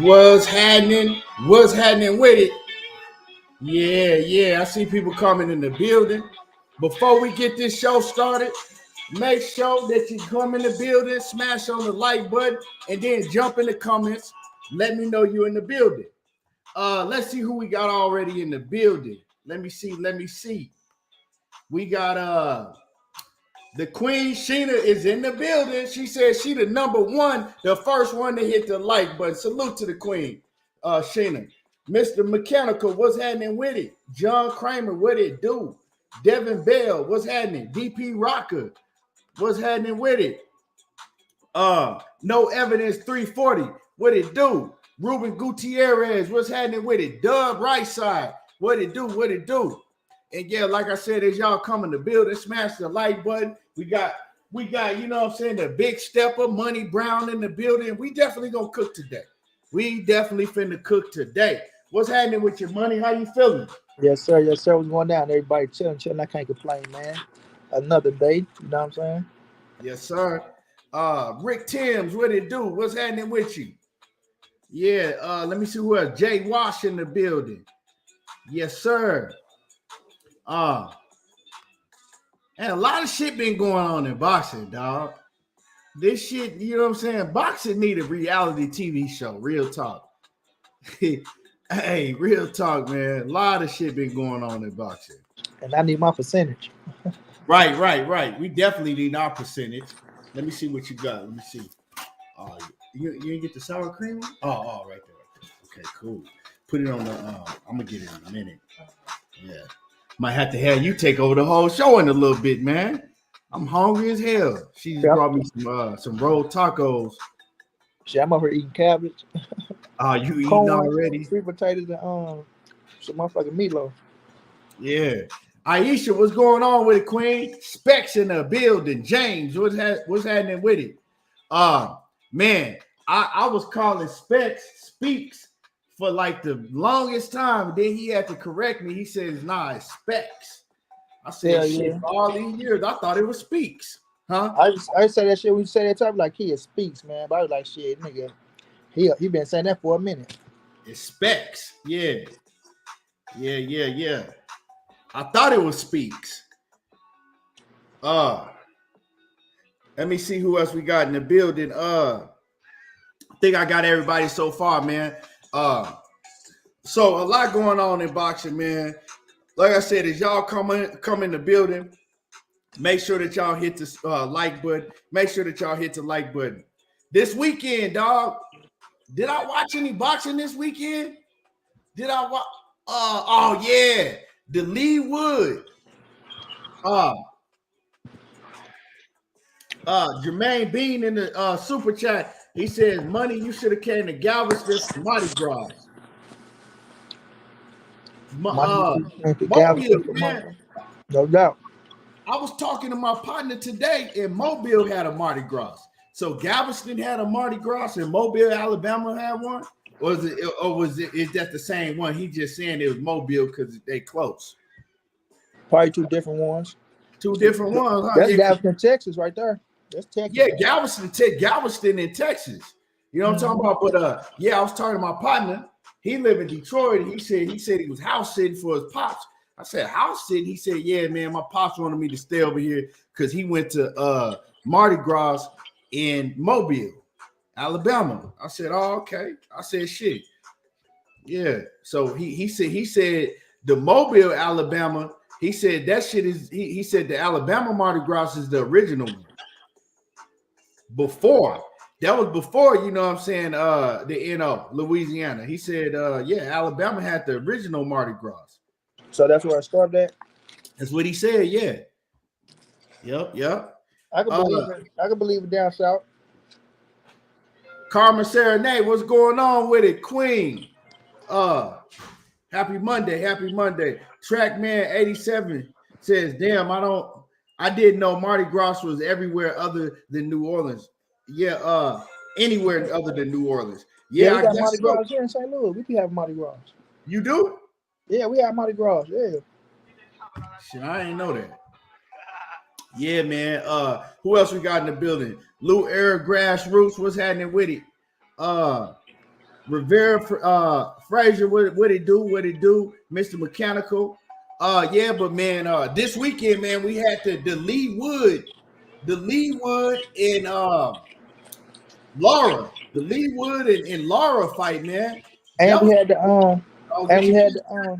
What's happening? What's happening with it? Yeah. I see people coming in the building. Before we get this show started, make sure that you come in the building, smash on the like button, and then jump in the comments. Let me know you're in the building. Let's see who we got already in the building. Let me see. We got the Queen Sheena is in the building. She said she the number one, the first one to hit the like button. Salute to the Queen, Sheena. Mr. Mechanical, what's happening with it? John Kramer, what it do? Devin Bell, what's happening? DP Rocker, what's happening with it? No Evidence 340, what it do? Ruben Gutierrez, what's happening with it? Dub Right Side, what it do? And yeah, like I said, as y'all come in the building, smash the like button. We got, you know what I'm saying, the big stepper, Money Brown in the building. We definitely gonna cook today. We definitely finna cook today. What's happening with your money? How you feeling? Yes, sir. Yes, sir. What's going down? Everybody chilling. I can't complain, man. Another day. You know what I'm saying? Yes, sir. Rick Timms, what it do? What's happening with you? Yeah, let me see who else. Jay Wash in the building. Yes, sir. And a lot of shit been going on in boxing, dog. This shit, you know what I'm saying? Boxing need a reality TV show. Real talk. Hey, real talk, man. A lot of shit been going on in boxing. And I need my percentage. Right. We definitely need our percentage. Let me see what you got. Let me see. You didn't get the sour cream? Oh, right there. Okay, cool. Put it on the. I'm gonna get it in a minute. Yeah, might have to have you take over the whole show in a little bit, man. I'm hungry as hell. She just brought me some rolled tacos. Shit, I'm over here eating cabbage. You eating corn, already? Sweet potatoes and some motherfucking meatloaf. Yeah. Aisha, what's going on with it, Queen? Specs in the building. James, what's happening with it? Man, I was calling Speaks for like the longest time. Then he had to correct me. He says, nah, it's Specs. I said, shit, for all these years, I thought it was Speaks. Huh? I say that shit when you say that type like he is Speaks, man. But I was like, shit, nigga. He been saying that for a minute. It's Specs. Yeah. I thought it was Speaks. Let me see who else we got in the building. I think I got everybody so far, man. So a lot going on in boxing, man. Like I said, as y'all come in the building, make sure that y'all hit the like button. Make sure that y'all hit the like button. This weekend, dog. Did I watch any boxing this weekend? Did I watch? Oh yeah, the Lee Wood. Jermaine Bean in the super chat. He says, "Money, you should have came to Galveston for Mardi Gras." Mobile, man. No doubt. I was talking to my partner today, and Mobile had a Mardi Gras. So Galveston had a Mardi Gras, and Mobile, Alabama had one. Or is that the same one? He just saying it was Mobile because they close. Probably two different ones. Two different ones. Huh? That's Galveston, Texas, right there. That's Texas. Yeah, Galveston in Texas. You know what I'm talking about? But yeah, I was talking to my partner. He live in Detroit. He said he was house sitting for his pops. I said, house sitting? He said, yeah, man, my pops wanted me to stay over here because he went to Mardi Gras in Mobile, Alabama. I said, oh, okay. I said, shit. Yeah. So he said the Mobile, Alabama, he said that shit is, he said the Alabama Mardi Gras is the original one. That was before, you know what I'm saying, the Louisiana. He said, yeah, Alabama had the original Mardi Gras. So that's where I started at? That's what he said, yeah. Yep. I can believe it down south. Carmen Serenade, what's going on with it? Queen. Happy Monday. Trackman 87 says, damn, I didn't know Mardi Gras was everywhere other than New Orleans. Yeah, anywhere other than New Orleans. Yeah, we got Mardi Gras here in St. Louis. We be having Mardi Gras. You do? Yeah, we have Mardi Gras. Yeah. Shit, I ain't know that. Yeah, man. Who else we got in the building? Lou Air Grassroots. What's happening with it? Rivera, Frazier, what it do? What it do? Mr. Mechanical. Yeah, but man, this weekend, man, we had the Lee Wood, and Laura, the Lee Wood and Laura fight, man. And That we was had what you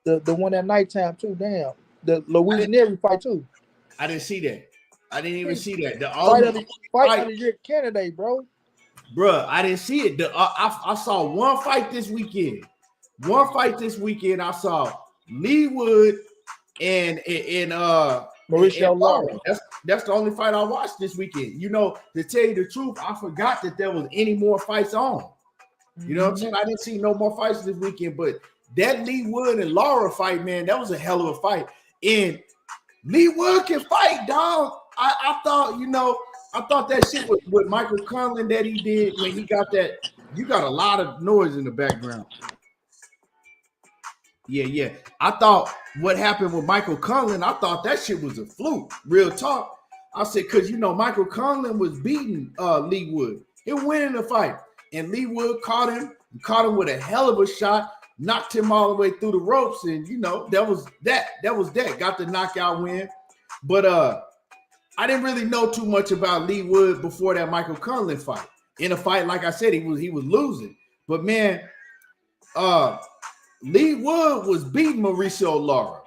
the one at nighttime too. Damn, the I Louise didn't, Neary fight too. I didn't see that. I didn't even see that. The Fight only of the year candidate, bro. bruh, I didn't see it. I saw one fight this weekend. I saw Lee Wood and Mauricio Lara. That's the only fight I watched this weekend. You know, to tell you the truth, I forgot that there was any more fights on. You know what I'm saying? I didn't see no more fights this weekend, but that Lee Wood and Lara fight, man, that was a hell of a fight. And Lee Wood can fight, dog. I thought that shit with Michael Conlon that he did when he got that. You got a lot of noise in the background. Yeah. I thought what happened with Michael Conlon, I thought that shit was a fluke. Real talk. I said, because Michael Conlon was beating Lee Wood. He was winning the fight. And Lee Wood caught him with a hell of a shot, knocked him all the way through the ropes, and that was that. Got the knockout win. But I didn't really know too much about Lee Wood before that Michael Conlon fight. In a fight, like I said, he was losing. But man, Lee Wood was beating Mauricio Lara,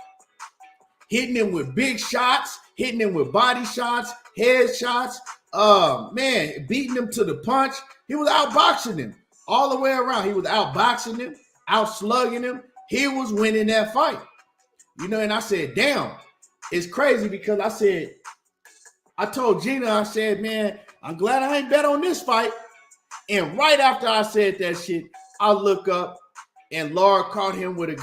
hitting him with big shots, hitting him with body shots, head shots. Man, beating him to the punch. He was outboxing him all the way around. He was outboxing him, outslugging him. He was winning that fight. And I said, damn, it's crazy because I told Gina, I said, man, I'm glad I ain't bet on this fight. And right after I said that shit, I look up and Laura caught him with a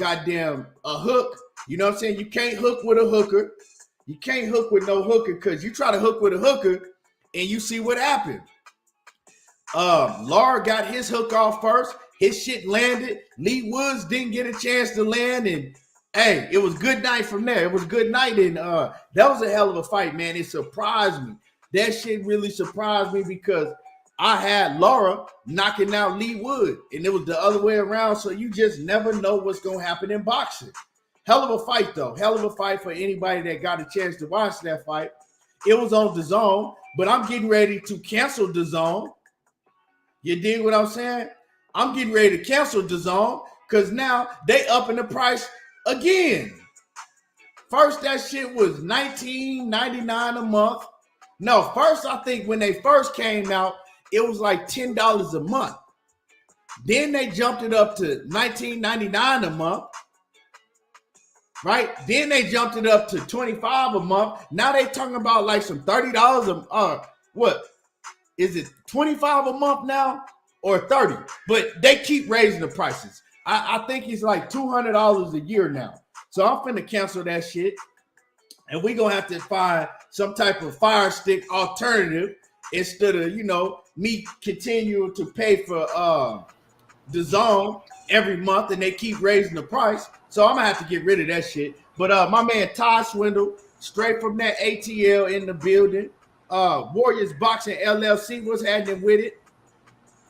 hook. You know what I'm saying? You can't hook with a hooker. You can't hook with no hooker because you try to hook with a hooker and you see what happened. Laura got his hook off first. His shit landed. Lee Woods didn't get a chance to land. And, hey, it was good night from there. It was good night. And that was a hell of a fight, man. It surprised me. That shit really surprised me because I had Laura knocking out Lee Wood. And it was the other way around. So you just never know what's going to happen in boxing. Hell of a fight, though. Hell of a fight for anybody that got a chance to watch that fight. It was on DAZN, but I'm getting ready to cancel DAZN. You dig what I'm saying? I'm getting ready to cancel DAZN because now they upping the price again. First, that shit was $19.99 a month. No, first, I think when they first came out, it was like $10 a month. Then they jumped it up to $19.99 a month. Right? Then they jumped it up to $25 a month. Now they talking about like some $30 what? Is it $25 a month now or $30? But they keep raising the prices. I think it's like $200 a year now. So I'm finna cancel that shit. And we're gonna have to find some type of Fire Stick alternative instead of, me continuing to pay for DAZN every month and they keep raising the price. So I'm gonna have to get rid of that shit. But my man Todd Swindle, straight from that ATL in the building. Warriors Boxing LLC, what's happening with it?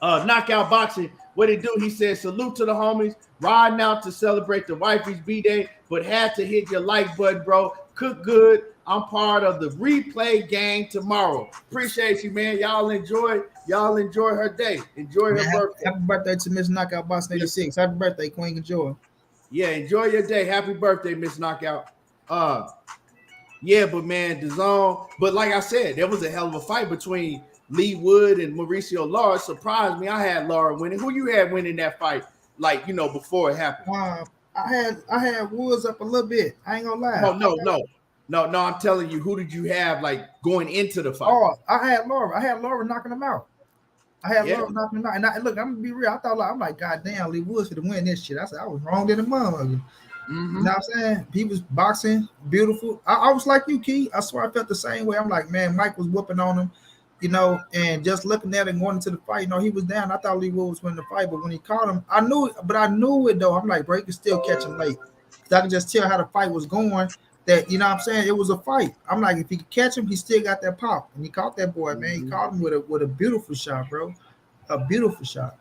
Knockout Boxing, what it do? He said, salute to the homies, riding out to celebrate the wifey's B-Day, but had to hit your like button, bro. Cook good. I'm part of the replay gang tomorrow. Appreciate you, man. Y'all enjoy her day. Enjoy her birthday. Happy birthday to Miss Knockout Boxing 86. Happy birthday, Queen Enjoy. Yeah, enjoy your day. Happy birthday, Miss Knockout. Yeah, but man, DAZN. But like I said, there was a hell of a fight between Lee Wood and Mauricio Lara. It surprised me. I had Lara winning. Who you had winning that fight? Like, before it happened. I had Woods up a little bit. I ain't gonna lie. No. I'm telling you, who did you have like going into the fight? Oh, I had Lara knocking him out. Lara knocking him out. And look, I'm gonna be real. I'm like, God damn, Lee Woods could win this shit. I said I was wrong in the motherfucker. Mm-hmm. You know what I'm saying? He was boxing beautiful. I was like you, Key. I swear I felt the same way. I'm like, man, Mike was whooping on him, and just looking at him going into the fight, he was down. I thought Lee Wood was winning the fight, but when he caught him, I knew it though. I'm like, bro, he could still catch him late. I could just tell how the fight was going. That, you know what I'm saying? It was a fight. I'm like, if he could catch him, he still got that pop. And he caught that boy, man. He caught him with a beautiful shot, bro. A beautiful shot.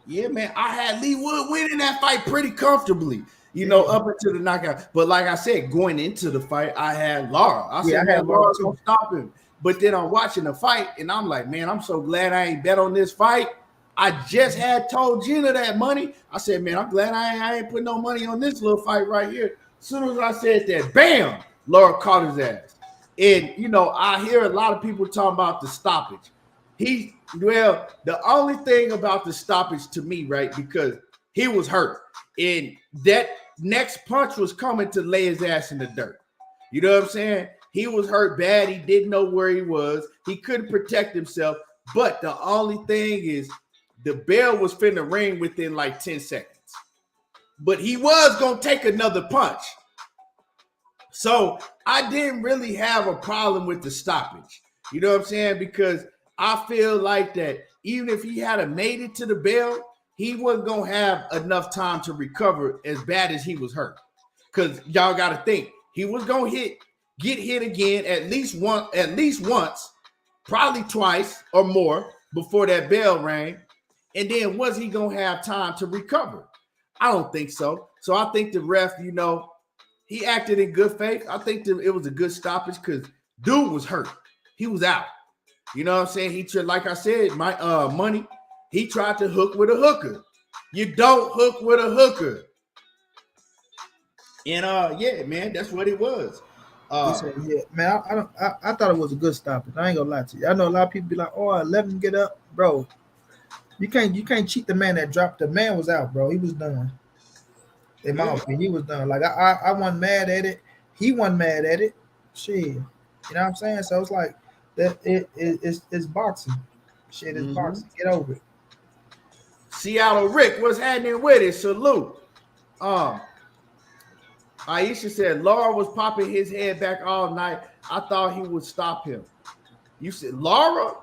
Yeah, man. I had Lee Wood winning that fight pretty comfortably, up until the knockout. But like I said, going into the fight, I had Lara. I said, man, Lara's gonna stop him. But then I'm watching the fight, and I'm like, man, I'm so glad I ain't bet on this fight. I just had told Gina that money. I said, man, I'm glad I ain't put no money on this little fight right here. As soon as I said that, bam, Lara caught his ass. And, I hear a lot of people talking about the stoppage. The only thing about the stoppage to me, right, because he was hurt. And that next punch was coming to lay his ass in the dirt. You know what I'm saying? He was hurt bad. He didn't know where he was. He couldn't protect himself. But the only thing is the bell was finna ring within like 10 seconds. But he was going to take another punch. So I didn't really have a problem with the stoppage. You know what I'm saying? Because I feel like that even if he had made it to the bell, he wasn't going to have enough time to recover as bad as he was hurt. Because y'all got to think, he was going to get hit again at least once, probably twice or more before that bell rang. And then was he going to have time to recover? I don't think so. So I think the ref, he acted in good faith. I think that it was a good stoppage because dude was hurt. He was out. You know what I'm saying? He tried, like I said, my money, he tried to hook with a hooker. You don't hook with a hooker. And yeah, man, that's what it was. Yeah, man, I thought it was a good stoppage. I ain't gonna lie to you. I know a lot of people be like, "Oh, let him get up, bro." You can't cheat the man that dropped. The man was out, bro. He was done. In my opinion, he was done. Like I wasn't mad at it. He wasn't mad at it. Shit, you know what I'm saying? So it's like that. It's boxing. Shit, it's boxing. Get over it. Seattle Rick, what's happening with it? Salute. Aisha said Laura was popping his head back all night. I thought he would stop him. You said Laura?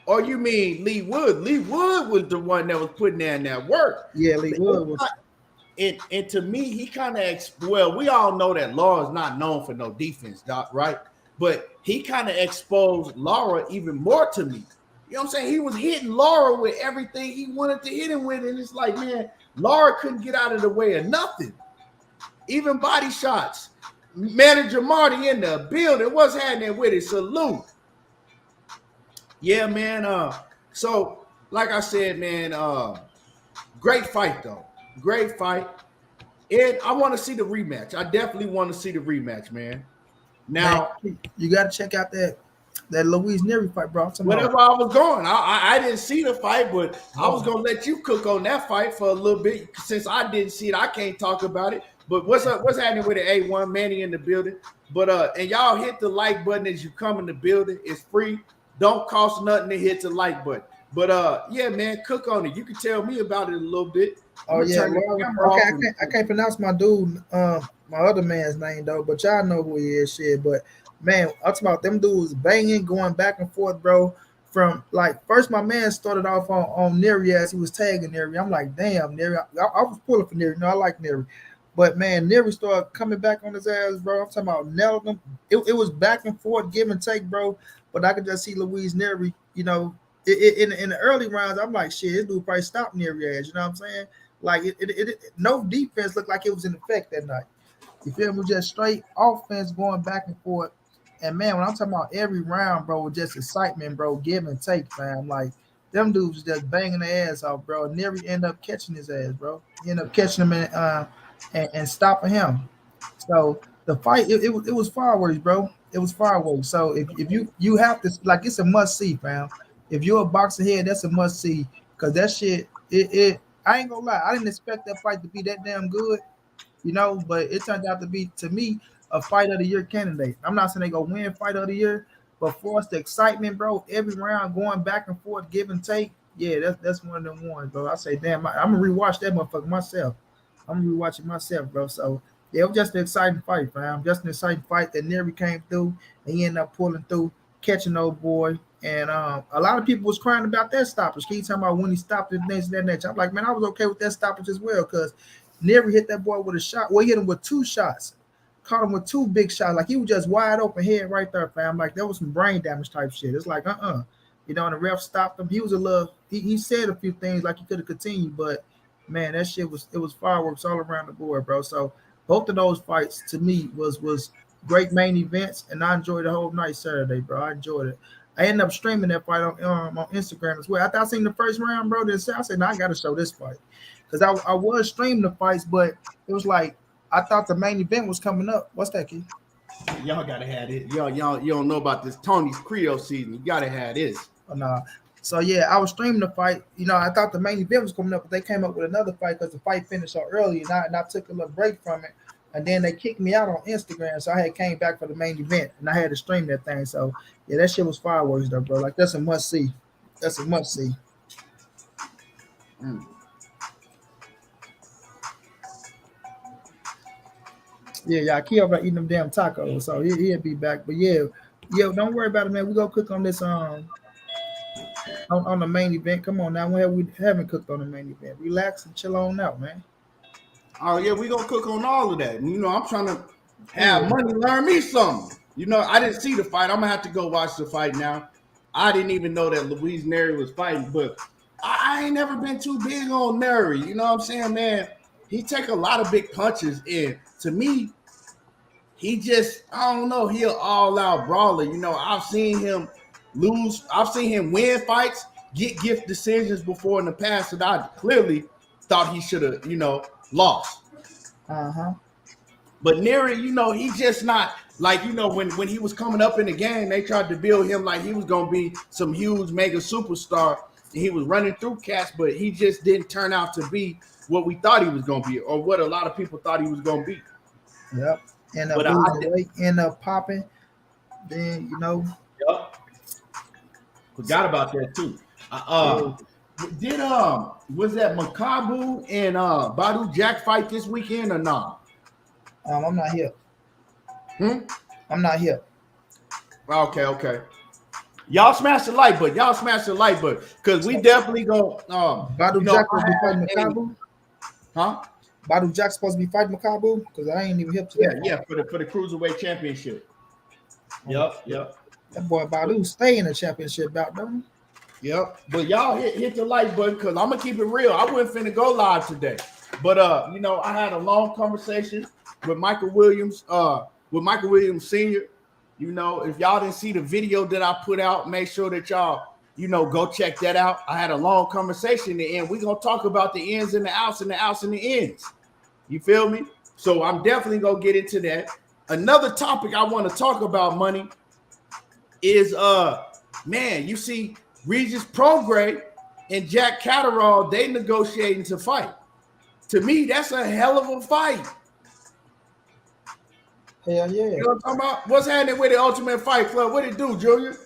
Or you mean Lee Wood? Lee Wood was the one that was putting in that work. Yeah, Lee Wood was. And to me, he kind of we all know that Laura is not known for no defense, Doc, right? But he kind of exposed Laura even more to me. You know what I'm saying? He was hitting Laura with everything he wanted to hit him with, and it's like, man, Laura couldn't get out of the way of nothing. Even body shots. Manager Marty in the building. What's happening with it? Salute. Yeah, man. So, like I said, man, great fight, though. Great fight. And I want to see the rematch. I definitely want to see the rematch, man. Now, man, you got to check out that Louise Nery fight, bro. Wherever I was going, I didn't see the fight, but I was going to let you cook on that fight for a little bit. Since I didn't see it, I can't talk about it. But what's up? What's happening with the A1? Manny in the building. But and y'all hit the like button as you come in the building. It's free. Don't cost nothing to hit the like button. But yeah, man, cook on it. You can tell me about it a little bit. Oh yeah, okay. I can't pronounce my dude, my other man's name though. But y'all know who he is, shit. But man, I'm talking about them dudes banging, going back and forth, bro. From like first, my man started off on Nery as he was tagging Nery. I'm like, damn, Nery. I was pulling for Nery. No, I like Nery. But man, Nery started coming back on his ass, bro. I'm talking about nailing him. It was back and forth, give and take, bro. But I could just see Louise Nery, in the early rounds, I'm like, shit, this dude probably stopped Nery ass. You know what I'm saying? Like no defense looked like it was in effect that night. You feel me? Just straight offense going back and forth. And man, when I'm talking about every round, bro, with just excitement, bro, give and take, fam. Like them dudes just banging their ass off, bro. Nery end up catching his ass, bro. He ended up catching him and stopping him. So the fight, it was fireworks, bro. It was fireworks. So if you have to, like, it's a must see, fam. If you're a boxer head, that's a must see because that shit. I ain't gonna lie, I didn't expect that fight to be that damn good, but it turned out to be, to me, a fight of the year candidate. I'm not saying they go win fight of the year, but for us, the excitement, bro, every round going back and forth, give and take, yeah, that's one of them ones, bro. I say, damn, I'm gonna rewatch that motherfucker myself. I'm gonna rewatch it myself, bro. So yeah, it was just an exciting fight, fam. Just an exciting fight that Nery came through and he ended up pulling through, catching old boy. And a lot of people was crying about that stoppage. He talking about when he stopped it, that next. I'm like, man, I was okay with that stoppage as well because Nery hit that boy with a shot. Well, he hit him with two shots. Caught him with two big shots. Like he was just wide open head right there, fam. Like there was some brain damage type shit. It's like, You know and the ref stopped him. He was a little. He said a few things like he could have continued, but man, that shit was fireworks all around the board, bro. So both of those fights to me was great main events, and I enjoyed the whole night Saturday, bro. I enjoyed it. I ended up streaming that fight on Instagram as well. After I seen the first round, bro, I said, "Nah, I got to show this fight," because I was streaming the fights, but it was like I thought the main event was coming up. What's that, kid? Y'all gotta have it. Y'all you don't know about this Tony's Creole season. You gotta have this. Oh, nah. So yeah, I was streaming the fight. I thought the main event was coming up, but they came up with another fight because the fight finished so early, and I took a little break from it. And then they kicked me out on Instagram, so I had came back for the main event, and I had to stream that thing. So yeah, that shit was fireworks, though, bro. Like that's a must see. That's a must see. Yeah, Keo about eating them damn tacos, so he'll be back. But yeah, don't worry about it, man. We gonna cook on this on the main event. Come on now, we haven't cooked on the main event. Relax and chill on out, man. Oh yeah, we gonna cook on all of that. I'm trying to have money learn me something. I didn't see the fight. I'm gonna have to go watch the fight now. I didn't even know that Louise Neri was fighting, but I ain't never been too big on Neri. You know what I'm saying, man? He take a lot of big punches, and to me, he just, I don't know, he an all-out brawler. I've seen him lose. I've seen him win fights, get gift decisions before in the past that I clearly thought he should have, lost. But Neri, he just not like, when he was coming up in the game, they tried to build him like he was going to be some huge mega superstar. And he was running through cats, but he just didn't turn out to be what we thought he was going to be, or what a lot of people thought he was going to be. Yep. And weight end up popping. Then, Yep. Forgot about that too. Was that Makabu and Badu Jack fight this weekend or not? I'm not here. I'm not here. Okay. Y'all smash the like button. Because we definitely go. Badu Jack supposed to be fighting Makabu? Huh? Badu Jack supposed to be fighting Makabu? Because I ain't even hip to that. Yeah, for the Cruiserweight Championship. Yep. That boy Badu stay in the championship bout, don't he? Yep. But y'all hit the like button because I'm gonna keep it real. I wasn't finna go live today. But I had a long conversation with Michael Williams, Sr. If y'all didn't see the video that I put out, make sure that y'all, go check that out. I had a long conversation and we're gonna talk about the ins and the outs and the outs and the ins. You feel me? So I'm definitely gonna get into that. Another topic I want to talk about, money, is you see Regis Prograis and Jack Catterall, they negotiating to fight. To me, that's a hell of a fight. Hell yeah. You know what I'm talking about? What's happening with the Ultimate Fight Club? What it do, Junior?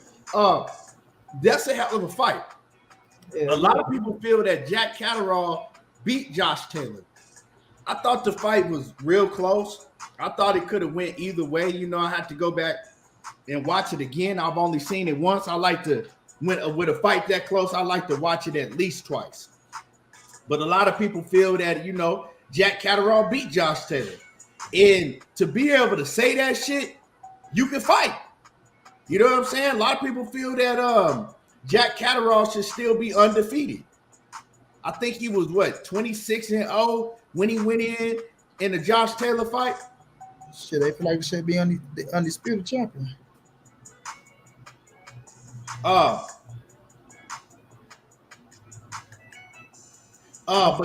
That's a hell of a fight. Yeah, a lot of people feel that Jack Catterall beat Josh Taylor. I thought the fight was real close. I thought it could have went either way. I had to go back and watch it again. I've only seen it once. I like to, with a fight that close, I like to watch it at least twice. But a lot of people feel that, Jack Catterall beat Josh Taylor. And to be able to say that shit, you can fight. You know what I'm saying? A lot of people feel that Jack Catterall should still be undefeated. I think he was 26-0 when he went in the Josh Taylor fight. Shit, they feel like he should be the undisputed champion. But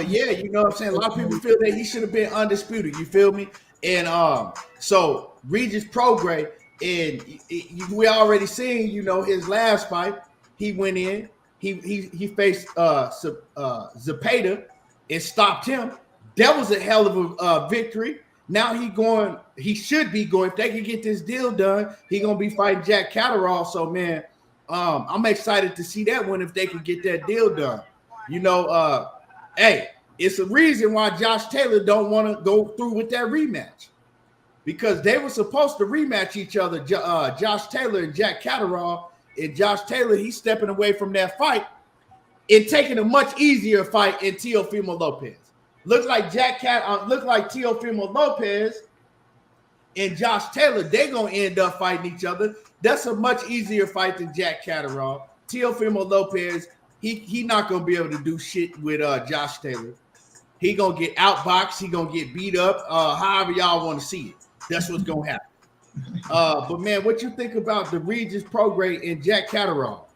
yeah, you know what I'm saying? A lot of people feel that he should have been undisputed. You feel me? And so Regis Prograis, and we already seen, his last fight. He went in, he faced Zepeda and stopped him. That was a hell of a victory. Now he should be going. If they can get this deal done, he gonna be fighting Jack Catterall. So man, I'm excited to see that one if they can get that deal done. Hey, it's a reason why Josh Taylor don't want to go through with that rematch, because they were supposed to rematch each other, Josh Taylor and Jack Catterall. And Josh Taylor, he's stepping away from that fight and taking a much easier fight in Teofimo Lopez. Look like Teofimo Lopez and Josh Taylor, they're gonna end up fighting each other. That's a much easier fight than Jack Catterall. Teofimo Lopez, he not gonna be able to do shit with Josh Taylor. He gonna get outboxed. He gonna get beat up. However y'all want to see it, that's what's gonna happen. But man, what you think about the Regis Prograis and Jack Catterall?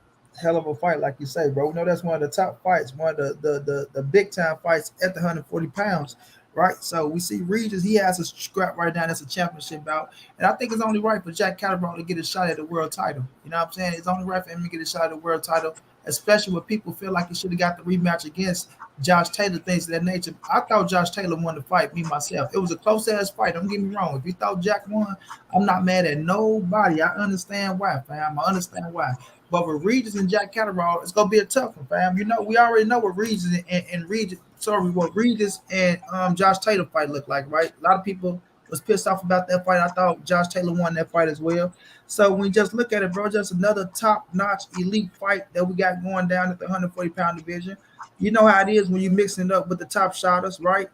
Hell of a fight, like you say, bro. We know that's one of the top fights, one of the big time fights at the 140 pounds, right? So we see Regis, he has a scrap right now. That's a championship bout, and I think it's only right for Jack Catterall to get a shot at the world title. You know what I'm saying? It's only right for him to get a shot at the world title, especially when people feel like he should have got the rematch against Josh Taylor, things of that nature. I thought Josh Taylor won the fight, me myself. It was a close ass fight. Don't get me wrong. If you thought Jack won, I'm not mad at nobody. I understand why, fam. I understand why. But with Regis and Jack Catterall, it's gonna be a tough one, fam. You know, we already know what Regis and Regis, what Regis and Josh Taylor fight look like, right? A lot of people was pissed off about that fight. I thought Josh Taylor won that fight as well. So when you just look at it, bro, just another top-notch elite fight that we got going down at the 140-pound division. You know how it is when you mixing it up with the top shotters, right?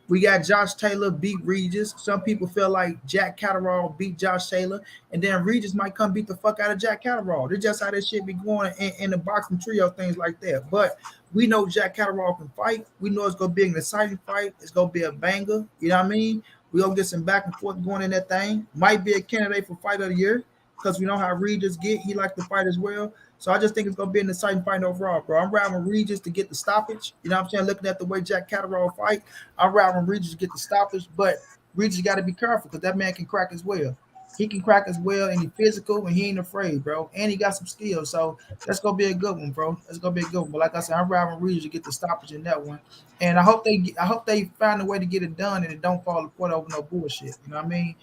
We got Josh Taylor beat Regis. Some people feel like Jack Catterall beat Josh Taylor, and then Regis might come beat the fuck out of Jack Catterall. That's just how this shit be going in the boxing trio, things like that. But we know Jack Catterall can fight. We know it's gonna be an exciting fight. It's gonna be a banger. You know what I mean? We gonna get some back and forth going in that thing. Might be a candidate for fight of the year because we know how Regis get. He like to fight as well. So I just think it's going to be an exciting fight overall, bro. I'm riding Regis to get the stoppage. You know what I'm saying? Looking at the way Jack Catterall fight, I'm riding Regis to get the stoppage. But Regis got to be careful because that man can crack as well. He can crack as well, and he's physical, and he ain't afraid, bro. And he got some skills. So that's going to be a good one, bro. That's going to be a good one. But like I said, I'm riding Regis to get the stoppage in that one. And I hope they find a way to get it done and it don't fall apart over no bullshit. You know what I mean?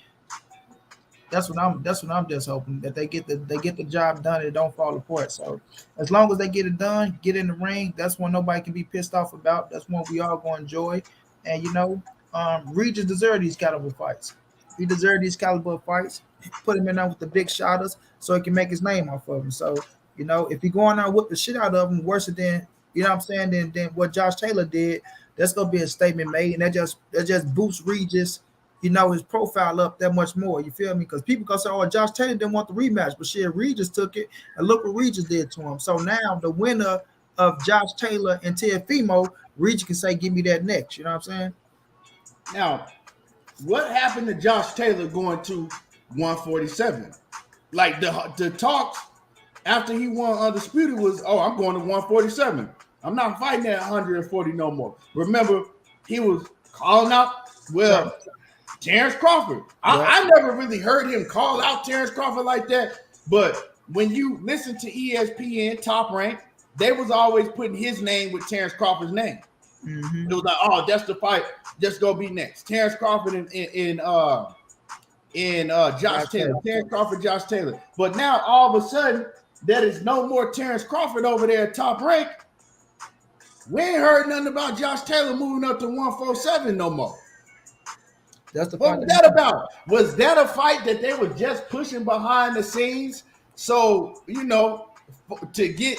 That's what I'm just hoping that they get the job done and it don't fall apart. So as long as they get it done, get in the ring, that's one nobody can be pissed off about. That's one we all gonna enjoy. And you know, Regis deserves these caliber fights. He deserves these caliber fights. Put him in there with the big shotters so he can make his name off of him. So, you know, if he going out with the shit out of him worse than, you know what I'm saying, than what Josh Taylor did, that's gonna be a statement made, and that just boosts Regis, you know, his profile up that much more. You feel me? Because people gonna say, "Oh, Josh Taylor didn't want the rematch," but shit, Regis took it, and look what Regis did to him. So now the winner of Josh Taylor and Teofimo, Regis can say, "Give me that next." You know what I'm saying? Now, what happened to Josh Taylor going to 147? Like the talks after he won Undisputed was, "Oh, I'm going to 147. I'm not fighting at 140 no more." Remember, he was calling out, well, Terrence Crawford. I never really heard him call out Terrence Crawford like that. But when you listen to ESPN Top Rank, they was always putting his name with Terrence Crawford's name. Mm-hmm. It was like, "Oh, that's the fight. Just go be next." Terrence Crawford and Josh Taylor. Terrence Crawford, Josh Taylor. But now all of a sudden, there is no more Terrence Crawford over there at Top Rank. We ain't heard nothing about Josh Taylor moving up to 147 no more. What was that about? Was that a fight that they were just pushing behind the scenes? So, you know, to get,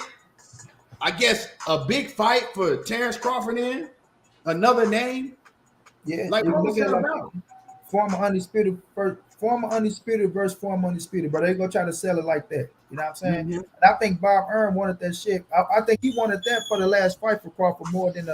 I guess, a big fight for Terrence Crawford in, another name? Yeah. Like, what was that about? Former undisputed versus former undisputed, but they're going to try to sell it like that. You know what I'm saying? Mm-hmm. And I think Bob Arum wanted that shit. I think he wanted that for the last fight for Crawford more than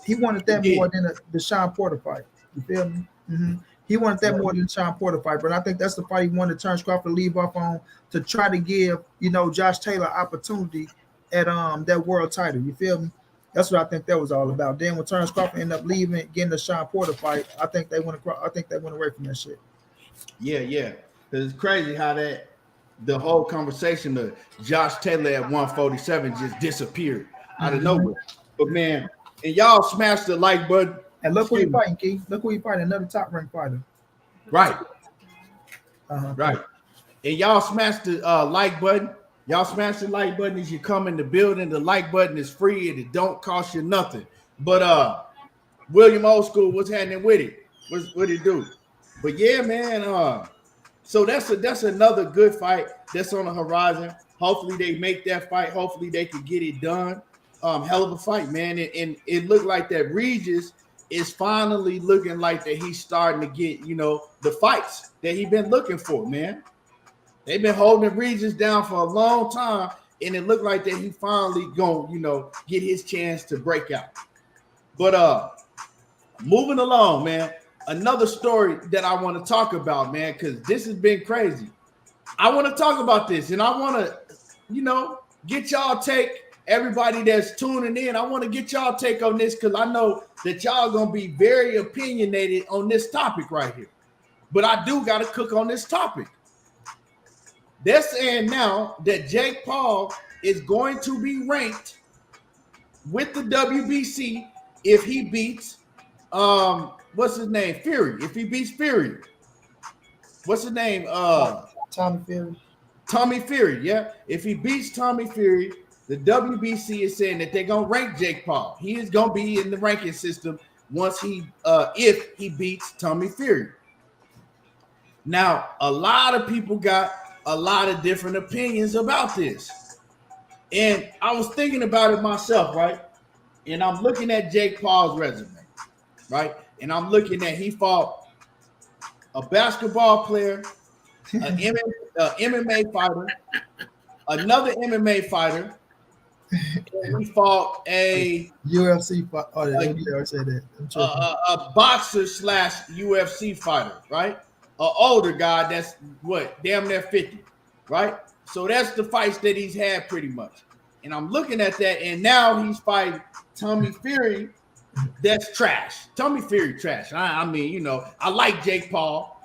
he wanted that more than the Sean Porter fight. You feel me? Mm-hmm. He wanted that more than the Sean Porter fight, but I think that's the fight he wanted Terrence Crawford to leave off on to try to give, you know, Josh Taylor opportunity at that world title. You feel me? That's what I think that was all about. Then when Terrence Crawford ended up leaving, getting the Sean Porter fight, I think they went away from that shit. Yeah. It's crazy how the whole conversation of Josh Taylor at 147 just disappeared out of nowhere. But man, and y'all smashed the like button. And look who you fighting, Keith. Look who you fighting, another top-ranked fighter. Right. Right. And y'all smashed the like button. Y'all smash the like button as you come in the building. The like button is free and it don't cost you nothing. But William Old School, what's happening with it? What it do? But yeah, man. So that's another good fight that's on the horizon. Hopefully they make that fight. Hopefully they can get it done. Hell of a fight, man. And it looked like that Regis is finally looking like that he's starting to get, you know, the fights that he's been looking for, man. They've been holding Regis down for a long time, and it looked like that he finally gonna, get his chance to break out. But moving along, man. Another story that I want to talk about, man, because this has been crazy. I want to talk about this, and I want to, get y'all take. Everybody that's tuning in, I want to get y'all take on this because I know that y'all gonna be very opinionated on this topic right here. But I do got to cook on this topic. They're saying now that Jake Paul is going to be ranked with the WBC if he beats what's his name? Fury. If he beats Fury. What's his name? Tommy Fury. Tommy Fury, yeah. If he beats Tommy Fury, the WBC is saying that they're gonna rank Jake Paul. He is gonna be in the ranking system once if he beats Tommy Fury. Now, a lot of people got a lot of different opinions about this. And I was thinking about it myself, right? And I'm looking at Jake Paul's resume, right? And I'm looking at he fought a basketball player, an MMA fighter, another MMA fighter, and he fought a UFC fighter. Oh, yeah, a boxer / UFC fighter, right? An older guy that's damn near 50, right? So that's the fights that he's had pretty much. And I'm looking at that, and now he's fighting Tommy Fury. That's trash. Tommy Fury trash. I mean, I like Jake Paul.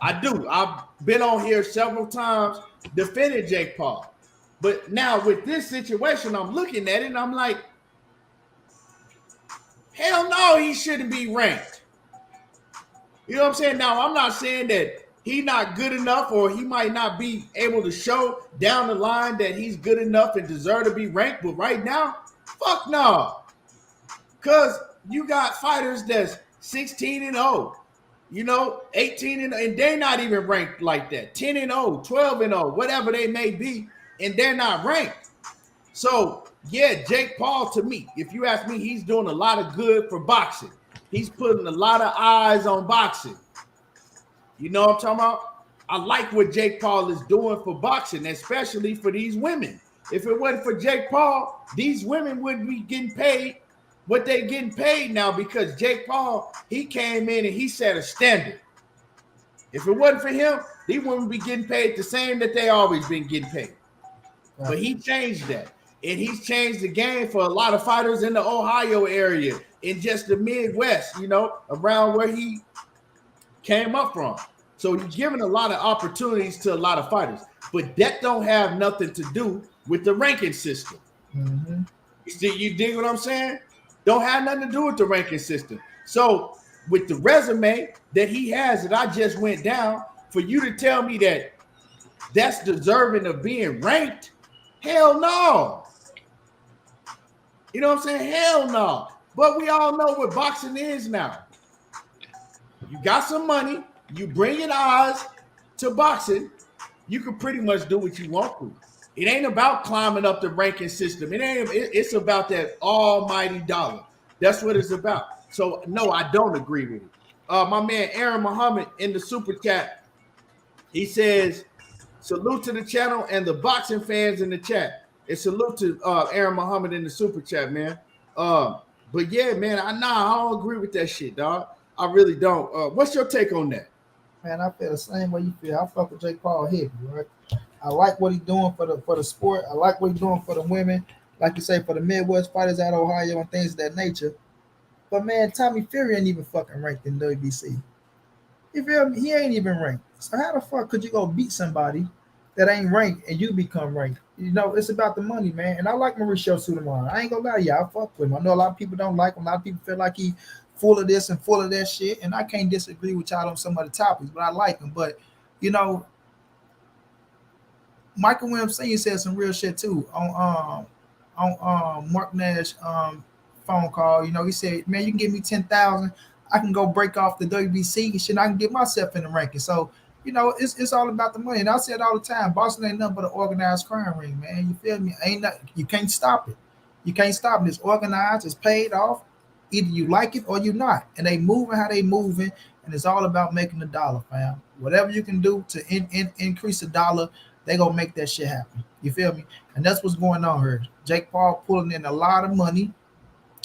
I do. I've been on here several times defending Jake Paul. But now with this situation, I'm looking at it and I'm like, hell no, he shouldn't be ranked. You know what I'm saying? Now, I'm not saying that he's not good enough or he might not be able to show down the line that he's good enough and deserve to be ranked. But right now, fuck no. Because you got fighters that's 16-0, 18 and they're not even ranked like that. 10-0, 12-0, whatever they may be, and they're not ranked. So, yeah, Jake Paul, to me, if you ask me, he's doing a lot of good for boxing. He's putting a lot of eyes on boxing. You know what I'm talking about? I like what Jake Paul is doing for boxing, especially for these women. If it wasn't for Jake Paul, these women wouldn't be getting paid what they're getting paid now because Jake Paul, he came in and he set a standard. If it wasn't for him, they wouldn't be getting paid the same that they always been getting paid. Right. But he changed that. And he's changed the game for a lot of fighters in the Ohio area, in just the Midwest, around where he came up from. So he's giving a lot of opportunities to a lot of fighters. But that don't have nothing to do with the ranking system. Mm-hmm. You dig what I'm saying? Don't have nothing to do with the ranking system. So with the resume that he has that I just went down, for you to tell me that that's deserving of being ranked, hell no. You know what I'm saying? Hell no. But we all know what boxing is now. You got some money, you bring in eyes to boxing, you can pretty much do what you want to. It ain't about climbing up the ranking system. It's about that almighty dollar. That's what it's about. So, no, I don't agree with it. My man Aaron Muhammad in the super chat, he says, salute to the channel and the boxing fans in the chat. And salute to Aaron Muhammad in the super chat, man. But yeah, man, I don't agree with that shit, dog. I really don't. What's your take on that? Man, I feel the same way you feel. I fuck with Jake Paul heavy, right? I like what he's doing for the sport. I like what he's doing for the women, like you say, for the Midwest fighters out of Ohio and things of that nature. But man, Tommy Fury ain't even fucking ranked in WBC. You feel me? He ain't even ranked. So how the fuck could you go beat somebody that ain't ranked and you become ranked? It's about the money, man. And I like Mauricio Sulaimán. I ain't gonna lie to you, I fuck with him. I know a lot of people don't like him. A lot of people feel like he full of this and full of that shit. And I can't disagree with y'all on some of the topics, but I like him. But Michael Williams Sr. said some real shit too on Mark Nash phone call. He said, man, you can give me 10,000, I can go break off the WBC and shit. I can get myself in the ranking. So, it's all about the money. And I said all the time, Boston ain't nothing but an organized crime ring, man. You feel me? You can't stop it. You can't stop it. It's organized, it's paid off. Either you like it or you not. And they moving how they moving, and it's all about making the dollar, fam. whatever you can do to increase the dollar, they gonna make that shit happen. You feel me? And that's what's going on here. Jake Paul pulling in a lot of money.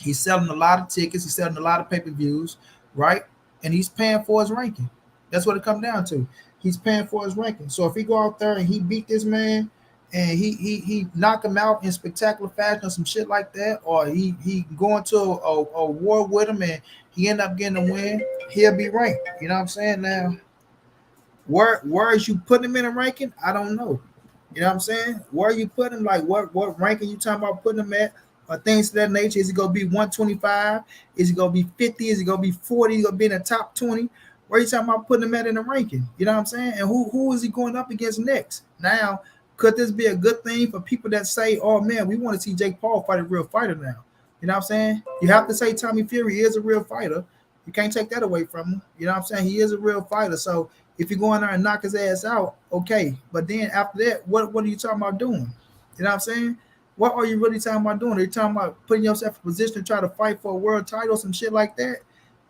He's selling a lot of tickets. He's selling a lot of pay-per-views, right? And he's paying for his ranking. That's what it comes down to. He's paying for his ranking. So if he go out there and he beat this man and he knock him out in spectacular fashion or some shit like that, or he going to a war with him and he end up getting a win, he'll be ranked. You know what I'm saying? Now, where is you putting him in a ranking? I don't know. You know what I'm saying? Where you put him? Like what ranking you talking about putting him at? Or things of that nature. Is he gonna be 125? Is he gonna be 50? Is he gonna be 40? Is he gonna be in the top 20? Where are you talking about putting him at in the ranking? You know what I'm saying? And who is he going up against next? Now, could this be a good thing for people that say, oh man, we want to see Jake Paul fight a real fighter now? You know what I'm saying? You have to say Tommy Fury is a real fighter. You can't take that away from him. You know what I'm saying? He is a real fighter. So if you go in there and knock his ass out, okay. But then after that, what are you talking about doing? You know what I'm saying? What are you really talking about doing? Are you talking about putting yourself in a position to try to fight for a world title, some shit like that?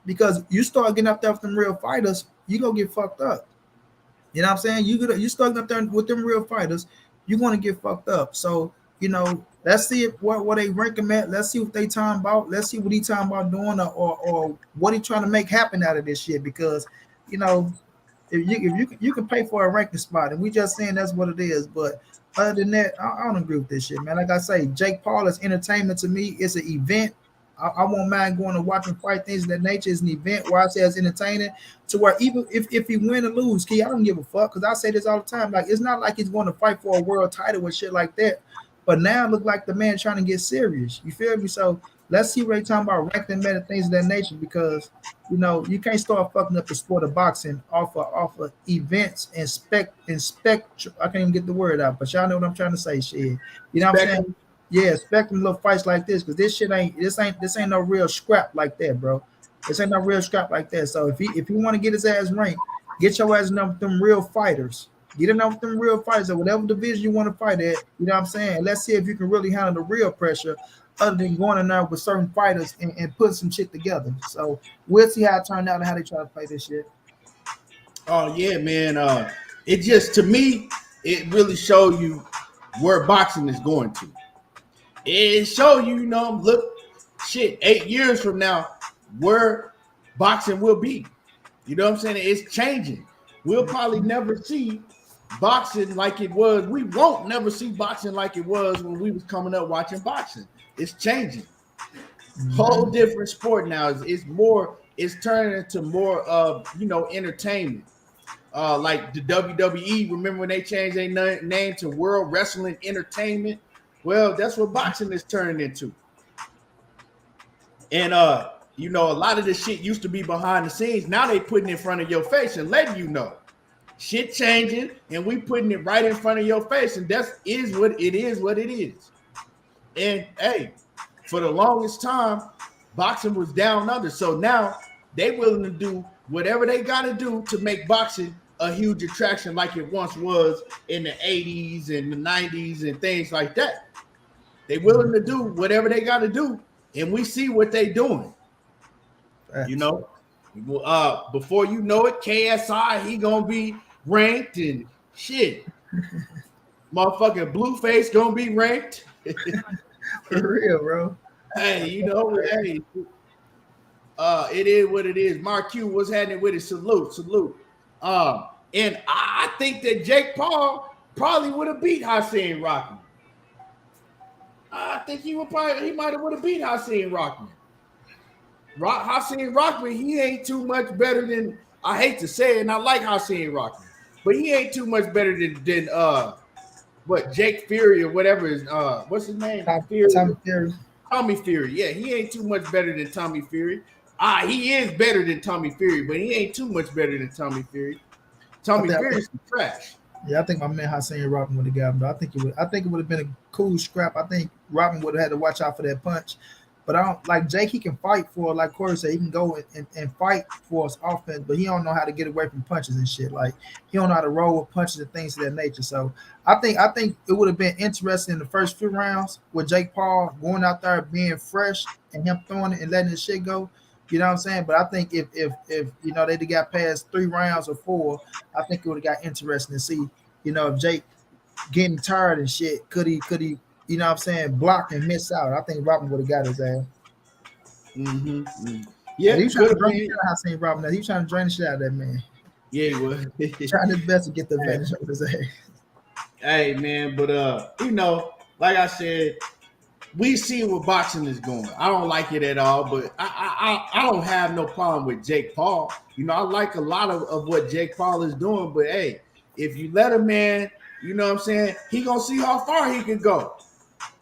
Because you start getting up there with them real fighters, you gonna get fucked up. You know what I'm saying? You start up there with them real fighters, you're gonna get fucked up. So let's see what they rank him at. Let's see what they talking about. Let's see what he talking about doing, or what he trying to make happen out of this shit. Because if you can pay for a ranking spot, and we just saying that's what it is, but other than that, I don't agree with this shit, man. Like I say, Jake Paul is entertainment to me. It's an event. I won't mind going and watching fight things of that nature. It's an event where I say it's entertaining to where even if he win or lose, Key, I don't give a fuck because I say this all the time. Like, it's not like he's going to fight for a world title and shit like that. But now it look like the man trying to get serious. You feel me? So let's see what they talking about ranking men and things of that nature, because you can't start fucking up the sport of boxing off of events and spec. I can't even get the word out, but y'all know what I'm trying to say. Shit, you know what I'm saying? Yeah, spectrum little fights like this, because this ain't no real scrap like that, bro. This ain't no real scrap like that. So if he want to get his ass ranked, get your ass in with them real fighters. Get in with them real fighters or whatever division you want to fight at. You know what I'm saying? And let's see if you can really handle the real pressure, other than going in there with certain fighters and putting some shit together. So we'll see how it turned out and how they try to play this shit. Oh yeah, man. It just, to me, it really showed you where boxing is going to. It show you, look, shit, 8 years from now, where boxing will be. You know what I'm saying? It's changing. We'll probably never see boxing like it was. We won't never see boxing like it was when we was coming up watching boxing. It's changing. Whole different sport now. It's turning into more of, entertainment. Like the WWE, remember when they changed their name to World Wrestling Entertainment? Well, that's what boxing is turning into. And a lot of this shit used to be behind the scenes. Now they putting it in front of your face and letting you know. Shit changing, and we putting it right in front of your face. And that is what it is. And hey, for the longest time, boxing was down under. So now they willing to do whatever they got to do to make boxing a huge attraction like it once was in the 80s and the 90s and things like that. They willing to do whatever they got to do, and we see what they doing. Before you know it, KSI, he gonna be ranked and shit. Motherfucking Blueface gonna be ranked. For real, bro. Hey, it is what it is. Mark Q, what's happening with it? Salute. And I think that Jake Paul probably would have beat Hakeem Rockman. I think he might have beat Hakeem Rockman. Hakeem Rockman, he ain't too much better than, I hate to say it, and I like Hakeem Rockman, but he ain't too much better than Jake Fury or whatever is what's his name? Tommy Fury. Yeah, he ain't too much better than Tommy Fury. He is better than Tommy Fury, but he ain't too much better than Tommy Fury. Tommy Fury's some trash. Yeah, I think my man Hakeem Rockman would have got him, but I think it would have been a cool scrap. I think Rockman would have had to watch out for that punch. But I don't like Jake. He can fight for, like Corey said, he can go and fight for his offense, but he don't know how to get away from punches and shit. Like, he don't know how to roll with punches and things of that nature. So I think it would have been interesting in the first few rounds with Jake Paul going out there being fresh and him throwing it and letting his shit go. You know what I'm saying? But I think if you know they got past 3 rounds or 4, I think it would have got interesting to see. You know, if Jake getting tired and shit, could he, you know what I'm saying, block and miss out? I think Robin would have got his ass. Yeah, But he was trying could to have drain the been. shit out of St. Robin. He was trying to drain the shit out of that man. Yeah, he was. Trying his best to get the advantage of his ass. Hey man, but you know, like I said, we see where boxing is going. I don't like it at all, but I don't have no problem with Jake Paul. You know, I like a lot of what Jake Paul is doing, but hey, if you let a man, you know what I'm saying, he gonna see how far he can go.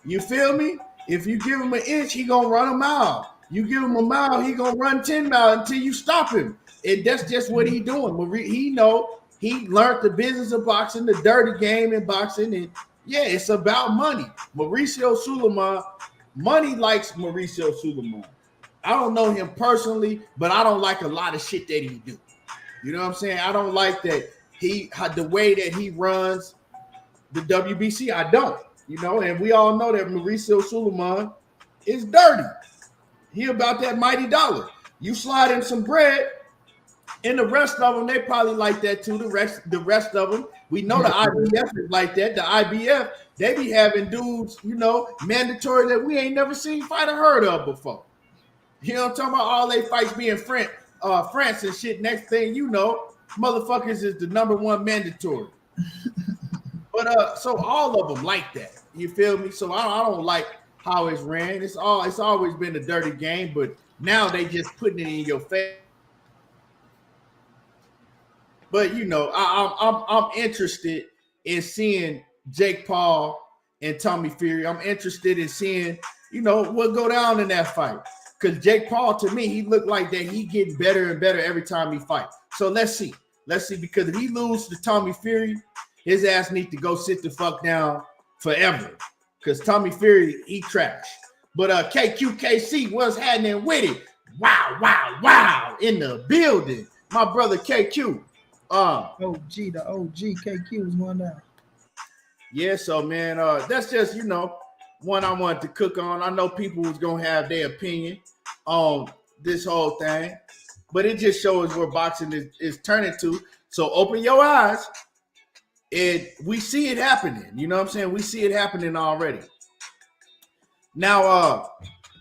You feel me? If you give him an inch, he gonna run a mile. You give him a mile, he gonna run 10 miles until you stop him. And that's just what he doing. He know he learned the business of boxing, the dirty game in boxing, and yeah, it's about money. Mauricio Sulaiman, money likes Mauricio Sulaiman. I don't know him personally, but I don't like a lot of shit that he do. You know what I'm saying? I don't like that the way that he runs the WBC. I don't. You know, and we all know that Mauricio Sulaiman is dirty. He about that mighty dollar. You slide him some bread, and the rest of them, they probably like that too. The rest of them, we know the IBF is like that. The IBF, they be having dudes, you know, mandatory that we ain't never seen fight or heard of before. You know what I'm talking about? All they fights being France and shit. Next thing you know, motherfuckers is the #1 mandatory. But so all of them like that. You feel me? So I don't like how it's ran. It's always been a dirty game, but now they just putting it in your face. But you know, I'm interested in seeing Jake Paul and Tommy Fury. I'm interested in seeing, you know, what go down in that fight. Because Jake Paul, to me, he looked like that he getting better and better every time he fights. So let's see. Because if he loses to Tommy Fury, his ass needs to go sit the fuck down forever. Because Tommy Fury, he trash. But KQKC was happening with it. Wow. In the building. My brother KQ. The OG KQ was going down. Yeah, so man, that's just, you know, one I wanted to cook on. I know people was gonna have their opinion on this whole thing, but it just shows where boxing is turning to. So open your eyes, and we see it happening. You know what I'm saying? We see it happening already. Now,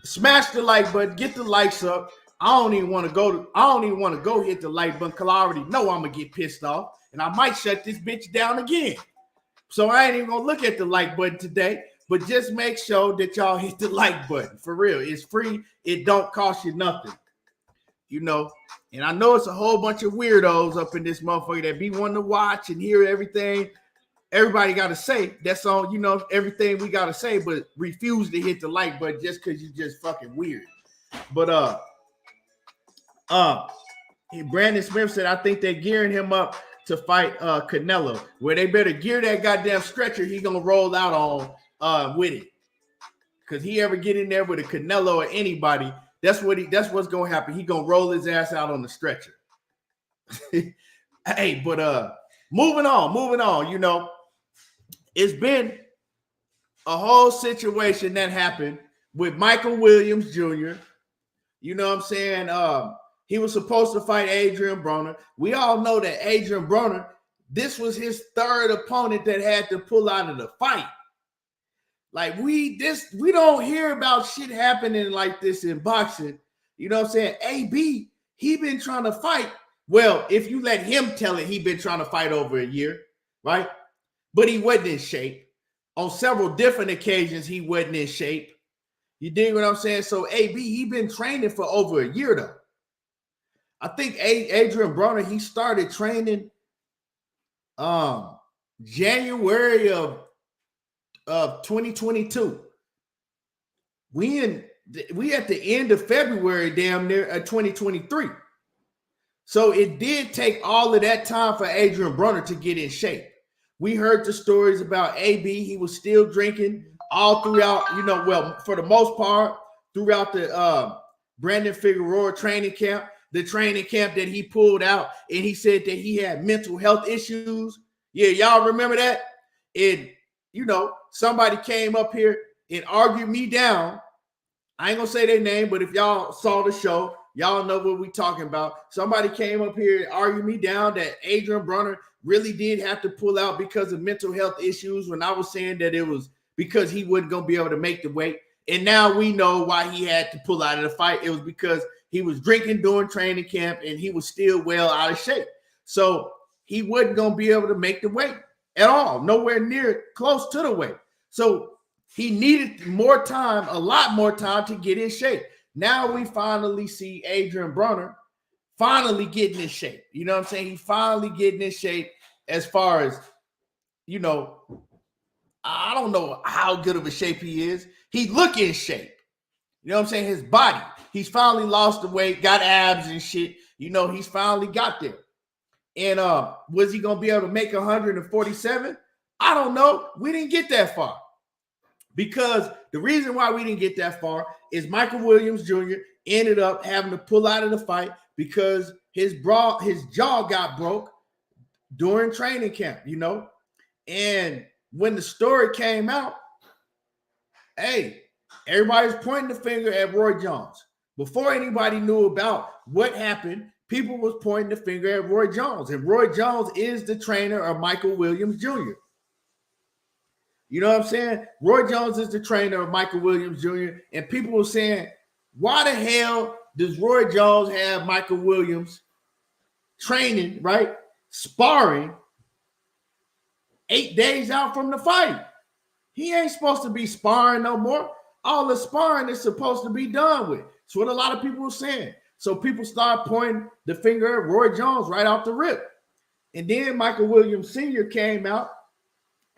smash the like button, get the likes up. I don't even want to go hit the like button because I already know I'm gonna get pissed off, and I might shut this bitch down again. So I ain't even gonna look at the like button today, but just make sure that y'all hit the like button. For real, it's free. It don't cost you nothing. You know, and I know it's a whole bunch of weirdos up in this motherfucker that be wanting to watch and hear everything everybody got to say. That's all, you know, everything we got to say, but refuse to hit the like button just because you just fucking weird. But Brandon Smith said, I think they're gearing him up to fight Canelo, where they better gear that goddamn stretcher he gonna roll out on with it. Cause he ever get in there with a Canelo or anybody, that's what's gonna happen. He gonna roll his ass out on the stretcher. Hey, but moving on, you know, it's been a whole situation that happened with Michael Williams Jr. You know what I'm saying? He was supposed to fight Adrien Broner. We all know that Adrien Broner, this was his third opponent that had to pull out of the fight. Like we don't hear about shit happening like this in boxing. You know what I'm saying? AB, he been trying to fight. Well, if you let him tell it, he been trying to fight over a year, right? But he wasn't in shape. On several different occasions, he wasn't in shape. You dig what I'm saying? So AB, he been training for over a year though. I think Adrien Broner, he started training January of 2022. We at the end of February, damn near 2023. So it did take all of that time for Adrien Broner to get in shape. We heard the stories about AB. He was still drinking all throughout, you know, well, for the most part, throughout the Brandon Figueroa training camp, the training camp that he pulled out, and he said that he had mental health issues. Yeah, y'all remember that? And, you know, somebody came up here and argued me down. I ain't gonna say their name, but if y'all saw the show, Y'all know what we talking about. Somebody came up here and argued me down that Adrien Broner really did have to pull out because of mental health issues when I was saying that it was because he wasn't going to be able to make the weight. And now we know why he had to pull out of the fight. It was because he was drinking during training camp and he was still well out of shape. So he wasn't going to be able to make the weight at all, nowhere near close to the weight. So he needed more time, a lot more time to get in shape. Now we finally see Adrien Broner finally getting in shape. You know what I'm saying? He finally getting in shape as far as, you know, I don't know how good of a shape he is. He look in shape. You know what I'm saying? His body. He's finally lost the weight, got abs and shit. You know, he's finally got there. And was he going to be able to make 147? I don't know. We didn't get that far. Because the reason why we didn't get that far is Michael Williams Jr. ended up having to pull out of the fight because his jaw got broke during training camp, you know. And when the story came out, hey, everybody's pointing the finger at Roy Jones. Before anybody knew about what happened, people was pointing the finger at Roy Jones. And Roy Jones is the trainer of Michael Williams Jr. You know what I'm saying? Roy Jones is the trainer of Michael Williams Jr. And people were saying, why the hell does Roy Jones have Michael Williams training, right? Sparring 8 days out from the fight. He ain't supposed to be sparring no more. All the sparring is supposed to be done with. That's what a lot of people were saying. So people start pointing the finger at Roy Jones right off the rip. And then Michael Williams Sr. came out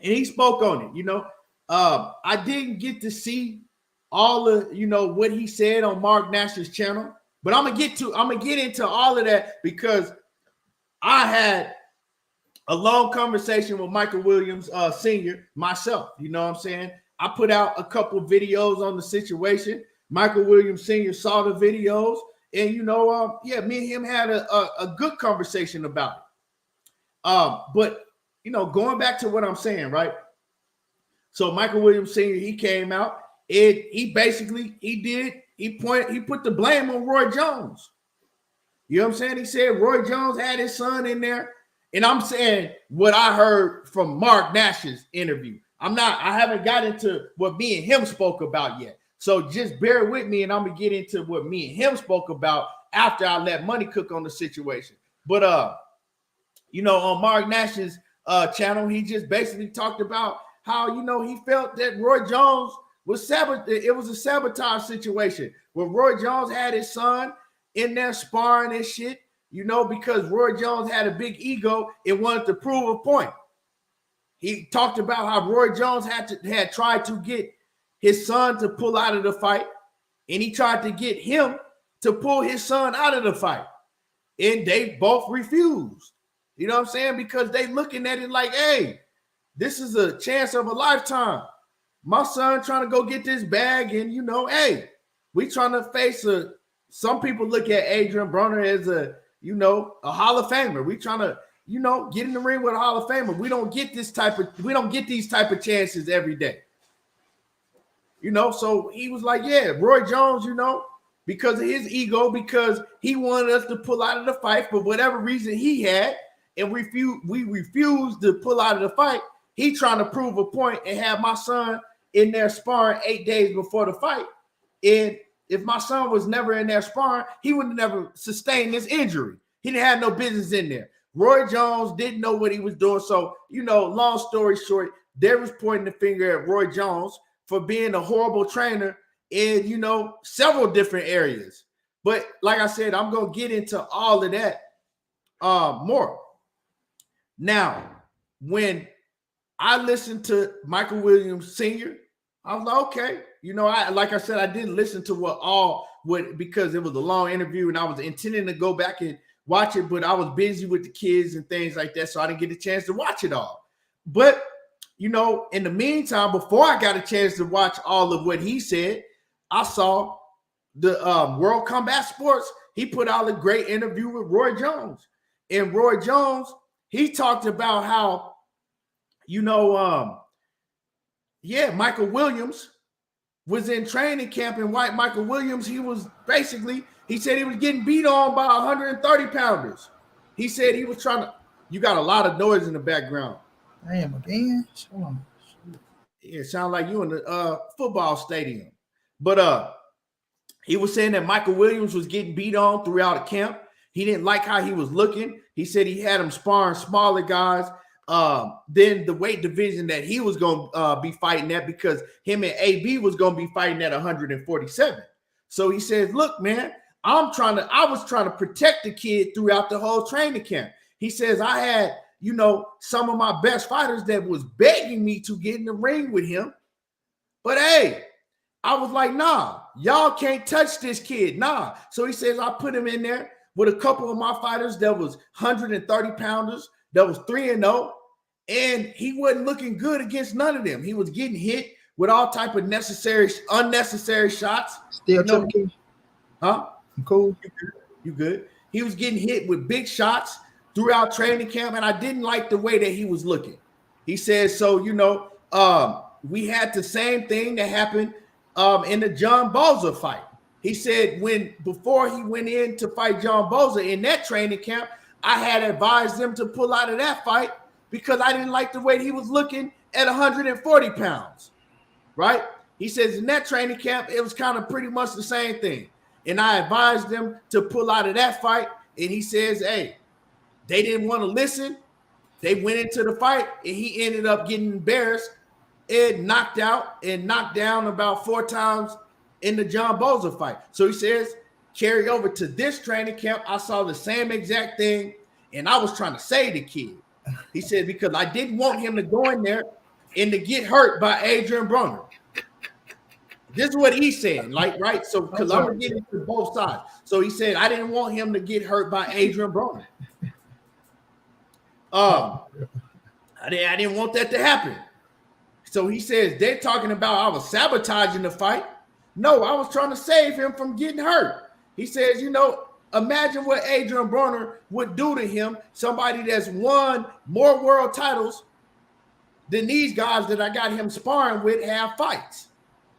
and he spoke on it. You know, I didn't get to see all of, you know, what he said on Mark Nash's channel, but I'm gonna get into all of that because I had a long conversation with Michael Williams Sr. myself. You know what I'm saying? I put out a couple videos on the situation. Michael Williams Sr. saw the videos, and you know, yeah, me and him had a good conversation about it. But you know, going back to what I'm saying, right? So Michael Williams Sr., he came out and he put the blame on Roy Jones. You know what I'm saying? He said Roy Jones had his son in there. And I'm saying what I heard from Mark Nash's interview. I haven't got into what me and him spoke about yet. So just bear with me and I'm gonna get into what me and him spoke about after I let Money cook on the situation. But you know, on Mark Nash's channel, he just basically talked about how, you know, he felt that Roy Jones was it was a sabotage situation where Roy Jones had his son in there sparring and shit, you know, because Roy Jones had a big ego and wanted to prove a point. He talked about how Roy Jones had tried to get his son to pull out of the fight, and he tried to get him to pull his son out of the fight, and they both refused. You know what I'm saying? Because they looking at it like, hey, this is a chance of a lifetime. My son trying to go get this bag, and you know, hey, we trying to face some people look at Adrien Broner as a Hall of Famer. We trying to, you know, get in the ring with a Hall of Famer. We don't get these type of chances every day. You know, so he was like, yeah, Roy Jones, you know, because of his ego, because he wanted us to pull out of the fight for whatever reason he had, and we refused to pull out of the fight. He trying to prove a point and have my son in there sparring 8 days before the fight. And if my son was never in there sparring, he would have never sustained this injury. He didn't have no business in there. Roy Jones didn't know what he was doing. So, you know, long story short, they was pointing the finger at Roy Jones for being a horrible trainer in, you know, several different areas. But like I said, I'm going to get into all of that more. Now, when I listened to Michael Williams Sr., I was like, okay, you know, like I said, I didn't listen to because it was a long interview and I was intending to go back and watch it, but I was busy with the kids and things like that, so I didn't get a chance to watch it all. But, you know, in the meantime, before I got a chance to watch all of what he said, I saw the World Combat Sports. He put out a great interview with Roy Jones. And Roy Jones, he talked about how, you know, Michael Williams was in training camp and White Michael Williams, he said he was getting beat on by 130 pounders. He said he was trying to, you got a lot of noise in the background. Damn, again? Hold on. It sounds like you in the football stadium. But he was saying that Michael Williams was getting beat on throughout the camp. He didn't like how he was looking. He said he had him sparring smaller guys than the weight division that he was going to be fighting at, because him and AB was going to be fighting at 147. So he says, look, man, I was trying to protect the kid throughout the whole training camp. He says, I had, some of my best fighters that was begging me to get in the ring with him. But hey, I was like, nah, y'all can't touch this kid. Nah. So he says, I put him in there with a couple of my fighters that was 130 pounders, that was 3-0. And he wasn't looking good against none of them. He was getting hit with all type of unnecessary shots. Still choking? Huh? I'm cool. You good? He was getting hit with big shots throughout training camp, and I didn't like the way that he was looking. He says, so, we had the same thing that happened in the John Boza fight. He said before he went in to fight John Boza in that training camp, I had advised him to pull out of that fight because I didn't like the way he was looking at 140 pounds, right? He says in that training camp, it was kind of pretty much the same thing. And I advised them to pull out of that fight. And he says, hey, they didn't want to listen. They went into the fight, and he ended up getting embarrassed and knocked down about 4 times in the John Boza fight. So he says, carry over to this training camp, I saw the same exact thing, and I was trying to save the kid. He said, because I didn't want him to go in there and to get hurt by Adrien Broner. This is what he's saying, right? So, because I'm going to get into both sides. So he said, I didn't want him to get hurt by Adrien Broner. I didn't want that to happen. So he says, they're talking about I was sabotaging the fight. No, I was trying to save him from getting hurt. He says, imagine what Adrien Broner would do to him, somebody that's won more world titles than these guys that I got him sparring with have fights.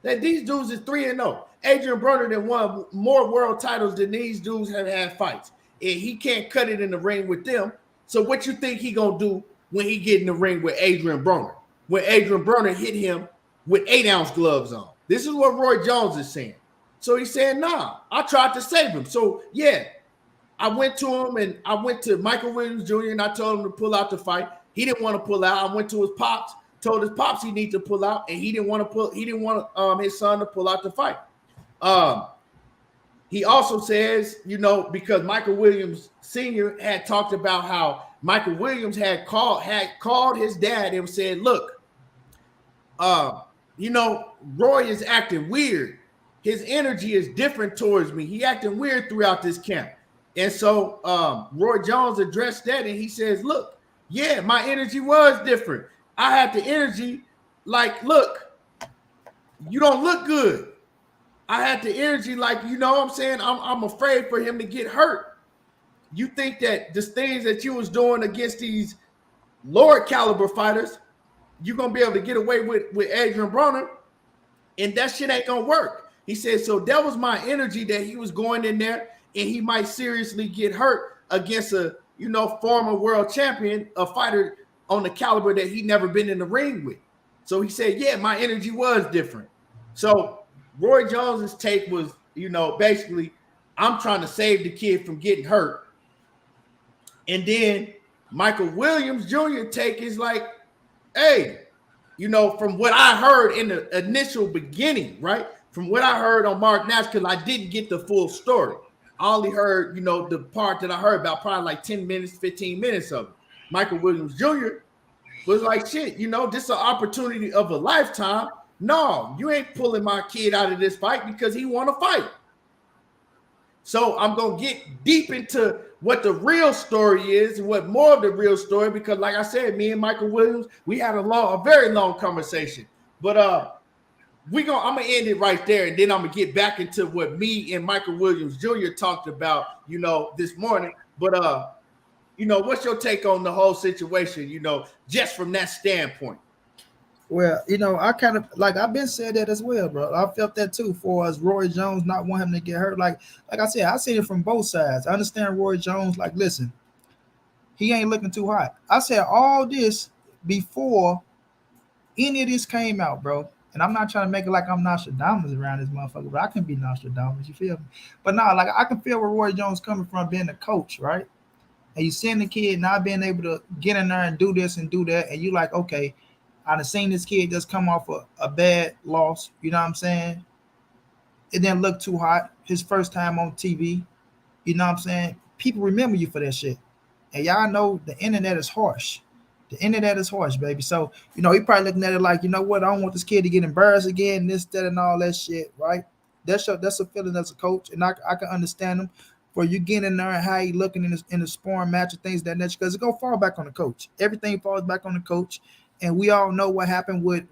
That these dudes is 3-0. Adrien Broner that won more world titles than these dudes have had fights. And he can't cut it in the ring with them. So what you think he gonna do when he get in the ring with Adrien Broner? When Adrien Broner hit him with 8-ounce gloves on. This is what Roy Jones is saying. So he's saying, nah, I tried to save him. So yeah, I went to him and I went to Michael Williams Jr. and I told him to pull out the fight. He didn't want to pull out. I went to his pops, told his pops he needed to pull out, and he didn't want his son to pull out the fight. He also says, because Michael Williams Sr. had talked about how Michael Williams had called his dad and said, look, Roy is acting weird. His energy is different towards me. He acting weird throughout this camp. And so Roy Jones addressed that and he says, look, yeah, my energy was different. I had the energy like, look, you don't look good. I had the energy like, what I'm saying? I'm afraid for him to get hurt. You think that the things that you was doing against these lower caliber fighters, you're going to be able to get away with Adrien Broner, and that shit ain't going to work. He said, so that was my energy that he was going in there, and he might seriously get hurt against a, former world champion, a fighter on the caliber that he never been in the ring with. So he said, yeah, my energy was different. So Roy Jones's take was, basically, I'm trying to save the kid from getting hurt. And then Michael Williams Jr. take is like, hey, from what I heard in the initial beginning, right? From what I heard on Mark Nash, because I didn't get the full story. I only heard, the part that I heard about, probably like 10 minutes, 15 minutes of it. Michael Williams Jr. was like, shit, this is an opportunity of a lifetime. No, you ain't pulling my kid out of this fight because he want to fight. So I'm going to get deep into what the real story is and what more of the real story, because like I said, me and Michael Williams, we had a very long conversation. But I'm going to end it right there, and then I'm going to get back into what me and Michael Williams Jr. talked about, this morning. But, what's your take on the whole situation, just from that standpoint? Well, I kind of like I've been said that as well, bro. I felt that too. For as Roy Jones not want him to get hurt, like I said, I seen it from both sides. I understand Roy Jones. Like, listen, he ain't looking too hot. I said all this before any of this came out, bro. And I'm not trying to make it like I'm Nostradamus around this motherfucker, but I can be Nostradamus. You feel me? But nah, like I can feel where Roy Jones coming from, being a coach, right? And you seeing the kid not being able to get in there and do this and do that, and you like, okay, I done seen this kid just come off a bad loss. You know what I'm saying? It didn't look too hot. His first time on TV. You know what I'm saying? People remember you for that shit. And y'all know the internet is harsh. The internet is harsh, baby. So, he probably looking at it like, you know what, I don't want this kid to get embarrassed again, this, that, and all that shit, right? That's a feeling as a coach, and I can understand him. For you getting in there and how he looking in the sparring match and things of that nature, because it's gonna fall back on the coach. Everything falls back on the coach. And we all know what happened with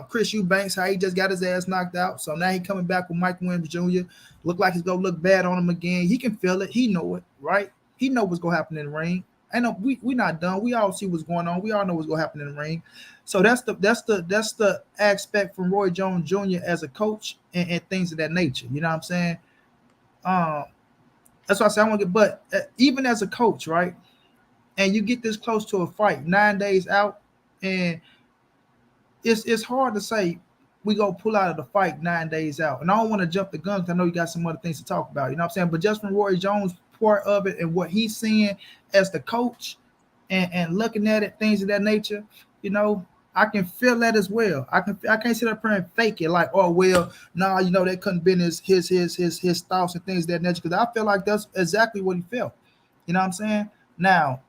Chris Eubanks, how he just got his ass knocked out. So now he coming back with Mike Williams Jr. Look like he's gonna look bad on him again. He can feel it. He know it, right? He know what's gonna happen in the ring. I know we not done. We all see what's going on. We all know what's gonna happen in the ring. So that's the aspect from Roy Jones Jr. as a coach and things of that nature. You know what I'm saying? That's why I say I want to get. But even as a coach, right? And you get this close to a fight, 9 days out, and it's hard to say we go pull out of the fight 9 days out. And I don't want to jump the gun because I know you got some other things to talk about. You know what I'm saying? But just from Roy Jones' part of it and what he's seeing as the coach and looking at it, things of that nature, I can feel that as well. I can't sit up here and fake it like, oh well, nah, that couldn't been his thoughts and things of that nature. Because I feel like that's exactly what he felt. You know what I'm saying? Now,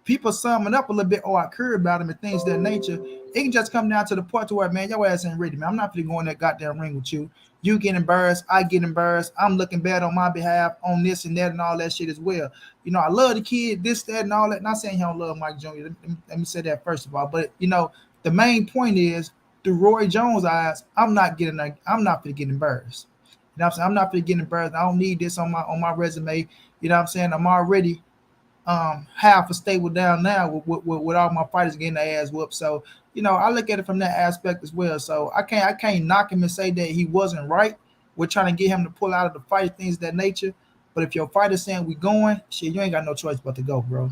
people summing up a little bit, I care about him and things of that nature. It can just come down to the point to where, man, your ass ain't ready, man. I'm not going to go in that goddamn ring with you. You get embarrassed, I get embarrassed. I'm looking bad on my behalf on this and that and all that shit as well. I love the kid, this, that, and all that. Not saying he don't love Mike Jr. Let me say that first of all. But, the main point is, through Roy Jones' eyes, I'm not going to get embarrassed. You know what I'm saying? I'm not going to get embarrassed. I don't need this on my resume. You know what I'm saying? I'm already half a stable down now with all my fighters getting their ass whooped. So, I look at it from that aspect as well. So I can't knock him and say that he wasn't right. We're trying to get him to pull out of the fight, things of that nature. But if your fighter's saying we going, shit, you ain't got no choice but to go, bro.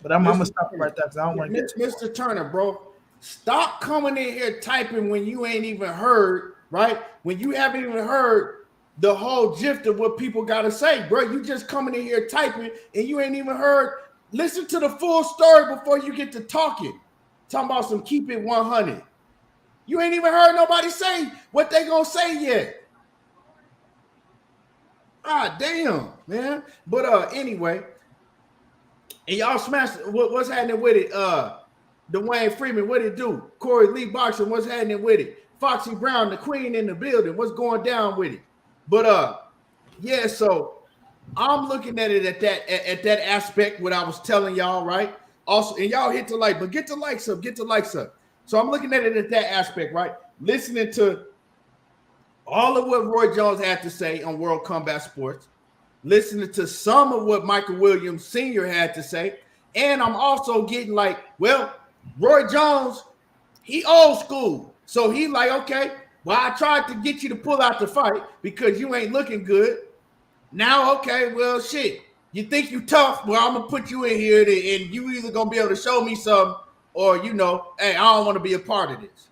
But I'm gonna stop it right there because I don't want to get Mr. Turner, bro. Stop coming in here typing when you ain't even heard, right? When you haven't even heard the whole gist of what people got to say, bro. You just coming in here typing and you ain't even heard. Listen to the full story before you get to talking. Talking about some keep it 100. You ain't even heard nobody say what they gonna say yet. Ah, damn, man. But anyway, and y'all smashed. What's happening with it? Dwayne Freeman, what it do? Corey Lee Boxing, what's happening with it? Foxy Brown, the queen in the building, what's going down with it? But yeah, so I'm looking at it at that aspect, what I was telling y'all, right? Also, and y'all hit the like, but get the likes up, So I'm looking at it at that aspect, right? Listening to all of what Roy Jones had to say on World Combat Sports, listening to some of what Michael Williams Sr. had to say, and I'm also getting like, well, Roy Jones, he old school. So he like, okay, well, I tried to get you to pull out the fight because you ain't looking good. Now, okay, well, shit, you think you tough? Well, I'm going to put you in here and you either going to be able to show me something or, hey, I don't want to be a part of this.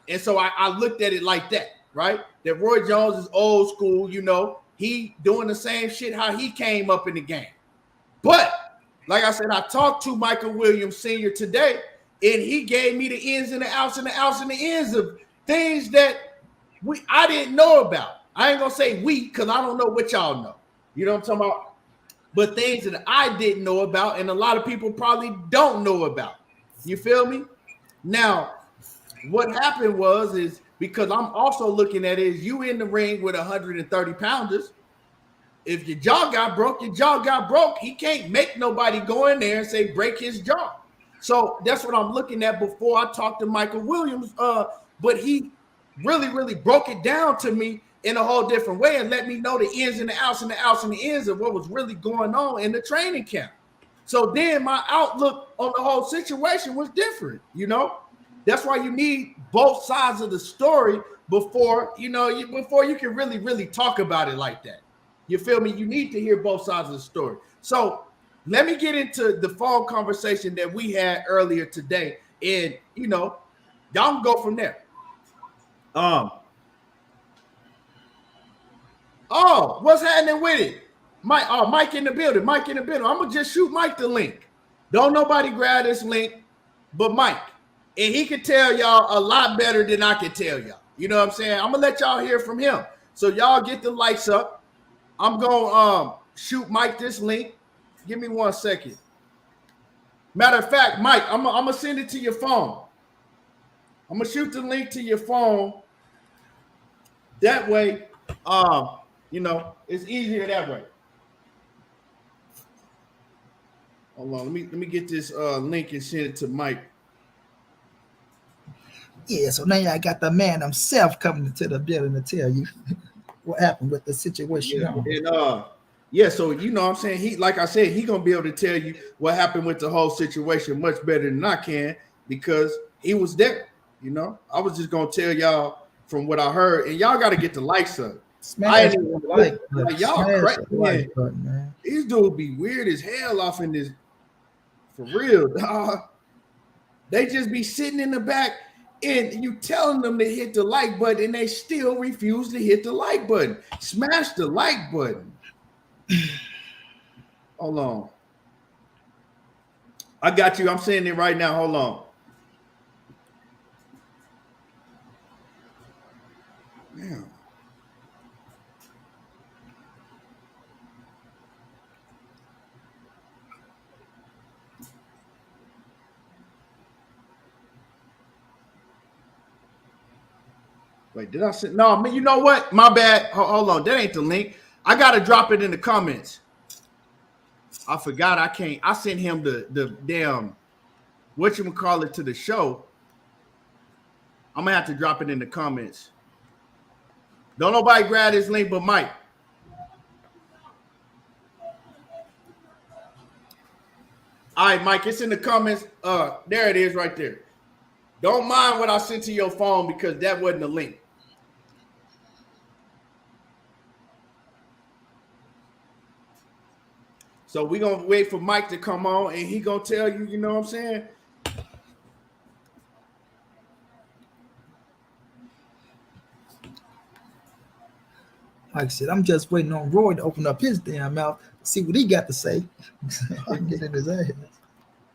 And so I looked at it like that, right? That Roy Jones is old school, he doing the same shit how he came up in the game. But like I said, I talked to Michael Williams Sr. today, and he gave me the ins and the outs and the outs and the ins of things that I didn't know about. I ain't gonna say we because I don't know what y'all know. You know what I'm talking about? But things that I didn't know about, and a lot of people probably don't know about. You feel me? Now, what happened is because I'm also looking at it, is you in the ring with 130 pounders. If your jaw got broke, your jaw got broke. He can't make nobody go in there and say break his jaw. So that's what I'm looking at before I talk to Michael Williams. But he really, really broke it down to me in a whole different way and let me know the ins and the outs and the outs and the ins of what was really going on in the training camp. So then my outlook on the whole situation was different, you know? That's why you need both sides of the story before, before you can really talk about it like that. You feel me? You need to hear both sides of the story. So let me get into the phone conversation that we had earlier today. And, y'all can go from there. What's happening with it? Mike in the building. Mike in the building. I'm gonna just shoot Mike the link. Don't nobody grab this link but Mike. And he can tell y'all a lot better than I can tell y'all. You know what I'm saying? I'm gonna let y'all hear from him. So y'all get the lights up. I'm gonna shoot Mike this link. Give me 1 second. Matter of fact, Mike, I'm gonna send it to your phone. I'm gonna shoot the link to your phone. That way, it's easier that way. Hold on, let me get this link and send it to Mike. Yeah, so now I got the man himself coming to the building to tell you what happened with the situation. So you know what I'm saying? He, like I said, he gonna be able to tell you what happened with the whole situation much better than I can because he was there. I was just gonna tell y'all from what I heard, and y'all got to get the lights up. Smash the like button. Y'all crazy, man. These dudes be weird as hell off in this. For real, they just be sitting in the back, and you telling them to hit the like button, and they still refuse to hit the like button. Smash the like button. Hold on. I got you. I'm saying it right now. Hold on. Damn. Wait, did I say? No, man, you know what? My bad. Hold on. That ain't the link. I got to drop it in the comments. I forgot I can't. I sent him the damn, whatchamacallit to the show. I'm going to have to drop it in the comments. Don't nobody grab this link but Mike. All right, Mike, it's in the comments. There it is right there. Don't mind what I sent to your phone because that wasn't a link. So we're going to wait for Mike to come on, and he going to tell you, you know what I'm saying? Like I said, I'm just waiting on Roy to open up his damn mouth, see what he got to say. I can get in his ass.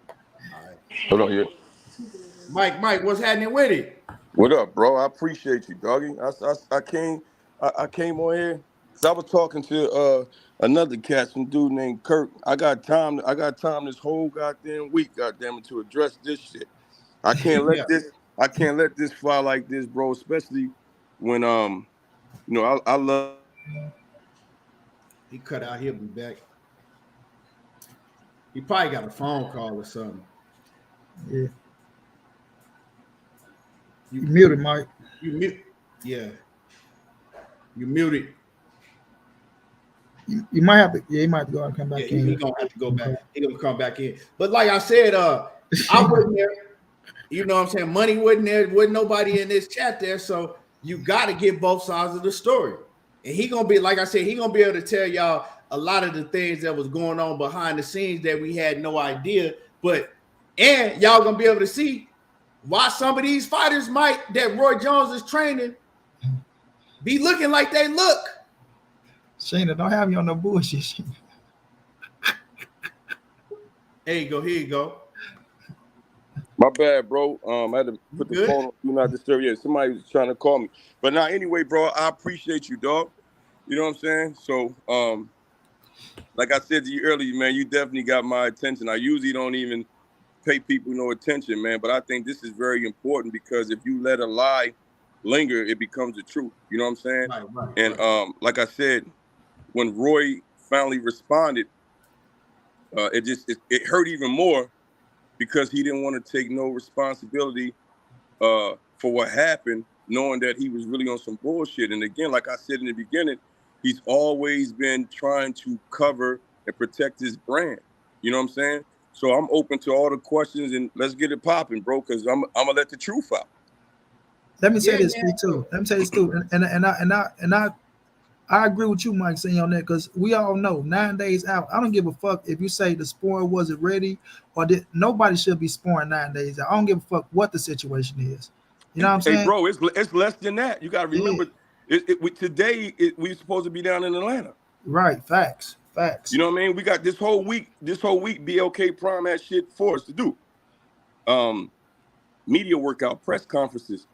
All right. Hold on here. Mike, what's happening with it? What up, bro? I appreciate you, doggy. I came on here because I was talking to another cat, some dude named Kirk. I got time this whole goddamn week, goddamn it, to address this shit. I can't let this fly like this, bro. Especially when I love. He cut out. He'll be back. He probably got a phone call or something. Yeah. You muted, Mike. You mute. Yeah. You muted. You might have to. Yeah, he might have to go out and come back in. He's gonna have to go back. He's gonna come back in. But like I said, I wasn't there. You know what I'm saying? Money wasn't there. Wasn't nobody in this chat there. So you got to get both sides of the story. And he gonna be, like I said, he gonna be able to tell y'all a lot of the things that was going on behind the scenes that we had no idea. And y'all gonna be able to see why some of these fighters that Roy Jones is training be looking like they look. Shayna, don't have you on no bullshit. There you go. Here you go. My bad, bro. I had to put the phone on Do Not Disturb. Yeah, somebody was trying to call me. But now, anyway, bro, I appreciate you, dog. You know what I'm saying? So, like I said to you earlier, man, you definitely got my attention. I usually don't even pay people no attention, man. But I think this is very important because if you let a lie linger, it becomes the truth. You know what I'm saying? Right. And like I said, when Roy finally responded, it hurt even more because he didn't want to take no responsibility for what happened, knowing that he was really on some bullshit. And again, like I said in the beginning, he's always been trying to cover and protect his brand. You know what I'm saying? So I'm open to all the questions, and let's get it popping, bro, because I'm gonna let the truth out. Let me say this too. Let me say this too, and I agree with you, Mike, saying on that, because we all know 9 days out. I don't give a fuck if you say the sporing wasn't ready or nobody should be sporing 9 days out. I don't give a fuck what the situation is. You know what I'm saying? Hey, bro, it's less than that. You gotta remember, today we're supposed to be down in Atlanta. Right, facts. You know what I mean? We got this whole week. BLK Prime has shit for us to do. Media workout, press conferences,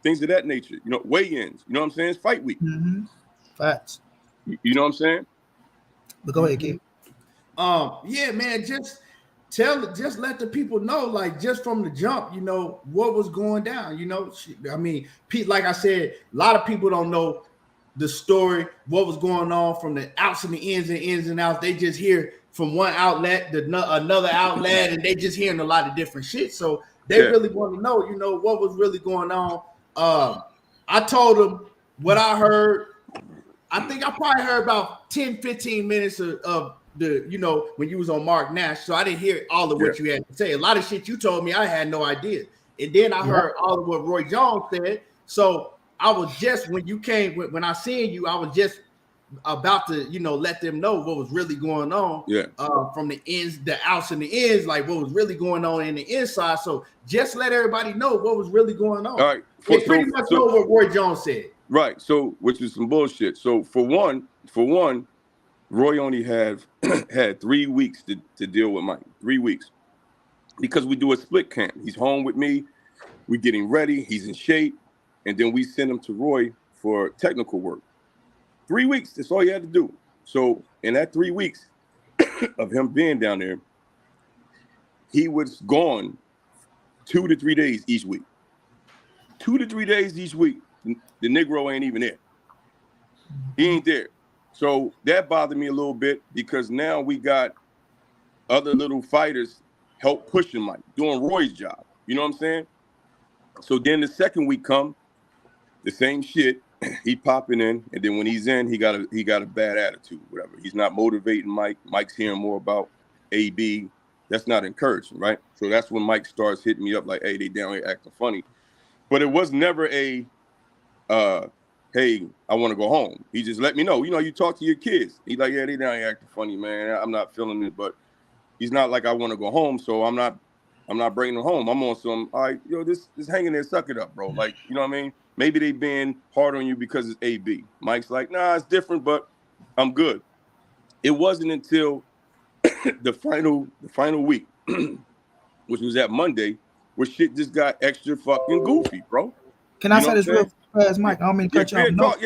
things of that nature. You know, weigh-ins. You know what I'm saying? It's fight week. Mm-hmm. Facts. You know what I'm saying? But go ahead, kid. Yeah, man. Just let the people know, like, just from the jump, you know, what was going down. You know, I mean, Pete, like I said, a lot of people don't know the story, what was going on from the outs and the ins and outs. They just hear from one outlet to another outlet, and they just hearing a lot of different shit. So they really want to know, you know, what was really going on. I told them what I heard. I think I probably heard about 10, 15 minutes of the, you know, when you was on Mark Nash. So I didn't hear all of what you had to say. A lot of shit you told me, I had no idea. And then I heard all of what Roy Jones said. So I was just, when you came, when I seen you, I was just about to, you know, let them know what was really going on. From the ins, the outs and the ins, like what was really going on in the inside. So just let everybody know what was really going on. All right. They pretty much know what Roy Jones said. Right. So, which is some bullshit. So for one, Roy only had 3 weeks to deal with Mike. 3 weeks. Because we do a split camp. He's home with me. We're getting ready. He's in shape. And then we send him to Roy for technical work. 3 weeks. That's all you had to do. So in that 3 weeks of him being down there, he was gone 2 to 3 days each week. 2 to 3 days each week. The Negro ain't even there. He ain't there. So that bothered me a little bit, because now we got other little fighters help pushing Mike, doing Roy's job. You know what I'm saying? So then the second week come, the same shit. He popping in, and then when he's in, he got a bad attitude, whatever. He's not motivating Mike. Mike's hearing more about AB. That's not encouraging, right? So that's when Mike starts hitting me up like, hey, they down here acting funny. But it was never a hey, I want to go home. He just let me know. You know, you talk to your kids. He's like, yeah, they down here acting funny, man. I'm not feeling it, but he's not like I want to go home, so I'm not bringing them home. I'm on some, all right, yo, this hanging there, suck it up, bro. Like, you know what I mean? Maybe they being hard on you because it's AB. Mike's like, nah, it's different, but I'm good. It wasn't until the final week, which was that Monday, where shit just got extra fucking goofy, bro. Can I say this real fast, Mike? I don't mean to cut you off.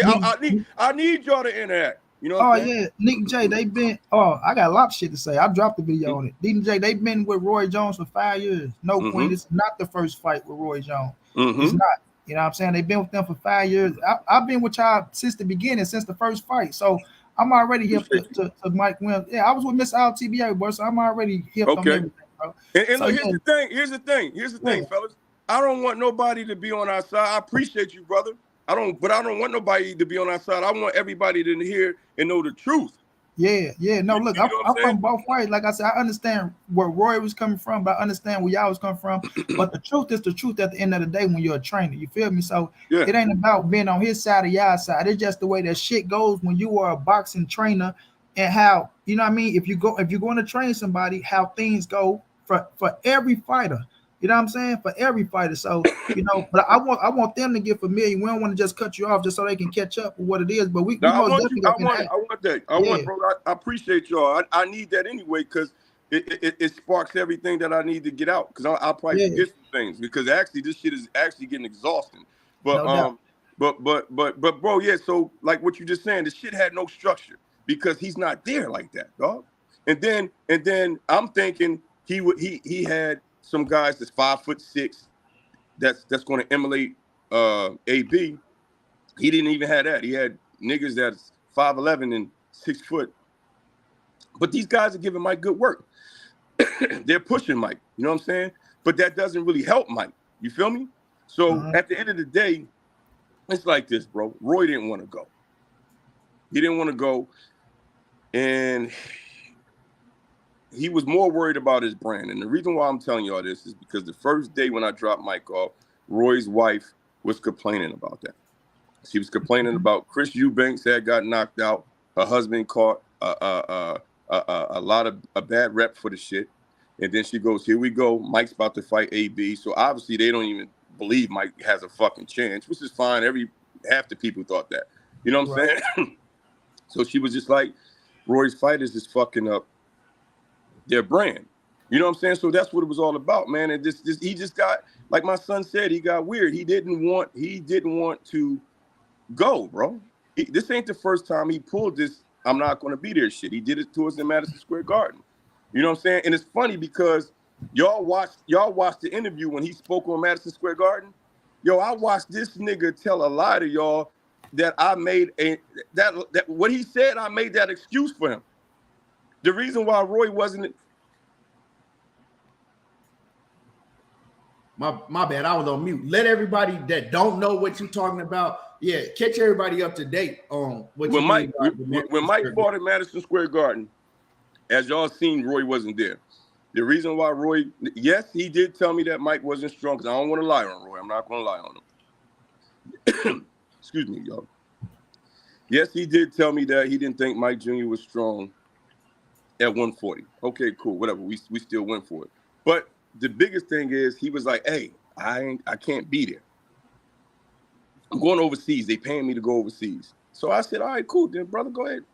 I need y'all to interact. You know what I'm saying? Nick and Jay, they've been, I got a lot of shit to say. I dropped the video on it. Nick and Jay, they've been with Roy Jones for 5 years. No point. It's not the first fight with Roy Jones. It's not. You know what I'm saying? They've been with them for 5 years. I've been with y'all since the beginning, since the first fight. So I'm already hip to Mike Williams. Yeah, I was with Mr. LTBA, boy, so I'm already hip on everything, bro. And so, look, here's the thing, fellas. I don't want nobody to be on our side. I appreciate you, brother. I don't want nobody to be on our side. I want everybody to hear and know the truth. Yeah. No, look, I'm from both ways. Like I said, I understand where Roy was coming from, but I understand where y'all was coming from. But the truth is the truth at the end of the day when you're a trainer. You feel me? So it ain't about being on his side or y'all side. It's just the way that shit goes when you are a boxing trainer, and how, you know what I mean? If you're going to train somebody, how things go for every fighter. You know what I'm saying? For every fighter. So, you know, but I want them to get familiar. We don't want to just cut you off just so they can catch up with what it is. But I want that. I want, bro. I appreciate y'all. I need that anyway, because it sparks everything that I need to get out. Because I'll probably forget some things, because actually this shit is actually getting exhausting. But but bro, yeah. So like what you just saying, this shit had no structure because he's not there like that, dog. And then I'm thinking he had some guys that's 5'6", that's going to emulate AB. He didn't even have that. He had niggas that's 5'11" and 6 foot. But these guys are giving Mike good work. They're pushing Mike. You know what I'm saying? But that doesn't really help Mike. You feel me? So at the end of the day, it's like this, bro. Roy didn't want to go. He didn't want to go, and he was more worried about his brand. And the reason why I'm telling y'all this is because the first day when I dropped Mike off, Roy's wife was complaining about that. She was complaining about Chris Eubanks had got knocked out. Her husband caught a bad rep for the shit. And then she goes, here we go. Mike's about to fight AB. So obviously they don't even believe Mike has a fucking chance, which is fine. Half the people thought that. You know what I'm saying? So she was just like, Roy's fighters is fucking up their brand. You know what I'm saying? So that's what it was all about, man. And he just got, like my son said, he got weird. He didn't want to go, bro. This ain't the first time he pulled this I'm not going to be there shit. He did it to us in Madison Square Garden. You know what I'm saying? And it's funny because y'all watched the interview when he spoke on Madison Square Garden. Yo, I watched this nigga tell a lie to y'all that I made that what he said, I made that excuse for him. The reason why Roy wasn't. My bad, I was on mute. Let everybody that don't know what you're talking about, catch everybody up to date on what when Mike fought at Madison Square Garden, as y'all seen, Roy wasn't there. The reason why Roy, yes, he did tell me that Mike wasn't strong because I don't want to lie on Roy. I'm not going to lie on him. Excuse me, y'all. Yes, he did tell me that he didn't think Mike Jr. was strong at 140. Okay, cool, whatever. We still went for it. But the biggest thing is he was like, hey, I can't be there. I'm going overseas. They paying me to go overseas. So I said, all right, cool. Then, brother, go ahead.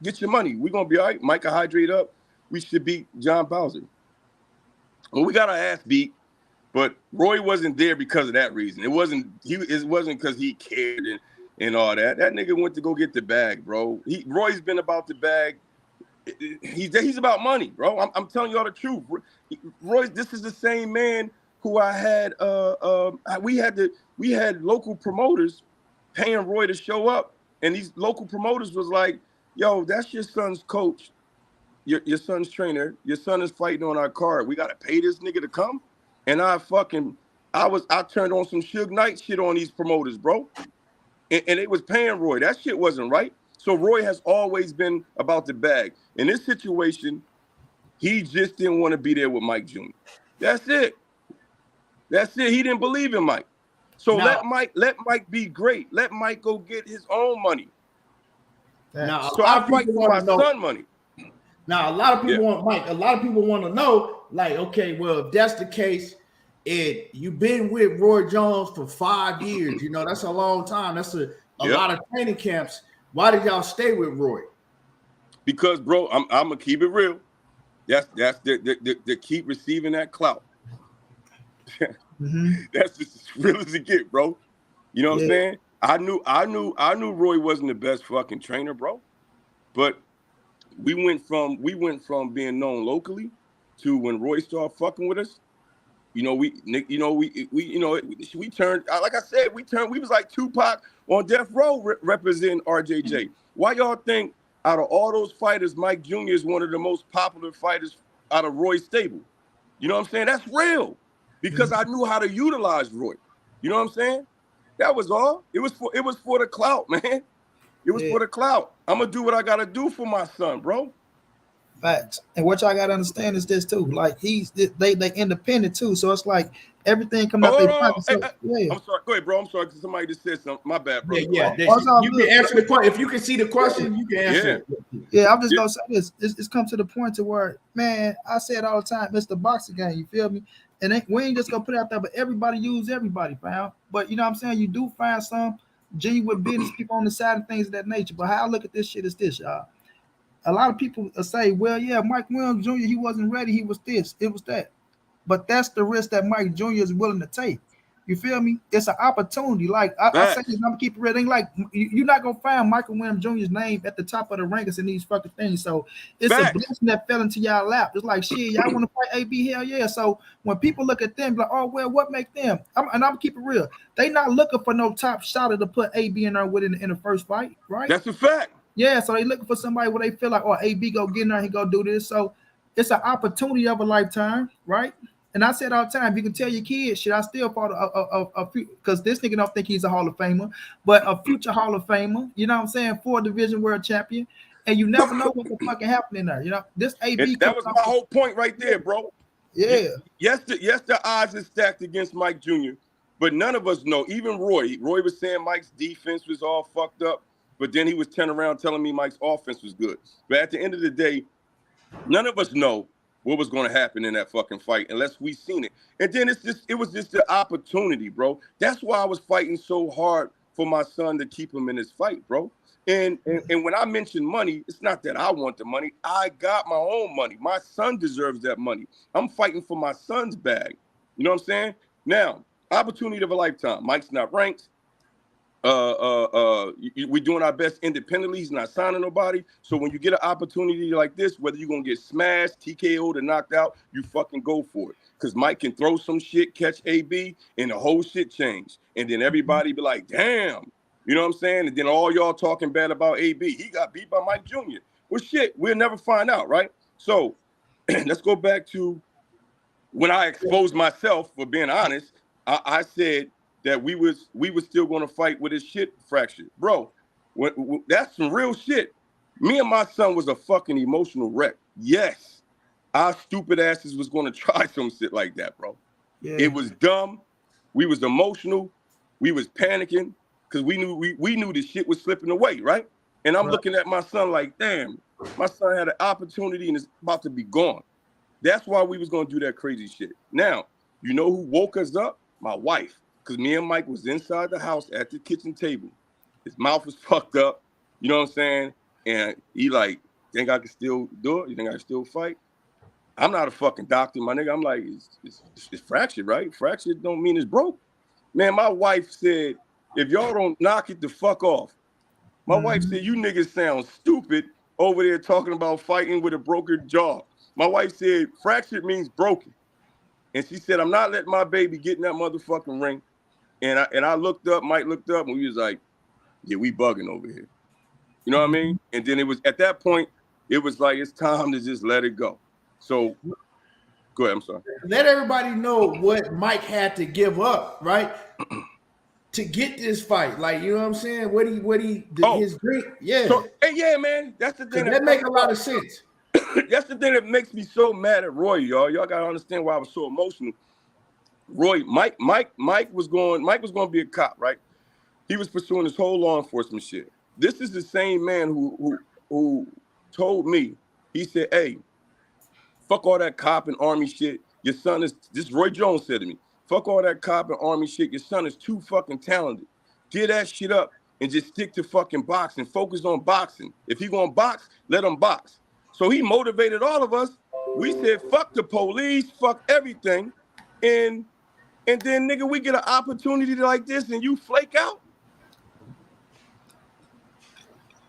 Get your money. We're going to be all right. Mike will hydrate up. We should beat John Bowser. Well, we got our ass beat, but Roy wasn't there because of that reason. It wasn't because he cared and all that. That nigga went to go get the bag, bro. Roy's been about the bag. He's about money, bro. I'm telling y'all the truth. Roy, this is the same man who I had. We had local promoters paying Roy to show up, and these local promoters was like, "Yo, that's your son's coach, your son's trainer. Your son is fighting on our card. We gotta pay this nigga to come." And I turned on some Suge Knight shit on these promoters, bro, and it was paying Roy. That shit wasn't right. So Roy has always been about the bag. In this situation, he just didn't want to be there with Mike Jr. That's it. He didn't believe in Mike. So let Mike be great. Let Mike go get his own money. Now, so I fight for my son money. Now, a lot of people want Mike. A lot of people want to know, like, okay, well, if that's the case, you've been with Roy Jones for 5 years. You know, that's a long time. That's a lot of training camps. Why did y'all stay with Roy? Because, bro, I'm gonna keep it real. That's the keep receiving that clout. That's just as real as it get, bro. You know what I'm saying? I knew Roy wasn't the best fucking trainer, bro. But we went from being known locally to when Roy started fucking with us. We turned, like I said, we was like Tupac on death row representing RJJ. Why y'all think out of all those fighters, Mike Jr. is one of the most popular fighters out of Roy's stable? You know what I'm saying? That's real. Because I knew how to utilize Roy. You know what I'm saying? That was all. It was for the clout, man. It was for the clout. I'm gonna do what I gotta do for my son, bro. Facts. And what y'all gotta understand is this too. Like they independent too. So it's like everything coming out their pocket. So, I'm sorry. Go ahead, bro. I'm sorry because somebody just said something. My bad, bro. You can answer the question. If you can see the question, you can answer it. Yeah, I'm just gonna say this. It's come to the point to where, man, I say it all the time. It's the boxing game. You feel me? And we ain't just gonna put it out there, but everybody use everybody, fam. But you know what I'm saying? You do find some genuine business people on the side of things of that nature. But how I look at this shit is this, y'all. A lot of people say, well, yeah, Mike Williams Jr., he wasn't ready. He was this, it was that. But that's the risk that Mike Jr. is willing to take. You feel me? It's an opportunity. Like I say this, I'm gonna keep it real. Ain't like you're not gonna find Michael Williams Jr.'s name at the top of the rankings in these fucking things. So it's a blessing that fell into y'all lap. It's like shit, y'all want to fight AB? Hell yeah. So when people look at them, like, oh well, what make them? I'm gonna keep it real. They not looking for no top shotter to put AB in there with in the first fight, right? That's a fact. Yeah, so they looking for somebody where they feel like, oh, AB go get in there, he go do this. So it's an opportunity of a lifetime, right? And I said all the time, you can tell your kids, shit, I still fought a few, because this nigga don't think he's a Hall of Famer, but a future Hall of Famer, you know what I'm saying, 4 division world champion. and you never know what the fucking happening there. You know, this AB. That was my whole point right there, bro. Yeah. Yes, the odds is stacked against Mike Jr., but none of us know. Even Roy was saying Mike's defense was all fucked up, but then he was turning around telling me Mike's offense was good. But at the end of the day, none of us know what was going to happen in that fucking fight unless we seen it. And then it was just the opportunity, bro. That's why I was fighting so hard for my son to keep him in this fight, bro. And when I mention money, it's not that I want the money. I got my own money. My son deserves that money. I'm fighting for my son's bag. You know what I'm saying? Now, opportunity of a lifetime. Mike's not ranked. We're doing our best independently. He's not signing nobody. So when you get an opportunity like this, whether you're gonna get smashed, TKO'd, or knocked out, you fucking go for it. Because Mike can throw some shit, catch AB, and the whole shit change. And then everybody be like, damn. You know what I'm saying? And then all y'all talking bad about AB. He got beat by Mike Jr. Well, shit, we'll never find out, right? So let's go back to when I exposed myself for being honest. I said that we was still going to fight with his shit fractured. Bro, that's some real shit. Me and my son was a fucking emotional wreck. Yes, our stupid asses was going to try some shit like that, bro. Yeah. It was dumb. We was emotional. We was panicking because we knew this shit was slipping away, right? And I'm looking at my son like, damn, my son had an opportunity and it's about to be gone. That's why we was going to do that crazy shit. Now, you know who woke us up? My wife. Because me and Mike was inside the house at the kitchen table. His mouth was fucked up. You know what I'm saying? And he like, think I can still do it? You think I can still fight? I'm not a fucking doctor, my nigga. I'm like, it's fractured, right? Fractured don't mean it's broke. Man, my wife said, if y'all don't knock it the fuck off. My wife said, you niggas sound stupid over there talking about fighting with a broken jaw. My wife said, fractured means broken. And she said, I'm not letting my baby get in that motherfucking ring. And I looked up, Mike looked up, and we was like, yeah, we bugging over here. You know what I mean? And then it was, at that point, it was like, it's time to just let it go. So, go ahead, I'm sorry. Let everybody know what Mike had to give up, right? To get this fight. Like, you know what I'm saying? His drink, yeah. So, hey, yeah, man, that's the thing. That make a lot of sense. That's the thing that makes me so mad at Roy, y'all. Y'all gotta understand why I was so emotional. Roy, Mike was going to be a cop, right? He was pursuing this whole law enforcement shit. This is the same man who told me, he said, hey, fuck all that cop and army shit. Your son is, this Roy Jones said to me, fuck all that cop and army shit. Your son is too fucking talented. Get that shit up and just stick to fucking boxing. Focus on boxing. If he gonna box, let him box. So he motivated all of us. We said, fuck the police, fuck everything. And then, nigga, we get an opportunity like this and you flake out?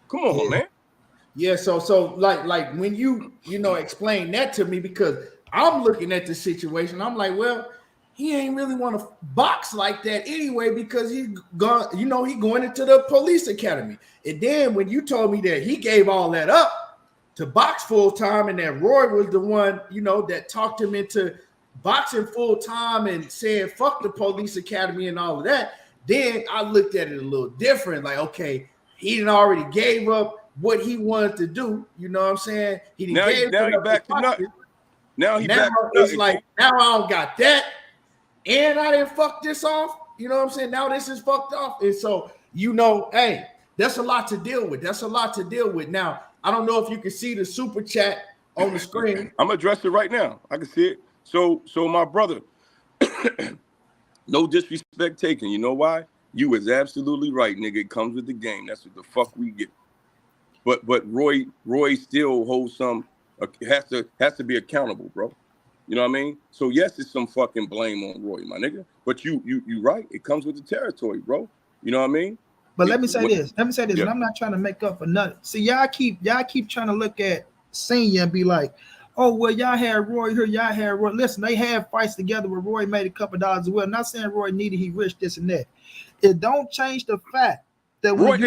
Come on, man. Yeah, so like when you explain that to me, because I'm looking at the situation, I'm like, well, he ain't really want to box like that anyway, because he going into the police academy. And then when you told me that he gave all that up to box full time, and that Roy was the one, that talked him into boxing full time and saying fuck the police academy and all of that, then I looked at it a little different. Like, okay, he didn't already gave up what he wanted to do. You know what I'm saying? Now he back to nothing. Now it's like, now I don't got that, and I didn't fuck this off. You know what I'm saying? Now this is fucked off. And so, hey, that's a lot to deal with. Now, I don't know if you can see the super chat on the screen. I'm gonna address it right now. I can see it. So my brother, no disrespect taken. You know why? You was absolutely right, nigga. It comes with the game. That's what the fuck we get. But Roy still holds some, has to be accountable, bro. You know what I mean? So yes, it's some fucking blame on Roy, my nigga. But you right. It comes with the territory, bro. You know what I mean? But let me say this. Yeah. And I'm not trying to make up for nothing. See, y'all keep trying to look at Senior and be like, oh, well, y'all had Roy here, y'all had Roy. Listen, they had fights together where Roy made a couple dollars as well. I'm not saying Roy needed, he rich, this and that. It don't change the fact that Roy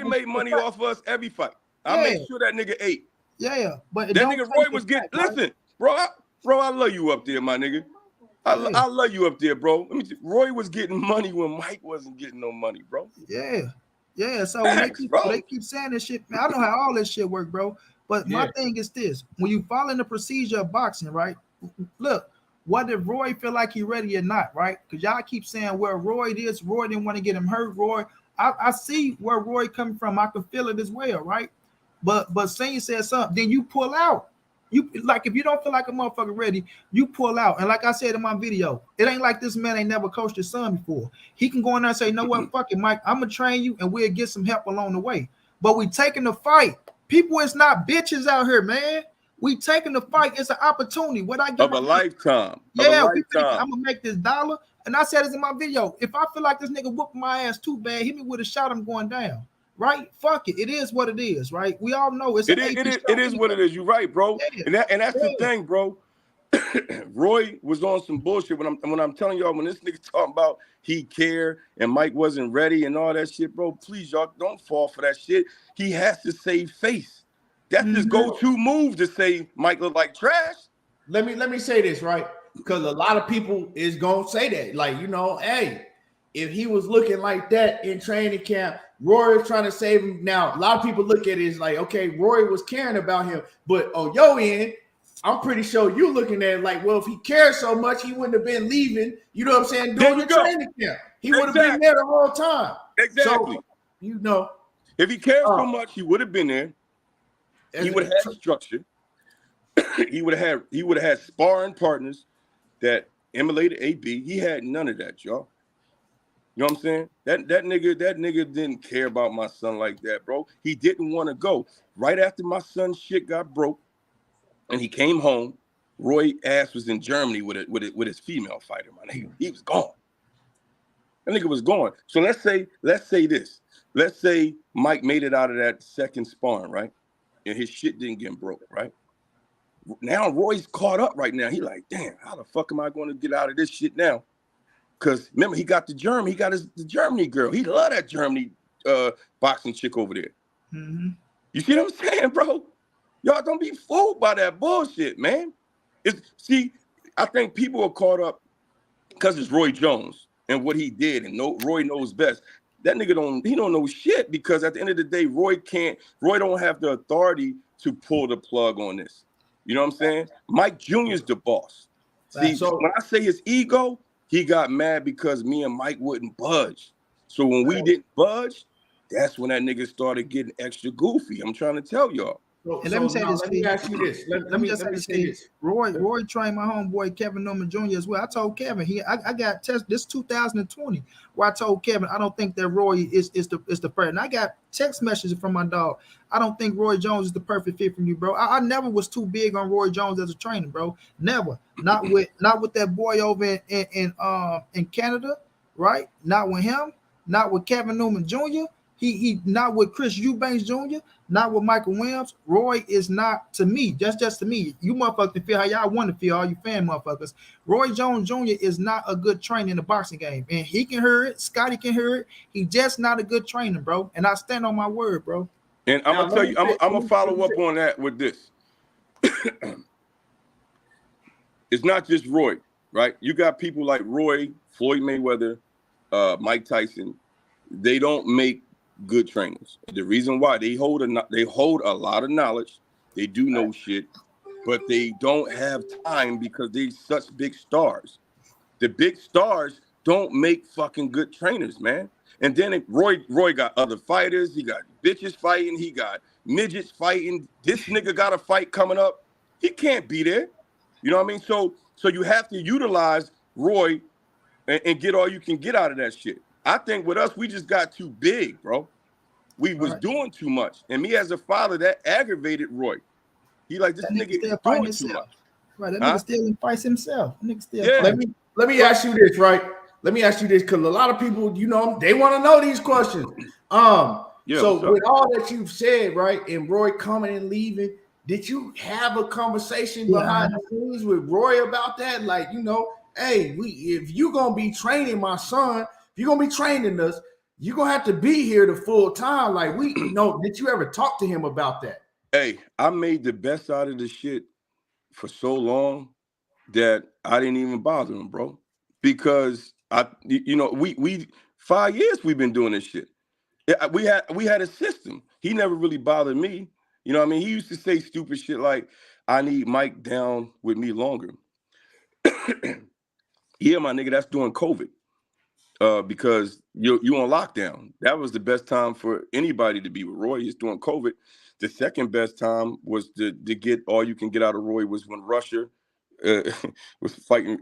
made money off us every fight. I made sure that nigga ate. Yeah, but that nigga Roy was getting. Listen, bro, I love you up there, my nigga. I love you up there, bro. Roy was getting money when Mike wasn't getting no money, bro. Yeah. Yeah, so when Facts, bro. they keep saying this shit, man, I know how all this shit work, bro. But my thing is this: when you follow the procedure of boxing, right? Look, what if Roy feel like he ready or not, right? Because y'all keep saying where Roy is, Roy didn't want to get him hurt. Roy, I see where Roy coming from. I can feel it as well, right? But saying you said something, then you pull out. You like if you don't feel like a motherfucker ready, you pull out. And like I said in my video, it ain't like this man ain't never coached his son before. He can go in there and say, you know what, fuck it, Mike, I'm gonna train you and we'll get some help along the way. But we taking the fight. People is not bitches out here, man. We taking the fight. It's an opportunity. What I get of a lifetime. Yeah, of a lifetime. I'm gonna make this dollar. And I said this in my video. If I feel like this nigga whooping my ass too bad, hit me with a shot, I'm going down. Right? Fuck it. It is what it is, right? We all know it is what it is. You're right, bro. Yeah. And that's the thing, bro. Roy was on some bullshit when I'm telling y'all, when this nigga talking about he cared and Mike wasn't ready and all that shit, bro. Please, y'all don't fall for that shit. He has to save face. That's his go-to move to say Mike look like trash. Let me say this, right? Because a lot of people is gonna say that, like, you know, hey, if he was looking like that in training camp, Roy is trying to save him. Now, a lot of people look at it as like, okay, Roy was caring about him, but on your end, I'm pretty sure you looking at it like, well, if he cared so much, he wouldn't have been leaving. You know what I'm saying? During the training camp, he would have been there the whole time. Exactly. So, you know, if he cared so much, he would have been there. He would have had structure. he would have had sparring partners that emulated AB. He had none of that, y'all. You know what I'm saying? That nigga didn't care about my son like that, bro. He didn't want to go. Right after my son's shit got broke, and he came home, Roy ass was in Germany with his female fighter, my nigga. He was gone. That nigga was gone. So let's say this. Let's say Mike made it out of that second sparring, right? And his shit didn't get broke, right? Now Roy's caught up right now. He like, damn, how the fuck am I going to get out of this shit now? Because remember, he got the Germany girl. He love that Germany boxing chick over there. Mm-hmm. You see what I'm saying, bro? Y'all don't be fooled by that bullshit, man. I think people are caught up because it's Roy Jones and what he did, and Roy knows best. That nigga don't know shit, because at the end of the day, Roy don't have the authority to pull the plug on this. You know what I'm saying? Mike Jr.'s the boss. See, so when I say his ego, he got mad because me and Mike wouldn't budge. So when we didn't budge, that's when that nigga started getting extra goofy. I'm trying to tell y'all. And let me say this. Let me ask you this. Let me say this. Roy trained my homeboy Kevin Newman Jr. as well. I told Kevin I got tested this 2020 where I told Kevin I don't think that Roy is the perfect. And I got text messages from my dog. I don't think Roy Jones is the perfect fit for you, bro. I never was too big on Roy Jones as a trainer, bro. Never. Not with that boy over in Canada, right? Not with him. Not with Kevin Newman Jr. He not with Chris Eubanks Jr., not with Michael Williams. Roy is not, to me, just to me. You motherfuckers can feel how y'all want to feel, all you fan motherfuckers. Roy Jones Jr. is not a good trainer in the boxing game. And he can hear it. Scotty can hear it. He just not a good trainer, bro. And I stand on my word, bro. And I'm going to tell you, I'm going to follow up on that with this. It's not just Roy, right? You got people like Roy, Floyd Mayweather, Mike Tyson. They don't make good trainers. The reason why they hold a lot of knowledge, they do know shit, but they don't have time because they're such big stars. The big stars don't make fucking good trainers, man. And then Roy got other fighters. He got bitches fighting. He got midgets fighting. This nigga got a fight coming up. He can't be there. You know what I mean? So you have to utilize Roy and get all you can get out of that shit. I think with us, we just got too big, bro. We was doing too much. And me as a father, that aggravated Roy. He like, this nigga is doing too much. Right, that nigga still fights himself. Let me ask you this, right? Let me ask you this, because a lot of people, you know, they want to know these questions. So with all that you've said, right, and Roy coming and leaving, did you have a conversation behind the scenes with Roy about that? Like, you know, hey, if you're going to be training my son, if you're going to be training us, you're going to have to be here the full time. Like, did you ever talk to him about that? Hey, I made the best out of this shit for so long that I didn't even bother him, bro. Because we 5 years we've been doing this shit. we had a system. He never really bothered me. You know what I mean? He used to say stupid shit like, I need Mike down with me longer. Yeah, my nigga, that's during COVID. Because you on lockdown. That was the best time for anybody to be with Roy is during COVID. The second best time was to get all you can get out of Roy was when Russia was fighting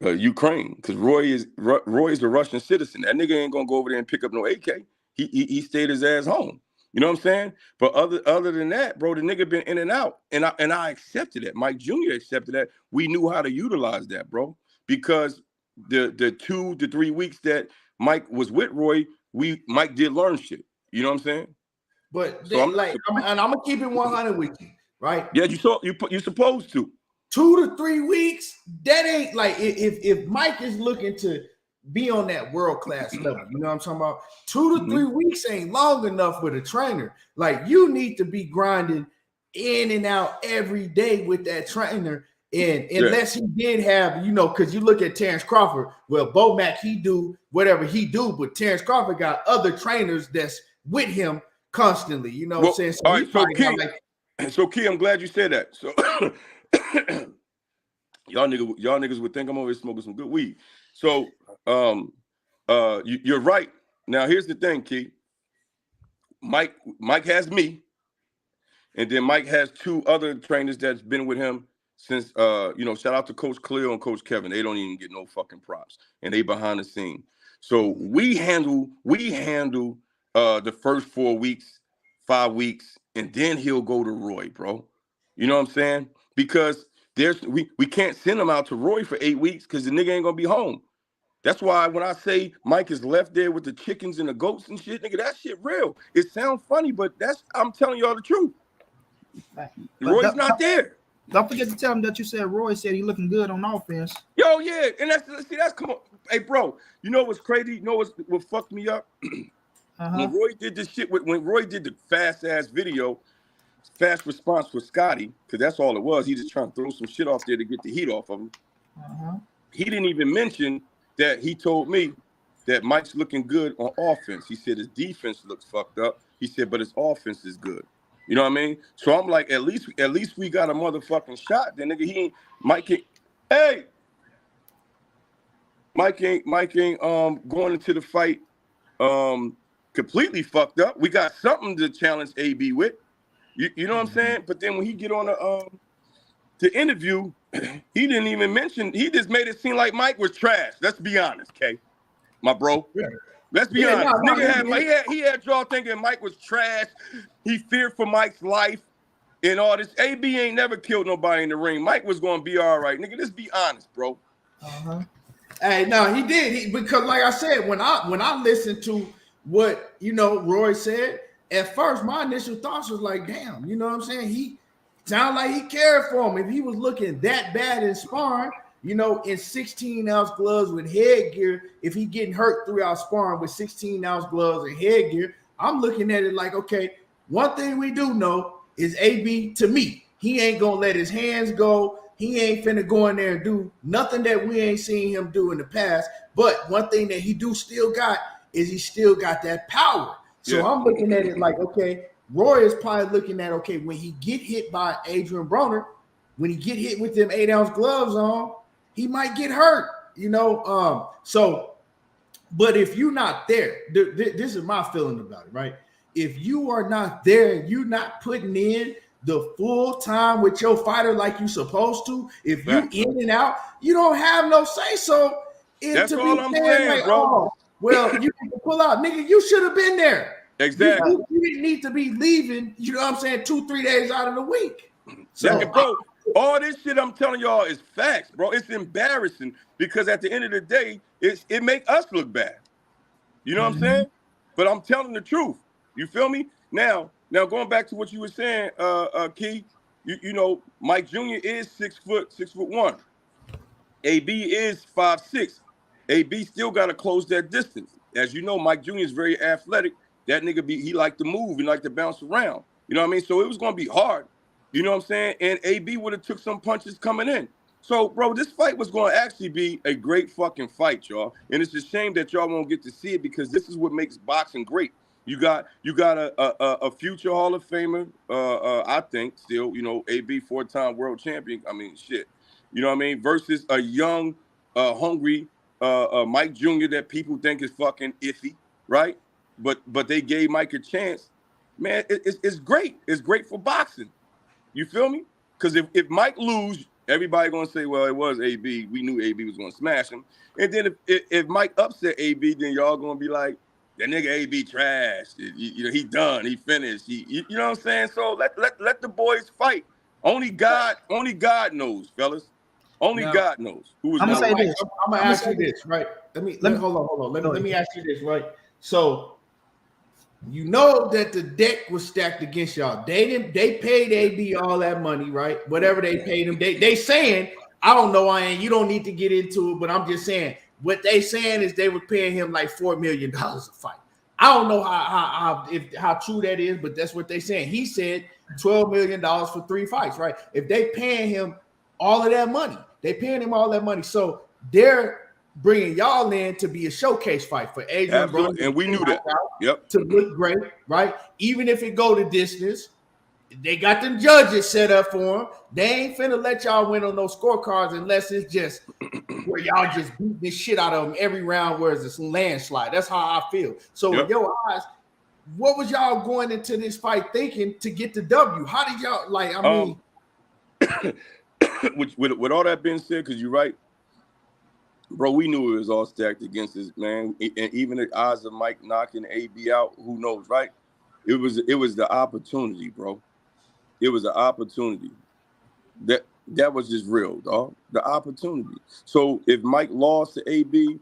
Ukraine, because Roy is a Russian citizen. That nigga ain't gonna go over there and pick up no AK. He stayed his ass home. You know what I'm saying? But other than that, bro, the nigga been in and out, and I accepted that. Mike Jr. accepted that. We knew how to utilize that, bro, because the 2 to 3 weeks that Mike was with Roy, Mike did learn shit. You know what I'm saying? But so I'm gonna keep it 100 with you, right? Yeah, you supposed to. 2 to 3 weeks, that ain't like if Mike is looking to be on that world-class level, you know what I'm talking about? 2 to 3 weeks ain't long enough with a trainer. Like, you need to be grinding in and out every day with that trainer. And unless he did have, because you look at Terrence Crawford, well, Bo Mack, he do whatever he do, but Terrence Crawford got other trainers that's with him constantly, you know what I'm saying? So all right, so Key, I'm glad you said that. So y'all niggas would think I'm over here smoking some good weed. So you're right. Now here's the thing, Key. Mike has me, and then Mike has 2 other trainers that's been with him since shout out to Coach Cleo and Coach Kevin. They don't even get no fucking props, and they behind the scene. So we handle the first 4 weeks, 5 weeks, and then he'll go to Roy, bro. You know what I'm saying? Because we can't send him out to Roy for 8 weeks because the nigga ain't gonna be home. That's why when I say Mike is left there with the chickens and the goats and shit, nigga, that shit real. It sounds funny, but I'm telling y'all the truth. Roy's not there. Don't forget to tell him that you said Roy said he looking good on offense. Yo, yeah, and that's come on. Hey, bro, you know what's crazy? You know what fucked me up? When Roy did this shit, when Roy did the fast-ass video, fast response with Scotty, because that's all it was. He just trying to throw some shit off there to get the heat off of him. He didn't even mention that he told me that Mike's looking good on offense. He said his defense looks fucked up. He said, but his offense is good. You know what I mean? So I'm like, at least we got a motherfucking shot. Then nigga, Mike ain't going into the fight completely fucked up. We got something to challenge AB with. You know what I'm saying? But then when he get on the interview, he didn't even mention. He just made it seem like Mike was trash. Let's be honest, okay, my bro. Yeah. Let's be honest. Nigga he had y'all thinking Mike was trash. He feared for Mike's life and all this. AB ain't never killed nobody in the ring. Mike was gonna be all right, nigga. Let's be honest, bro. Hey, no, he did. Because like I said, when I listened to what Roy said, at first my initial thoughts was like, damn, you know what I'm saying? He sounded like he cared for him. If he was looking that bad in sparring, in 16-ounce gloves with headgear, if he getting hurt throughout sparring with 16-ounce gloves and headgear, I'm looking at it like, okay, one thing we do know is AB, to me, he ain't gonna let his hands go. He ain't finna go in there and do nothing that we ain't seen him do in the past. But one thing that he do still got is he still got that power. So I'm looking at it like, okay, Roy is probably looking at, okay, when he get hit by Adrien Broner, when he get hit with them 8-ounce gloves on, he might get hurt, So, but if you're not there, this is my feeling about it, right? If you are not there, you're not putting in the full time with your fighter like you're supposed to. If you in and out, you don't have no say. So, that's all I'm saying, like, bro. Oh, well, you can pull out, nigga. You should have been there. Exactly. You didn't need to be leaving. You know what I'm saying? 2-3 days out of the week. So, bro, all this shit I'm telling y'all is facts, bro. It's embarrassing because at the end of the day, it make us look bad. You know what I'm saying? But I'm telling the truth. You feel me? Now going back to what you were saying, Key, you know, Mike Jr. is 6'1". AB is 5'6". AB still got to close that distance. As you know, Mike Jr. is very athletic. That nigga he like to move, he like to bounce around. You know what I mean? So it was gonna be hard. You know what I'm saying? And AB would have took some punches coming in. So, bro, this fight was going to actually be a great fucking fight, y'all. And it's a shame that y'all won't get to see it because this is what makes boxing great. You got a future Hall of Famer, I think, still, you know, AB 4-time world champion. I mean, shit. You know what I mean? Versus a young, hungry Mike Jr. that people think is fucking iffy, right? But they gave Mike a chance. Man, it's great. It's great for boxing. You feel me? Because if Mike lose, everybody gonna say, well, it was AB. We knew AB was gonna smash him. And then if Mike upset AB, then y'all gonna be like, that nigga AB trash. You know, he done. He finished. You know what I'm saying? So let the boys fight. Only God knows, fellas. Only Now, God knows who was. I'm gonna say this. I'm gonna ask you this, right? Let me hold on. Let me ask you this, right? So you know that the deck was stacked against y'all. They paid AB all that money, right? Whatever they paid him. They saying, I don't know, you don't need to get into it, but I'm just saying what they saying is they were paying him like $4 million a fight. I don't know how true that is, but that's what they saying. He said $12 million for 3 fights, right? If they paying him all of that money, so they're bringing y'all in to be a showcase fight for Adrien Broner, and we knew that. Yep. To look great, right? Even if it go to distance, they got them judges set up for them. They ain't finna let y'all win on those scorecards unless it's just where y'all just beat this shit out of them every round, where it's a landslide. That's how I feel. So in your eyes, what was y'all going into this fight thinking to get the W? How did y'all like? I mean, with all that being said, because you're right, bro, we knew it was all stacked against us, man. And even the odds of Mike knocking AB out, who knows, right? It was the opportunity, bro. It was an opportunity. That was just real, dog. The opportunity. So if Mike lost to AB,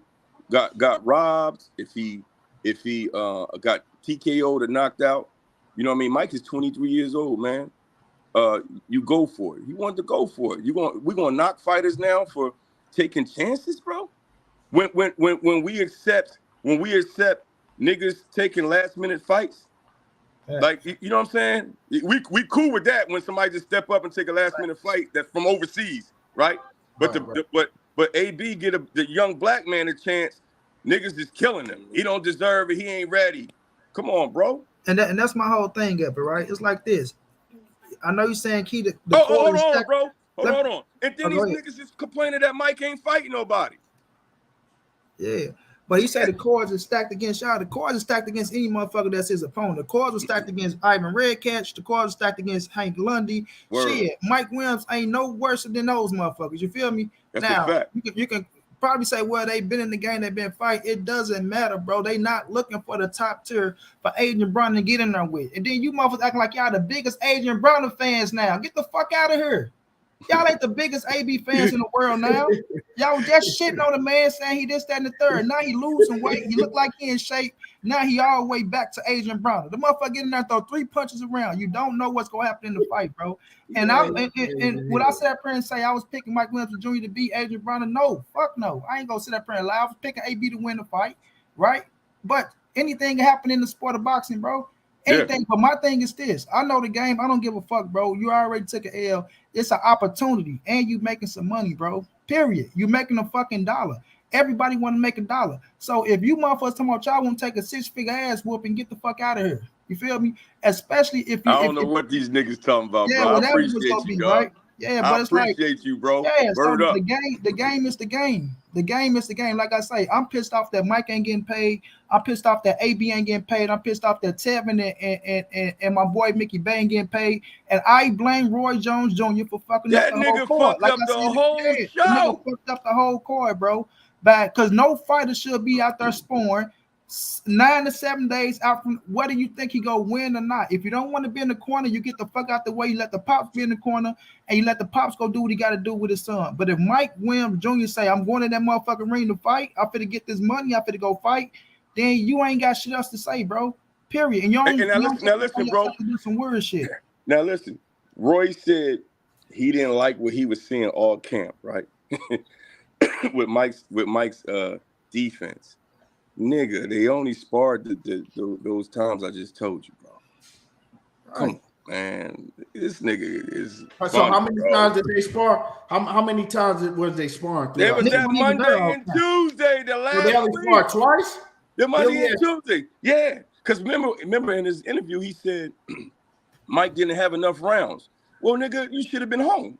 got robbed, if he got TKO'd or knocked out, you know what I mean? Mike is 23 years old, man. You go for it. He wanted to go for it. We're gonna knock fighters now for taking chances, bro. When we accept niggas taking last minute fights, like you know what I'm saying? We cool with that when somebody just step up and take a last minute fight that's from overseas, right? But but AB get the young black man a chance. Niggas is killing him. He don't deserve it. He ain't ready. Come on, bro. And that's my whole thing, Epic, right? It's like this. I know you're saying key the hold on, bro. Hold on. And then these niggas is complaining that Mike ain't fighting nobody. Yeah. But he said the cards are stacked against y'all. The cards are stacked against any motherfucker that's his opponent. The cards are stacked against Ivan Redcatch. The cards are stacked against Hank Lundy. Word. Shit, Mike Williams ain't no worse than those motherfuckers. You feel me? That's now, a fact. You can probably say, well, they've been in the game, they've been fighting. It doesn't matter, bro. They not looking for the top tier for Adrien Broner to get in there with. And then you motherfuckers acting like y'all the biggest Adrien Broner fans now. Get the fuck out of here. Y'all ain't the biggest AB fans in the world now. Y'all just shitting on the man saying he this, that, and the third. Now he losing weight. He look like he in shape. Now he all the way back to Adrien Broner. The motherfucker getting there, throw 3 punches around. You don't know what's gonna happen in the fight, bro. And when I sat up here and say I was picking Mike Williams Jr. to beat Adrien Broner, no, fuck no. I ain't gonna sit up here and lie. I was picking AB to win the fight, right? But anything can happen in the sport of boxing, bro. Anything, yeah. But my thing is this. I know the game. I don't give a fuck, bro. You already took an L. It's an opportunity, and you making some money, bro. Period. You making a fucking dollar. Everybody want to make a dollar. So if you motherfuckers talking about y'all want to take a 6-figure ass whoop and get the fuck out of here. You feel me? Especially if you. I don't know what these niggas talking about, yeah, bro. I appreciate you, dog. Right? Yeah, but it's like I appreciate you, bro. Yeah, Word so up. the game is the game. The game is the game. Like I say, I'm pissed off that Mike ain't getting paid. I'm pissed off that AB ain't getting paid. I'm pissed off that Tevin and my boy Mickey Bay ain't getting paid. And I blame Roy Jones Jr. for fucking up the whole card. Like the whole show. The nigga fucked up the whole card, bro. Because no fighter should be out there sparring 9 to 7 days out from whether you think he go win or not. If you don't want to be in the corner, you get the fuck out the way. You let the pops be in the corner, and you let the pops go do what he got to do with his son. But if Mike Williams Jr. say, I'm going to that motherfucking ring to fight, I'm finna get this money, I'm finna go fight, then you ain't got shit else to say, bro. Period. And you don't now listen, bro. Do some weird shit. Now listen, Roy said he didn't like what he was seeing all camp, right? with Mike's defense. Nigga, they only sparred those times I just told you, bro. Come on. Man, this nigga is So funny, how many bro. times did they spar? How many times was they sparring? They was that Nigga, Monday and Tuesday, the So last they only week. sparred twice? The Monday and Tuesday. Yeah. Because remember in his interview, he said Mike didn't have enough rounds. Well, nigga, you should have been home.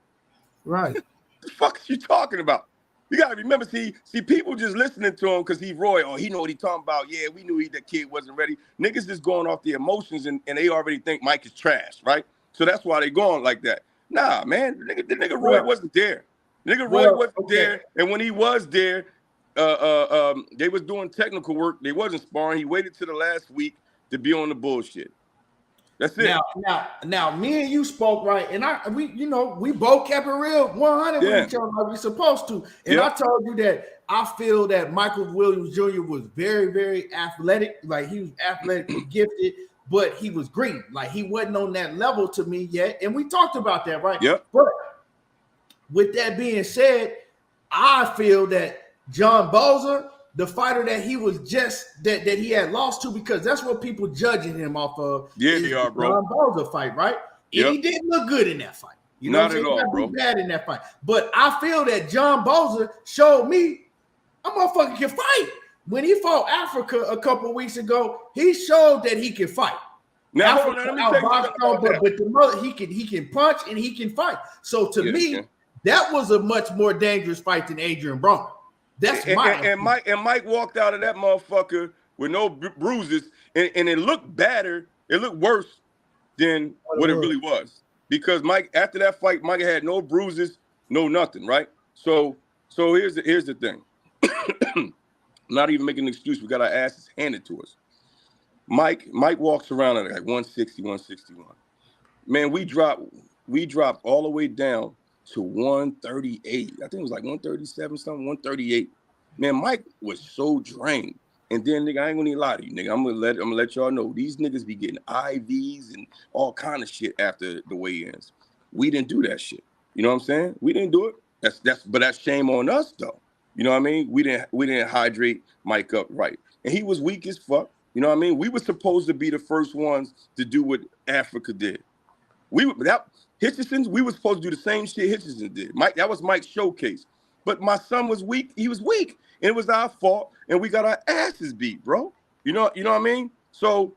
Right. The fuck is you talking about? You gotta remember, see, people just listening to him because he Roy, or he know what he talking about. Yeah, we knew that kid wasn't ready. Niggas just going off the emotions and they already think Mike is trash, right? So that's why they going like that. Nah, man, the nigga Roy wasn't there. Nigga Roy wasn't there, and when he was there, they was doing technical work. They wasn't sparring. He waited till the last week to be on the bullshit. That's it. Now, me and you spoke, right? And we both kept it real 100 with each other like we supposed to. And I told you that I feel that Michael Williams Jr. was very, very athletic. Like, he was athletically gifted, but he was green. Like, he wasn't on that level to me yet. And we talked about that, right? Yep. But with that being said, I feel that John Boza, the fighter that he was just that he had lost to, because that's what people judging him off of. Yeah, they are, bro. John Boza fight, right? And he didn't look good in that fight. You know, not at all, bro. Bad in that fight. But I feel that John Boza showed me a motherfucker can fight. When he fought Africa a couple of weeks ago, he showed that he can fight. Now, hold on, let me tell you something about that. But the mother, he can punch and he can fight. So to me, that was a much more dangerous fight than Adrien Broner. That's and Mike walked out of that motherfucker with no bruises, and it looked badder. It looked worse than what it really was, because Mike, after that fight, Mike had no bruises, no nothing, right? So here's the thing. Not even making an excuse. We got our asses handed to us. Mike walks around at like 160, 161. Man, we dropped all the way down to 138. I think it was like 137 something, 138. Man, Mike was so drained. And then, nigga, I ain't gonna need a lot of you, nigga. I'm gonna let y'all know these niggas be getting IVs and all kind of shit after the weigh-ins. We didn't do that shit. You know what I'm saying? We didn't do it. That's shame on us though. You know what I mean? We didn't hydrate Mike up right. And he was weak as fuck. You know what I mean? We were supposed to be the first ones to do what Africa did. Hitchison's, we were supposed to do the same shit Hitchison did. Mike, that was Mike's showcase. But my son was weak. He was weak. And it was our fault. And we got our asses beat, bro. You know what I mean? So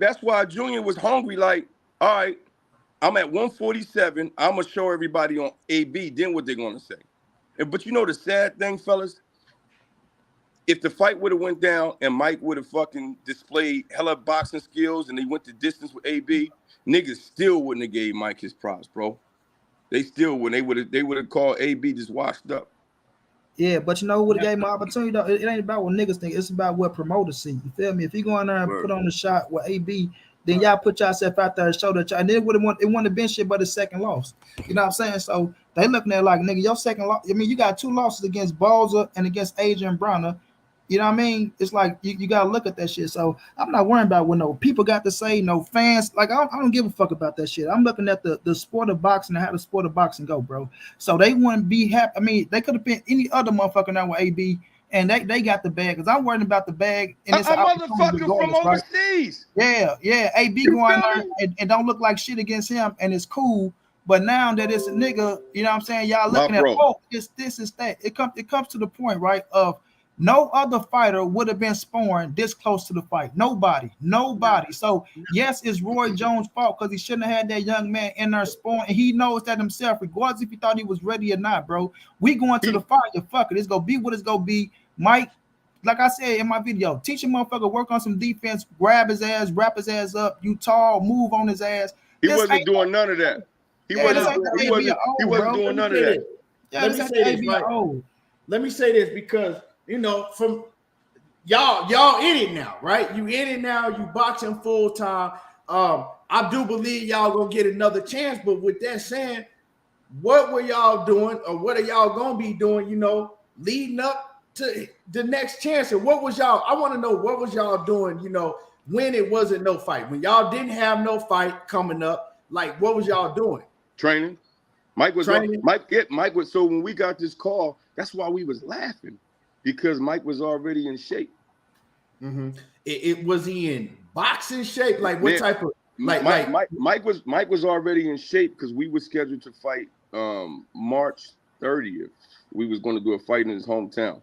that's why Junior was hungry, like, all right, I'm at 147. I'm gonna show everybody on AB, then what they're gonna say. But you know the sad thing, fellas? If the fight would have went down and Mike would have fucking displayed hella boxing skills and he went the distance with AB, niggas still wouldn't have gave Mike his props, bro. They still wouldn't. They would have called AB just washed up. Yeah, but you know who would have gave him an opportunity though? It ain't about what niggas think. It's about what promoters see. You feel me? If you go in there and put on the shot with AB, then y'all put yourself out there and show that y'all. And it wouldn't have been shit but his second loss. You know what I'm saying? So they looking at it like, nigga, your second loss. I mean, you got 2 losses against Boza and against Adrien Broner. You know what I mean? It's like you gotta look at that shit. So I'm not worrying about what no people got to say, no fans. Like I don't give a fuck about that shit. I'm looking at the sport of boxing and how the sport of boxing go, bro. So they wouldn't be happy. I mean, they could have been any other motherfucker now with AB, and they got the bag. Because I'm worrying about the bag. And it's a motherfucker from overseas. Right? Yeah. AB going there and don't look like shit against him, and it's cool. But now that it's a nigga, you know what I'm saying? Y'all looking at it's this is that. It comes to the point, right? Of no other fighter would have been sparring this close to the fight. Nobody. So yes, it's Roy Jones' fault because he shouldn't have had that young man in there sparring, and he knows that himself, regardless if he thought he was ready or not, bro. We going to the fight. Fuck it. It's gonna be what it's gonna be. Mike, like I said in my video, teach a motherfucker work on some defense, grab his ass, wrap his ass up. You tall, move on his ass. He wasn't doing none of that. He wasn't doing none of that. Let me say this because, you know, from y'all in it now, right? You in it now, you boxing full time. I do believe y'all gonna get another chance, but with that saying, what were y'all doing or what are y'all gonna be doing, you know, leading up to the next chance? And what was y'all, I want to know what was y'all doing, you know, when it wasn't no fight, when y'all didn't have no fight coming up, like what was y'all doing? Training. Mike was so when we got this call, that's why we was laughing. Because Mike was already in shape. Mm-hmm. It was he in boxing shape? Like what type of Mike was already in shape because we were scheduled to fight March 30th. We was going to do a fight in his hometown.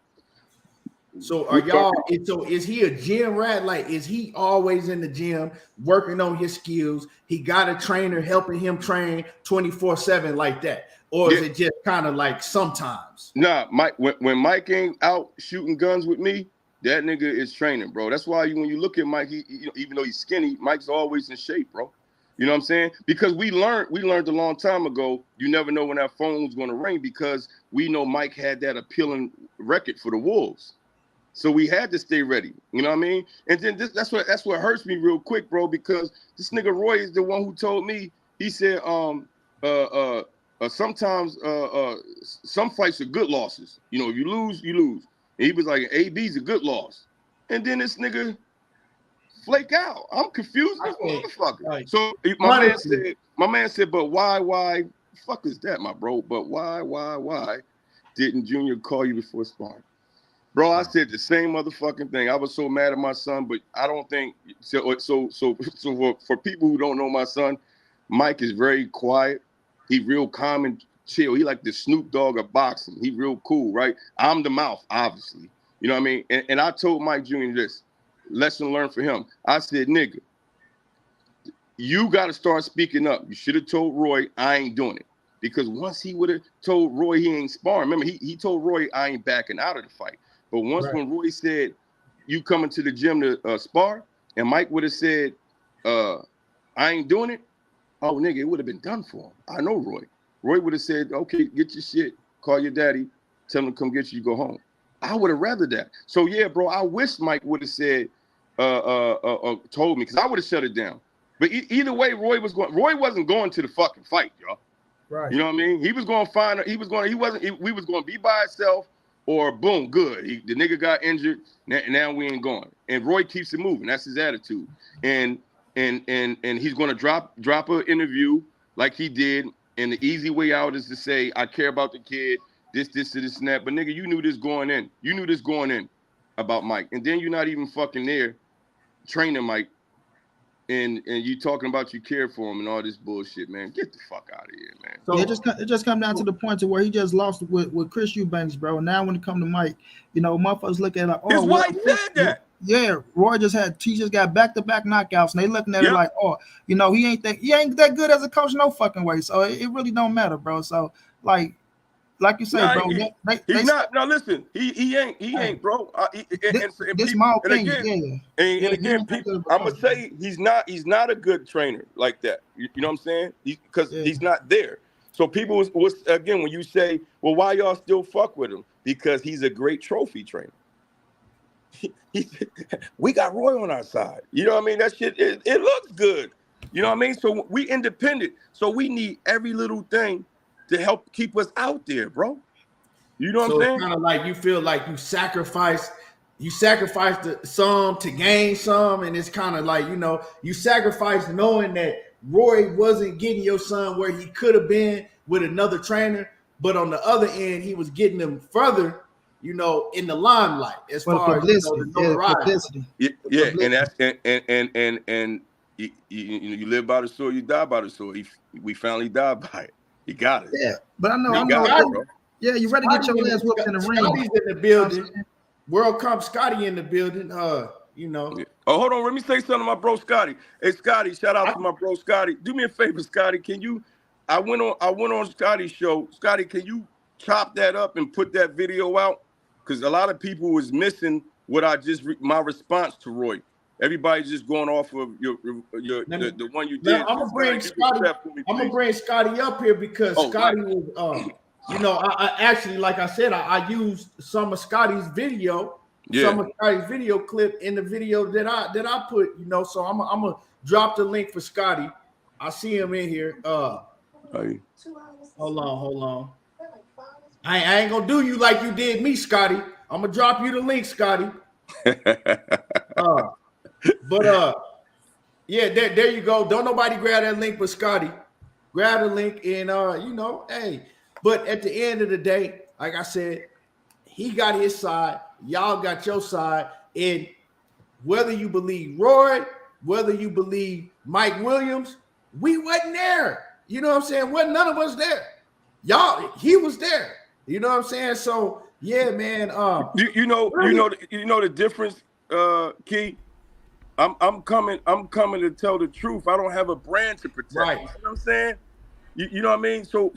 So are y'all? So is he a gym rat? Like, is he always in the gym working on his skills? He got a trainer helping him train 24/7 like that, or is it just kind of like sometimes? Nah, Mike. When Mike ain't out shooting guns with me, that nigga is training, bro. That's why when you look at Mike, he even though he's skinny, Mike's always in shape, bro. You know what I'm saying? Because we learned a long time ago. You never know when that phone was going to ring because we know Mike had that appealing record for the Wolves. So we had to stay ready, you know what I mean? And then that's what hurts me real quick, bro, because this nigga Roy is the one who told me. He said, sometimes some fights are good losses. You know, if you lose, you lose. And he was like, AB's a good loss. And then this nigga flake out. I'm confused as motherfucker. Right. So my man said, but why? Fuck is that, my bro? But why didn't Junior call you before sparring? Bro, I said the same motherfucking thing. I was so mad at my son, but I don't think so. For people who don't know my son, Mike is very quiet. He real calm and chill. He like the Snoop Dogg of boxing. He real cool, right? I'm the mouth, obviously. You know what I mean? And I told Mike Jr. this lesson learned for him. I said, nigga, you got to start speaking up. You should have told Roy I ain't doing it. Because once he would have told Roy he ain't sparring, remember, he told Roy I ain't backing out of the fight. But once when Roy said, you coming to the gym to spar, and Mike would have said, I ain't doing it, oh, nigga, it would have been done for him. I know Roy. Roy would have said, okay, get your shit, call your daddy, tell him to come get you, go home. I would have rather that. So, yeah, bro, I wish Mike would have said, told me, because I would have shut it down. But either way, Roy wasn't going to the fucking fight, y'all. Right. You know what I mean? He was going to find, we was going to be by itself. Or boom, good. The nigga got injured. Now we ain't going. And Roy keeps it moving. That's his attitude. And he's gonna drop an interview like he did. And the easy way out is to say, I care about the kid. This, and that. But nigga, you knew this going in. You knew this going in about Mike. And then you're not even fucking there training Mike. And you talking about you care for him and all this bullshit, man. Get the fuck out of here, man. So it just come down to the point to where he just lost with Chris Eubanks, bro. Now when it come to Mike, you know, motherfuckers look at it like, oh, his wife said that. Yeah, Roy just got back-to-back knockouts, and they looking at it like, oh, you know, he ain't that good as a coach, no fucking way. So it really don't matter, bro. So like you say, bro, he's not. No, listen, he ain't, bro. This my opinion. And again, people, I'm gonna say he's not a good trainer like that. You know what I'm saying? Because he's not there. So people was again when you say, well, why y'all still fuck with him? Because he's a great trophy trainer. We got Roy on our side. You know what I mean? That shit, it looks good. You know what I mean? So we independent. So we need every little thing to help keep us out there, bro. You know what I'm saying? It's kind of like you feel like you sacrificed some to gain some, and it's kind of like, you know, you sacrificed knowing that Roy wasn't getting your son where he could have been with another trainer, but on the other end, he was getting them further, you know, in the limelight as far as the publicity. Yeah, and that's and you live by the sword, you die by the sword. We finally died by it. You got it. Yeah, but I know. Yeah, you ready to get your ass whooped in the ring. Scotty's in the building. World Cup Scotty in the building. You know. Yeah. Oh, hold on. Let me say something to my bro Scotty. Hey, Scotty, shout out to my bro Scotty. Do me a favor, Scotty. Can you? I went on Scotty's show. Scotty, can you chop that up and put that video out? Because a lot of people was missing what my response to Roy. Everybody's just going off of the one you did. I'm gonna bring Scotty up here because Scotty was you know, I actually, like I said, I used some of Scotty's video, some of Scotty's video clip in the video that I put, you know. So I'm gonna drop the link for Scotty. I see him in here. Hold on. I ain't gonna do you like you did me, Scotty. I'm gonna drop you the link, Scotty. Yeah, there you go. Don't nobody grab that link but Scotty. Grab the link and you know, hey. But at the end of the day, like I said, he got his side, y'all got your side, and whether you believe Roy, whether you believe Mike Williams, we wasn't there. You know what I'm saying? Wasn't none of us there. Y'all, he was there. You know what I'm saying? So yeah, man. You know the difference, Key. I'm coming to tell the truth. I don't have a brand to protect. Right. You know what I'm saying? You know what I mean? So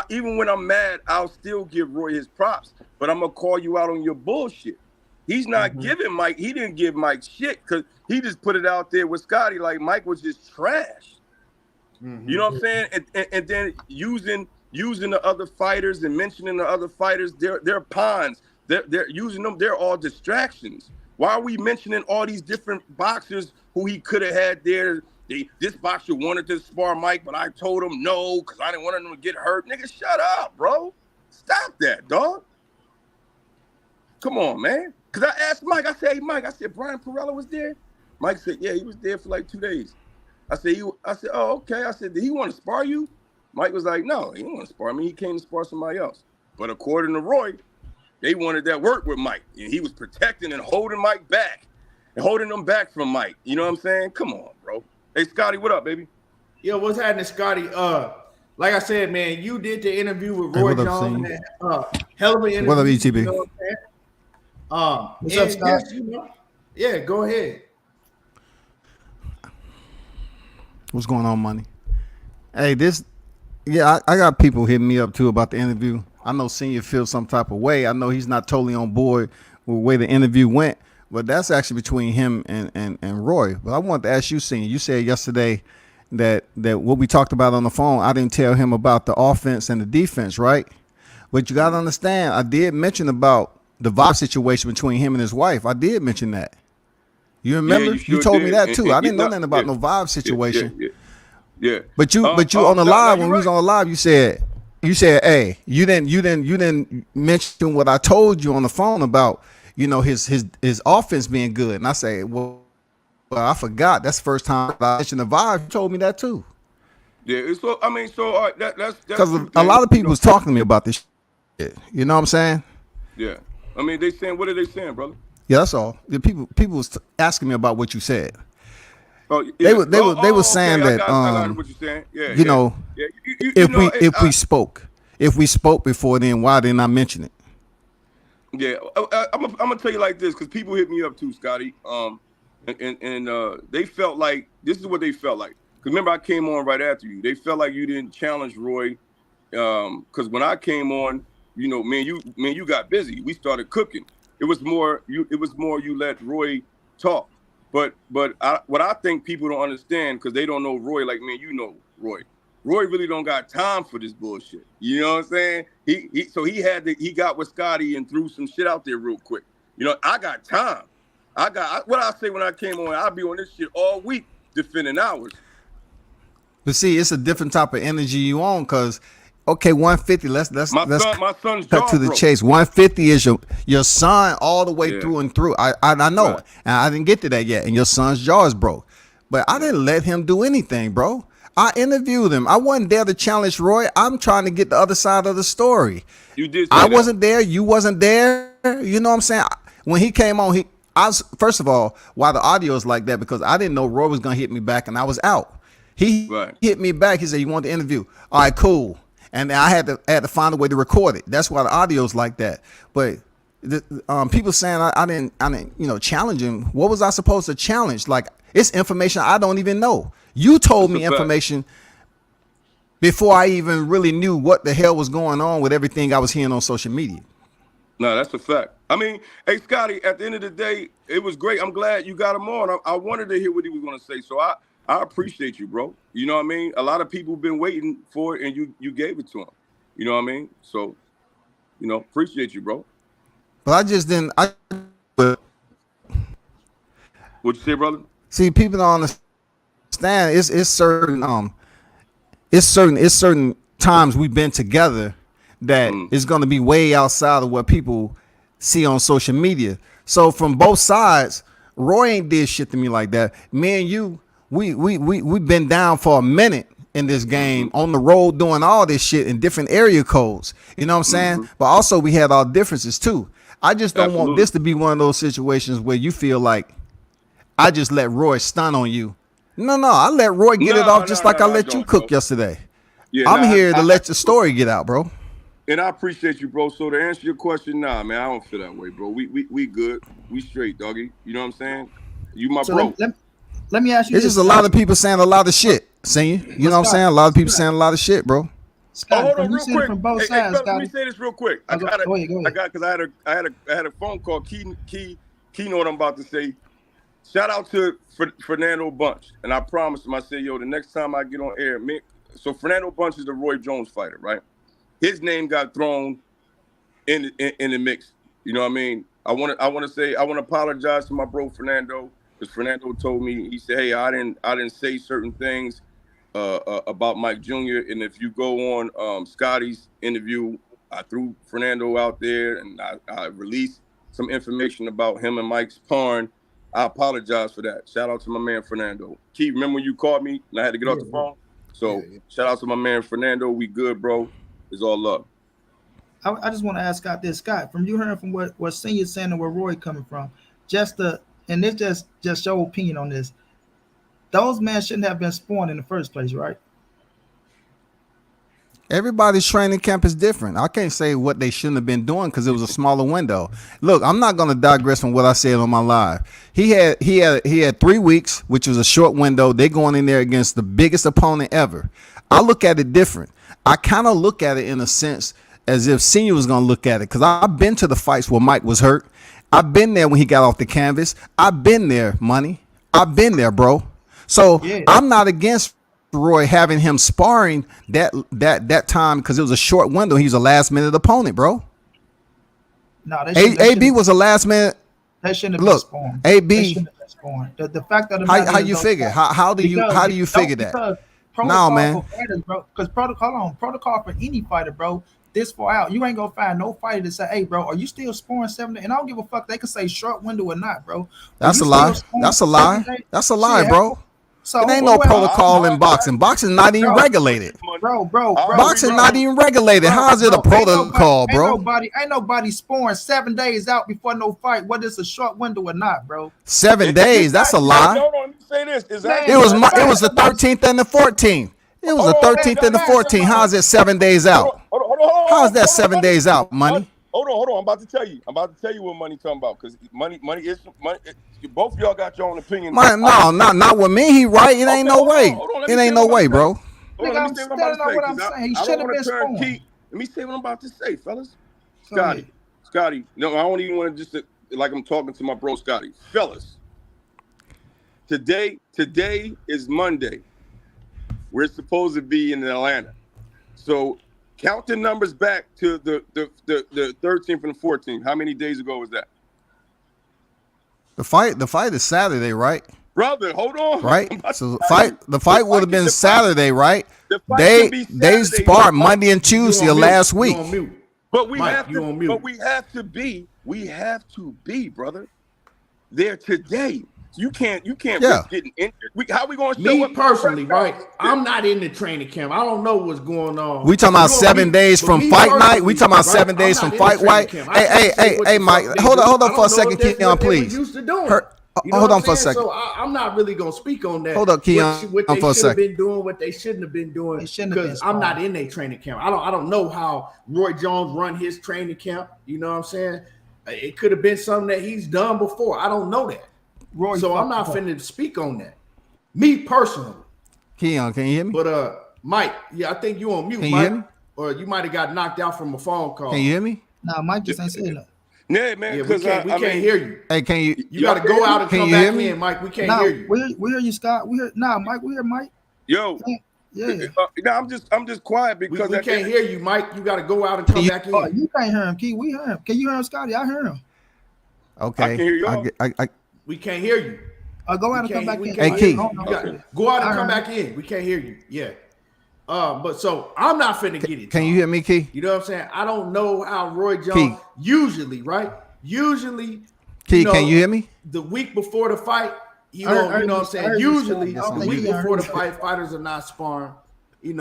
even when I'm mad, I'll still give Roy his props, but I'm gonna call you out on your bullshit. He's not giving Mike. He didn't give Mike shit because he just put it out there with Scotty like Mike was just trash. You know what I'm saying? And then using the other fighters and mentioning the other fighters, they're pawns. They're using them. They're all distractions. Why are we mentioning all these different boxers who he could have had there? This boxer wanted to spar Mike, but I told him no because I didn't want him to get hurt. Nigga, shut up, bro. Stop that, dog. Come on, man. Because I asked Mike, I said, hey, Mike, Brian Perella was there? Mike said, yeah, he was there for like 2 days. I said, oh, okay. I said, did he want to spar you? Mike was like, no, he didn't want to spar me. He came to spar somebody else. But according to Roy, they wanted that work with Mike. And he was protecting and holding Mike back. And holding them back from Mike. You know what I'm saying? Come on, bro. Hey, Scotty, what up, baby? Yo, what's happening, Scotty? Like I said, man, you did the interview with Roy Jones. Man. Hell of an interview. What up, ETB? You know what I'm saying? What's up, Scott? Yeah, go ahead. What's going on, Money? Hey, I got people hitting me up too about the interview. I know Senior feels some type of way. I know he's not totally on board with the way the interview went, but that's actually between him and Roy. But I wanted to ask you, Senior. You said yesterday that what we talked about on the phone, I didn't tell him about the offense and the defense, right? But you got to understand, I did mention about the vibe situation between him and his wife. I did mention that. You remember? Yeah, you told did. me that too. I didn't know nothing about no vibe situation. Yeah. But you on the live, when we was on the live, you said, hey, you didn't mention what I told you on the phone about, his offense being good. And I say, well, I forgot. That's the first time I mentioned the vibe. You told me that too. Yeah. So that's because a lot of people was talking to me about this shit. You know what I'm saying? Yeah. I mean, they saying, what are they saying, brother? Yeah, that's all. The people was asking me about what you said. Oh, yeah. They were saying okay, that I got what you're saying. If we spoke before then, why didn't I mention it? Yeah, I'm gonna tell you like this because people hit me up too, Scotty. And they felt like this is what they felt like. Because remember, I came on right after you. They felt like you didn't challenge Roy. Because when I came on, man, you got busy. We started cooking. It was more you let Roy talk. But what I think people don't understand because they don't know Roy like me. You know Roy. Roy really don't got time for this bullshit. You know what I'm saying? He got with Scotty and threw some shit out there real quick. I got time. What I say when I came on, I'll be on this shit all week defending ours. But see, it's a different type of energy you on because, okay, 150. Let's my son's cut to the chase. 150 is your son all the way through and through. I know, right. And I didn't get to that yet. And your son's jaw is broke, but I didn't let him do anything, bro. I interviewed him. I wasn't there to challenge Roy. I'm trying to get the other side of the story. You did. I wasn't there. You wasn't there. You know what I'm saying? When he came on, I was, first of all, why the audio is like that, because I didn't know Roy was going to hit me back and I was out. He hit me back. He said, you want the interview? All right, cool. And I had to find a way to record it. That's why the audio's like that. But people saying I didn't challenge him. What was I supposed to challenge? Like, it's information I don't even know. You told me information before I even really knew what the hell was going on with everything I was hearing on social media. No, that's a fact. I mean, hey, Scotty, at the end of the day, it was great. I'm glad you got him on. I wanted to hear what he was going to say. So I appreciate you, bro. You know what I mean? A lot of people been waiting for it, and you gave it to him. You know what I mean? So, appreciate you, bro. But I just didn't. What'd you say, brother? See, people don't understand. It's certain times we've been together that is going to be way outside of what people see on social media. So from both sides, Roy ain't did shit to me like that. Me and you, we've been down for a minute in this game, on the road doing all this shit in different area codes. You know what I'm saying? But also we had our differences too. I just don't want this to be one of those situations where you feel like I just let Roy stun on you No, I let Roy get it off just like I let you cook yesterday. Yeah, I'm here to let the story get out, bro. And I appreciate you, bro. So to answer your question, nah, man, I don't feel that way, bro. We good. We straight, doggy. You know what I'm saying? You my bro. Let me ask you. It's just a lot of people saying a lot of shit. You know what I'm saying? A lot of people saying a lot of shit, bro. Scott, hold on, real quick. From both sides, let me say this real quick. Go ahead. Because I had a phone call. Key know what I'm about to say. Shout out to Fernando Bunch, and I promised him. I said, yo, the next time I get on air, so Fernando Bunch is the Roy Jones fighter, right? His name got thrown in the mix. You know what I mean? I want to apologize to my bro Fernando, because Fernando told me, he said, hey, I didn't say certain things about Mike Jr. And if you go on Scotty's interview, I threw Fernando out there and I released some information about him and Mike's sparring. I apologize for that. Shout out to my man Fernando. Key, remember when you called me and I had to get off the phone? So shout out to my man Fernando. We good, bro. It's all love. I just want to ask Scott this. Scott, from you hearing from what Senior's saying and where Roy coming from, and it's just your opinion on this. Those men shouldn't have been spawned in the first place, right? Everybody's training camp is different. I can't say what they shouldn't have been doing because it was a smaller window. Look, I'm not going to digress from what I said on my live. He had 3 weeks, which was a short window. They're going in there against the biggest opponent ever. I look at it different. I kind of look at it in a sense as if Senior was going to look at it, because I've been to the fights where Mike was hurt. I've been there when he got off the canvas. I've been there, Money. I've been there, bro. So I'm not against Roy having him sparring that time because it was a short window. He was a last minute opponent, bro. No, AB was a last minute. They shouldn't have been spawned. AB. The fact that how you figure? How do you figure that? No, man. Because protocol for any fighter, bro. This far out, you ain't gonna find no fighter to say, "Hey, bro, are you still scoring 7 days?" And I don't give a fuck. They can say short window or not, bro. That's a lie. That's a lie. That's a lie, bro. So it ain't no protocol in boxing. Boxing not even regulated. Bro. Boxing not even regulated. How is it a protocol, bro? Ain't nobody scoring 7 days out before no fight, whether it's a short window or not, bro. 7 days. That's a lie. Hold on, let me say this. It was the 13th and the 14th. It was the 13th and the 14th. How is it 7 days out? How is that 7 days out, Money? Hold on. I'm about to tell you what Money talking about, because money is money. Both of y'all got your own opinion. Not with me. He right. It ain't no way. It ain't no way, bro. I'm standing on what I'm saying. He should have been spawned. Let me say what I'm about to say, fellas. Scotty. No, I don't even want to just like I'm talking to my bro Scotty. Fellas, today is Monday. We're supposed to be in Atlanta. So count the numbers back to the 13th and the 14th. How many days ago was that? The fight is Saturday, right? Brother, hold on. Right? So the fight would have been Saturday, right? They sparred Monday and Tuesday of last week. But we have to be, brother. There today. You can't risk getting injured. How we going to show up? Me personally, right? I'm not in the training camp. I don't know what's going on. We talking about 7 days from fight night. We talking about 7 days from fight night. Hey, Mike, hold on for a second, Keon, please. Hold on for a second. So I'm not really gonna speak on that. Hold up, Keon. What they should have been doing, what they shouldn't have been doing, because I'm not in their training camp. I don't know how Roy Jones run his training camp. You know what I'm saying? It could have been something that he's done before. I don't know that. So I'm not finna speak on that. Me personally. Keon, can you hear me? But Mike, I think you on mute, can Mike. You hear me? Or you might have got knocked out from a phone call. Can you hear me? Nah, Mike just ain't saying that. Yeah, man, we can't hear you. Hey, can you? You got to go out and come back in, Mike. We can't hear you. We hear you, Scott. Mike. We hear Mike. Yo. Yeah. I'm just quiet because we can't hear you, Mike. You got to go out and come back in. You can't hear him, Key. We hear him. Can you hear him, Scotty? I hear him. Okay. I can hear y'all. We can't hear you. Go out and come back in. Hey, Key. Go out and come back in. We can't hear you. Yeah. But so I'm not finna get it. Can you hear me, Key? You know what I'm saying? I don't know how Roy Jones usually, right? Key, can you hear me? The week before the fight, you know what I'm saying? Usually the week before the fight, fighters are not sparring, you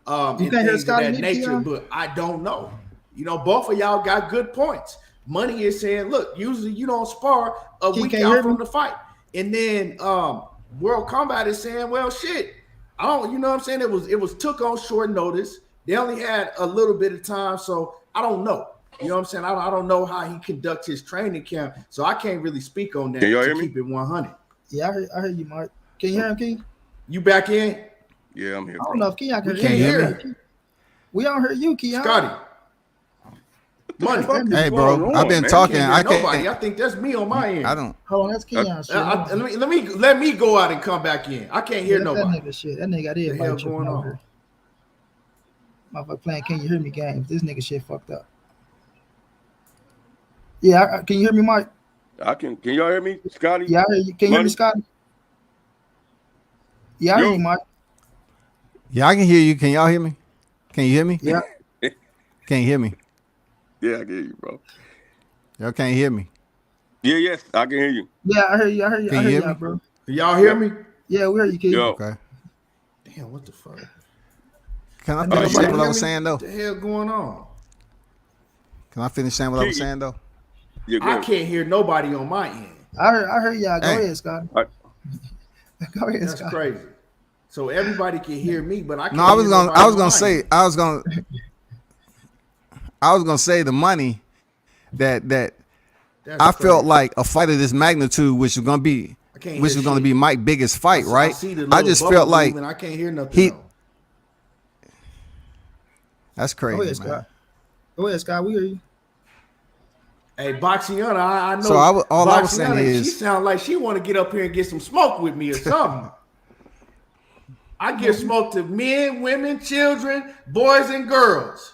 can't hear Scotty that nature, but I don't know. Both of y'all got good points. Money is saying, look, usually you don't spar a week out from the fight. And then World Combat is saying, well, shit, I don't, you know what I'm saying? It was took on short notice. They only had a little bit of time, so I don't know. You know what I'm saying? I don't know how he conducts his training camp, so I can't really speak on that. Can y'all to hear me? Keep it 100. Yeah, I heard you, Mike. Can you hear him, King? You back in? Yeah, I'm here. I don't know if King can hear me. We don't hear you, Keon. Scotty. Money. Hey, bro, I've been talking. I can't nobody. I think that's me on my end. I don't. Hold on, that's Keon. Let me go out and come back in. I can't hear nobody. That nigga shit. That nigga got it. What the hell going on? Motherfucker playing Can You Hear Me games. This nigga shit fucked up. Yeah, can you hear me, Mike? I can. Can y'all hear me, Scotty? Yeah, I hear you. Can you hear me, Scotty? Yeah, I hear you, Mike. Yeah, I can hear you. Can y'all hear me? Can you hear me? Yeah. Can you hear me? Yeah, I can hear you, bro. Y'all can't hear me. Yeah, yes, I can hear you. Yeah, I hear you. I hear you. Can I you hear hear you, me? bro. Y'all hear me? Yeah, we hear you, King. Yo. Okay. Damn, what the fuck? Can I finish saying what I was saying though? What the hell going on? Can I finish saying what I was saying though? Yeah, I can't hear nobody on my end. I heard y'all. Go ahead, Scott. Right. Go ahead, That's Scott. crazy. So everybody can hear me, but I can't. No, I was gonna say the money that That's I crazy. felt like a fight of this magnitude, which was gonna be Mike's biggest fight, right? I just felt like I can't hear nothing. That's crazy. Go ahead, Scott. Go ahead, Scott. We hear you. Hey, Boxiana, I know. So all I was saying is, she sounds like she want to get up here and get some smoke with me or something. I give smoke to men, women, children, boys, and girls.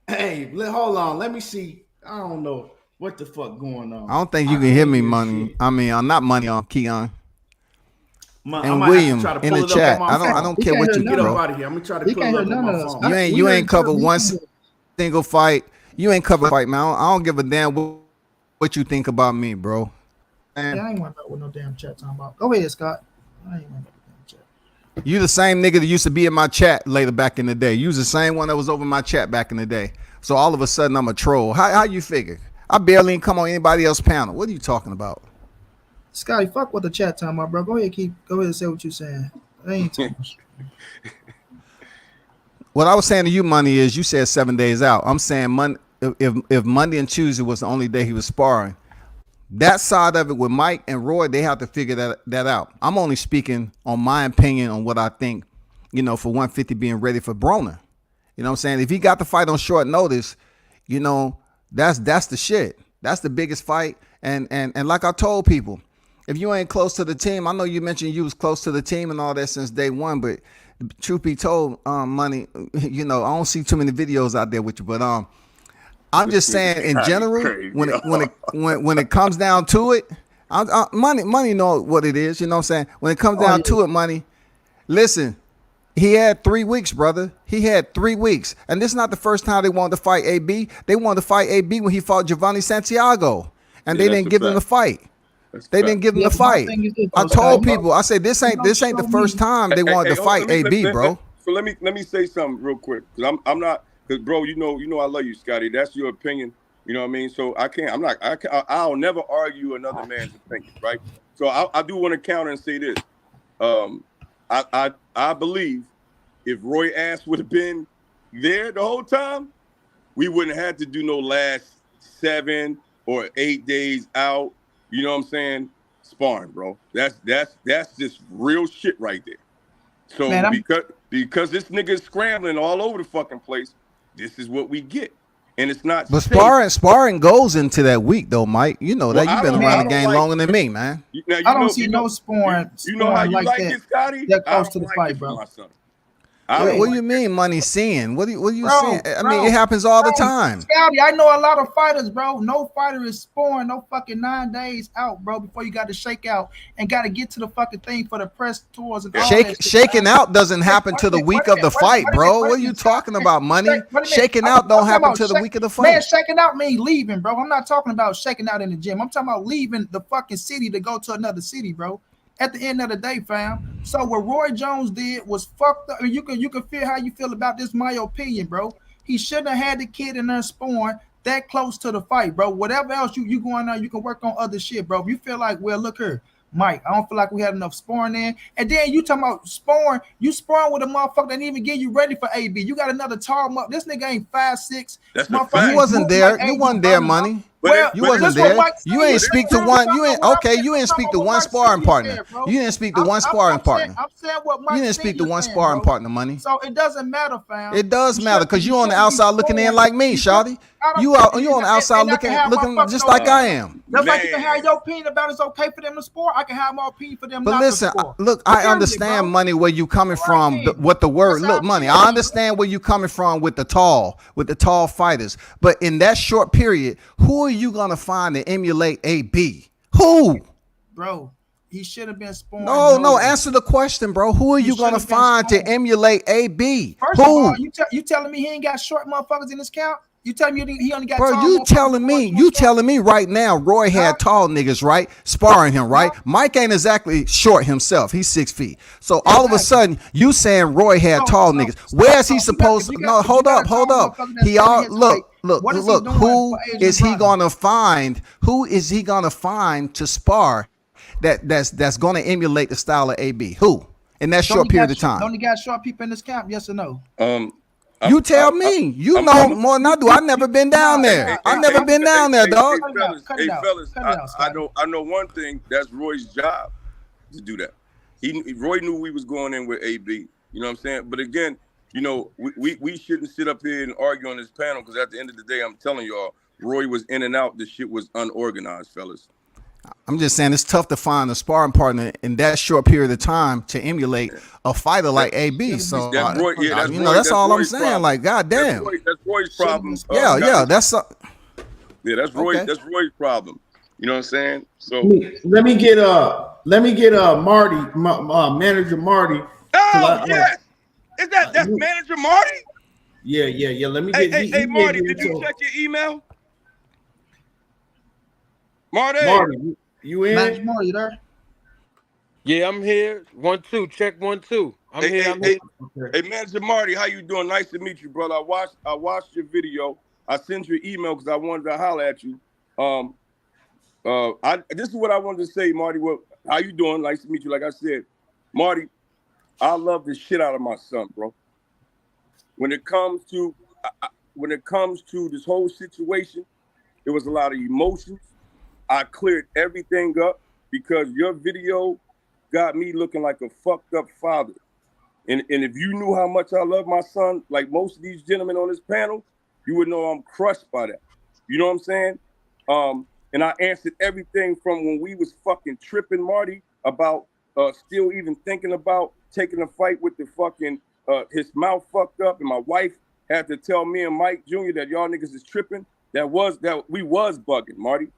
Hey, hold on. Let me see. I don't know what the fuck going on. I don't think you can hear me, money. Shit. I mean, I'm not money on Keon. And William in the chat. I don't care what you get bro. up out of here. I'm gonna try to pull it up on my phone. You ain't covered one single fight. You ain't covered a fight, man. I don't give a damn what you think about me, bro. Man. I ain't want to with no damn chat talking about. Go ahead, Scott. I ain't want to chat. You the same nigga that used to be in my chat later back in the day. You was the same one that was over my chat back in the day. So all of a sudden I'm a troll. How you figure? I barely ain't come on anybody else's panel. What are you talking about? Scotty, fuck what the chat talking about, bro. Go ahead and say what you're saying. I ain't talking shit. What I was saying to you, money, is you said 7 days out. I'm saying Monday, if Monday and Tuesday was the only day he was sparring, that side of it with Mike and Roy, they have to figure that out. I'm only speaking on my opinion on what I think, for 150 being ready for Broner. You know what I'm saying? If he got the fight on short notice, that's the shit. That's the biggest fight. And like I told people, if you ain't close to the team, I know you mentioned you was close to the team and all that since day one, but truth be told, money, I don't see too many videos out there with you, but I'm just saying in general, when it comes down to it, money know what it is. You know what I'm saying? When it comes down to it, money, listen, he had 3 weeks, brother. He had 3 weeks. And this is not the first time they wanted to fight AB. They wanted to fight AB when he fought Gervonta Santiago, and they didn't give him the fight. They didn't give him the fight. I told people, I said this ain't the first time they wanted to fight AB, bro. So let me say something real quick, because I'm not, because bro, you know I love you, Scotty. That's your opinion. You know what I mean? So I'll never argue another man's opinion, right? So I do want to counter and say this. I believe if Roy Ash would have been there the whole time, we wouldn't have to do no last 7 or 8 days out. You know what I'm saying? Sparring, bro. That's just real shit right there. So man, because this nigga is scrambling all over the fucking place, this is what we get. And it's not. But sparring goes into that week though, Mike. You know that you've been around the game longer than me, man. I don't see no sparring. You know how you like it, Scotty? That close to the fight, bro. What do you mean money seeing? What are you saying? I mean, it happens all the time. Scotty, I know a lot of fighters, bro. No fighter is sparring no fucking 9 days out, bro, before you got to shake out and got to get to the fucking thing for the press tours. And shaking out doesn't happen to the week of the fight, bro. What are you talking about, money? Shaking out don't happen to the week of the fight. Man, shaking out means leaving, bro. I'm not talking about shaking out in the gym. I'm talking about leaving the fucking city to go to another city, bro. At the end of the day, fam. So what Roy Jones did was fucked up. I mean, you can feel how you feel about this, my opinion, bro. He shouldn't have had the kid in there sparring that close to the fight, bro. Whatever else you going on, you can work on other shit, bro. If you feel like, well, look here, Mike, I don't feel like we had enough sparring in. And then you talking about sparring, you sparring with a motherfucker that didn't even get you ready for AB. You got another tall motherfucker. This nigga ain't 5'6". That's a fact. You wasn't there. You wasn't there, money. Well, you wasn't there. You ain't speak to one. You ain't okay. You ain't speak to one sparring partner. You didn't speak to one sparring partner. I'm saying what Mike. You didn't speak to one sparring partner, money. So it doesn't matter, fam. It does matter because you on the outside looking in like me, shawty. You on the outside looking just like I am. Just like you can have your opinion about it's okay for them to sport. I can have my opinion for them. But not listen, to sport. look, I understand, money, where you coming from. What the word, look, money. I understand where you coming from with the tall fighters. But in that short period, who are you gonna find to emulate AB? Who? Bro, he should have been sparring. No, answer the question, bro. Who are you gonna find to emulate AB? First of all, you telling me he ain't got short motherfuckers in his count? You telling me he only got bro, tall you telling me right now Roy had tall niggas, right? Sparring him, right? Mike ain't exactly short himself. He's 6 feet. So all of a sudden, you saying Roy had tall niggas. Where's he supposed to? No, hold up. He all look. Who is he gonna find? Who is he gonna find to spar that's gonna emulate the style of AB? Who? In that short period of time. Don't he got short people in this camp? Yes or no? You tell me. You know more than I do. I've never been down there. I've never been down there, dog. Hey, fellas, I know one thing. That's Roy's job to do that. Roy knew we was going in with AB. You know what I'm saying? But again, you know, we shouldn't sit up here and argue on this panel because at the end of the day, I'm telling y'all, Roy was in and out. The shit was unorganized, fellas. I'm just saying it's tough to find a sparring partner in that short period of time to emulate a fighter like AB. So that's Roy, that's all I'm saying. Problem. Like, goddamn, that's Roy's problem. That's Roy. Okay. That's Roy's problem. You know what I'm saying? So let me get Marty, manager Marty. Oh yes, that's manager Marty? Yeah. Let me get. Hey, Marty, did you check your email? Marty, you in? Manager Marty, you there? Yeah, I'm here. 1 2, check 1 2. I'm here. Hey, Manager Marty, how you doing? Nice to meet you, brother. I watched your video. I sent you an email because I wanted to holler at you. This is what I wanted to say, Marty. How you doing? Nice to meet you. Like I said, Marty, I love the shit out of my son, bro. When it comes to this whole situation, there was a lot of emotions. I cleared everything up because your video got me looking like a fucked up father. And if you knew how much I love my son, like most of these gentlemen on this panel, you would know I'm crushed by that. You know what I'm saying? And I answered everything from when we was fucking tripping, Marty, about still even thinking about taking a fight with the fucking his mouth fucked up, and my wife had to tell me and Mike Jr. that y'all niggas is tripping. That we was bugging, Marty.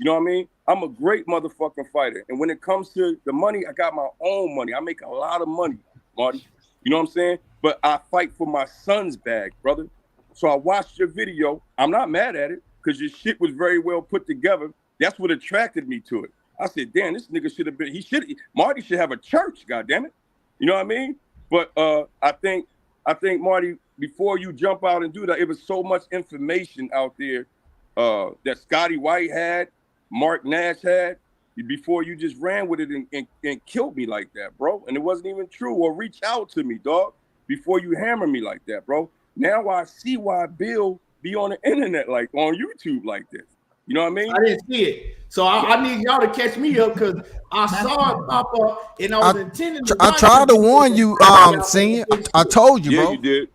You know what I mean? I'm a great motherfucking fighter. And when it comes to the money, I got my own money. I make a lot of money, Marty. You know what I'm saying? But I fight for my son's bag, brother. So I watched your video. I'm not mad at it because your shit was very well put together. That's what attracted me to it. I said, damn, this nigga should have been, Marty should have a church, goddammit. You know what I mean? But I think Marty, before you jump out and do that, it was so much information out there that Scotty White had, Mark Nash had, before you just ran with it and killed me like that, bro. And it wasn't even true. Or reach out to me, dog, before you hammer me like that, bro. Now I see why Bill be on the internet, like on YouTube like this. You know what I mean? I didn't see it. So I need y'all to catch me up because I saw it pop up and I was intending to. I tried to warn you, Senior. I told you, bro. Yeah, you did.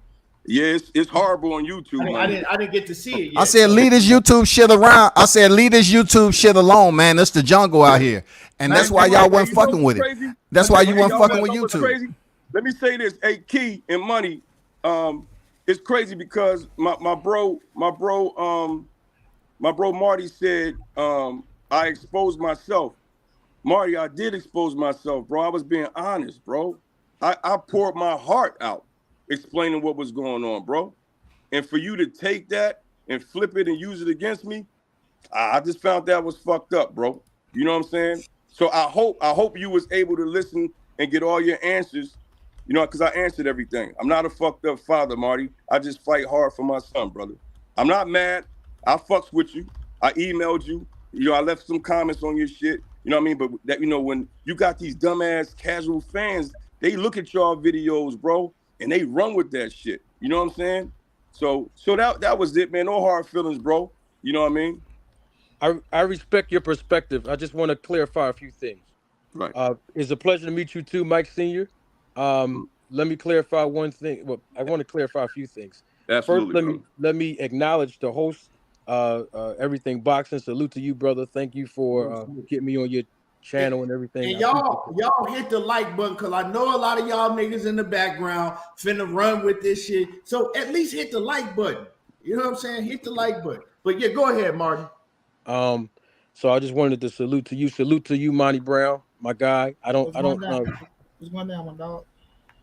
Yeah, it's horrible on YouTube. I didn't get to see it yet. I said, leave this YouTube shit around. I said, leave this YouTube shit alone, man. It's the jungle out here. And that's why y'all wasn't fucking with it. That's why you weren't fucking with YouTube. Crazy? Let me say this. Hey, Key and Money, it's crazy because my bro Marty said, I exposed myself. Marty, I did expose myself, bro. I was being honest, bro. I poured my heart out explaining what was going on, bro. And for you to take that and flip it and use it against me, I just found that was fucked up, bro. You know what I'm saying? So I hope you was able to listen and get all your answers, you know, because I answered everything. I'm not a fucked up father, Marty. I just fight hard for my son, brother. I'm not mad. I fucks with you. I emailed you. You know, I left some comments on your shit. You know what I mean? But that, you know, when you got these dumbass casual fans, they look at y'all videos, bro, and they run with that shit. You know what I'm saying? So that was it, man. No hard feelings, bro. You know what I mean? I respect your perspective. I just want to clarify a few things. Right. It's a pleasure to meet you too, Mike Senior. Let me clarify one thing. Well, I want to clarify a few things. First, Absolutely, brother. let me acknowledge the host, Everything Boxing. Salute to you, brother. Thank you for getting me on your channel and everything. And y'all hit the like button, because I know a lot of y'all niggas in the background finna run with this shit. So at least hit the like button. You know what I'm saying? Hit the like button. But yeah, go ahead, Martin. So I just wanted to salute to you. Salute to you, Monty Brown, my guy. What's going down, my dog?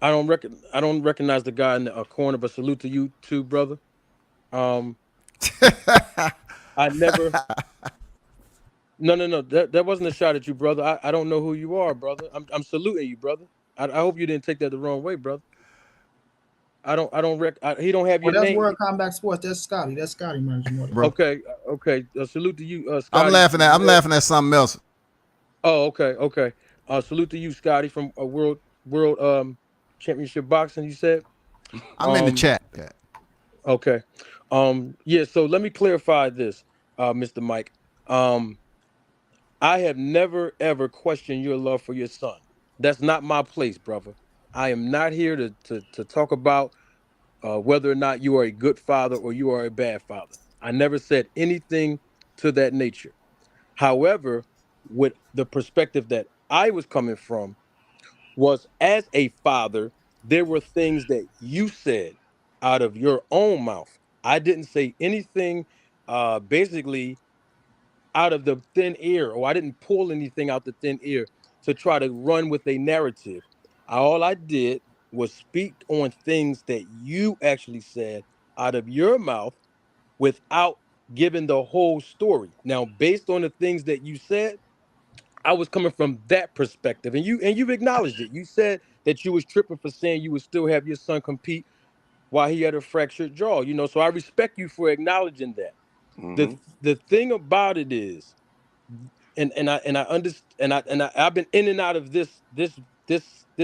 I don't recognize the guy in the corner, but salute to you too, brother. I never. No. That wasn't a shot at you, brother. I don't know who you are, brother. I'm saluting you, brother. I hope you didn't take that the wrong way, brother. He don't have your that's name. World Combat Sports. That's Scotty, man. Okay. Salute to you, Scotty. I'm laughing at something else. Oh, okay. Salute to you, Scotty, from World Championship Boxing. You said. I'm in the chat. Okay. Yeah. So let me clarify this, Mr. Mike. I have never ever questioned your love for your son. That's not my place, brother. I am not here to talk about whether or not you are a good father or you are a bad father. I never said anything to that nature. However, with the perspective that I was coming from was, as a father, there were things that you said out of your own mouth. I didn't say anything basically out of the thin air, or I didn't pull anything out the thin air to try to run with a narrative. All I did was speak on things that you actually said out of your mouth without giving the whole story. Now, based on the things that you said, I was coming from that perspective, and you've acknowledged it. You said that you was tripping for saying you would still have your son compete while he had a fractured jaw. You know, so I respect you for acknowledging that. Mm-hmm. The thing about it is, I understand, I've been in and out of this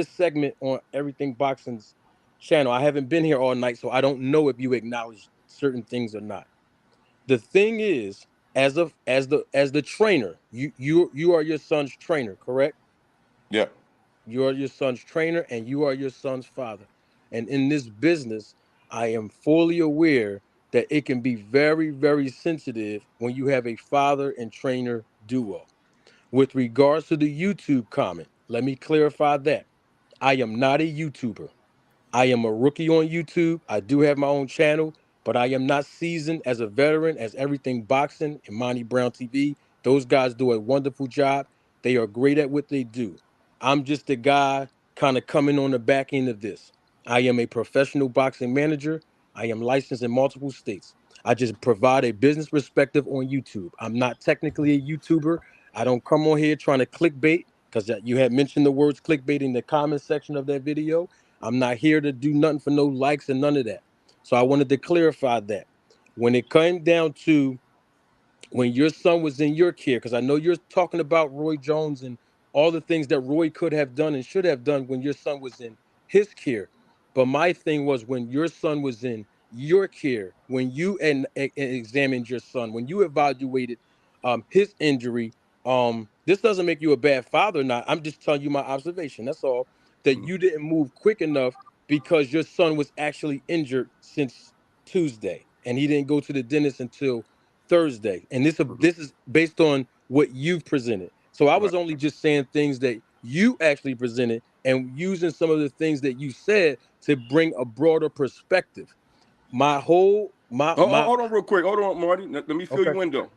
segment on Everything Boxing's channel. I haven't been here all night, so I don't know if you acknowledge certain things or not. The thing is, as the trainer, you are your son's trainer, correct? Yeah. You are your son's trainer, and you are your son's father. And in this business, I am fully aware that it can be very, very sensitive when you have a father and trainer duo. With regards to the YouTube comment, let me clarify that. I am not a YouTuber. I am a rookie on YouTube. I do have my own channel, but I am not seasoned as a veteran as Everything Boxing and Monty Brown TV. Those guys do a wonderful job. They are great at what they do. I'm just a guy kind of coming on the back end of this. I am a professional boxing manager. I am licensed in multiple states. I just provide a business perspective on YouTube. I'm not technically a YouTuber. I don't come on here trying to clickbait, because you had mentioned the words clickbait in the comment section of that video. I'm not here to do nothing for no likes and none of that. So I wanted to clarify that. When it came down to when your son was in your care, because I know you're talking about Roy Jones and all the things that Roy could have done and should have done when your son was in his care. But my thing was, when your son was in your care, when you examined your son, when you evaluated his injury, this doesn't make you a bad father or not. I'm just telling you my observation. That's all. That you didn't move quick enough because your son was actually injured since Tuesday, and he didn't go to the dentist until Thursday, and this is based on what you've presented. So I was only just saying things that you actually presented and using some of the things that you said to bring a broader perspective. Hold on real quick. Hold on, Marty. Let me fill you in though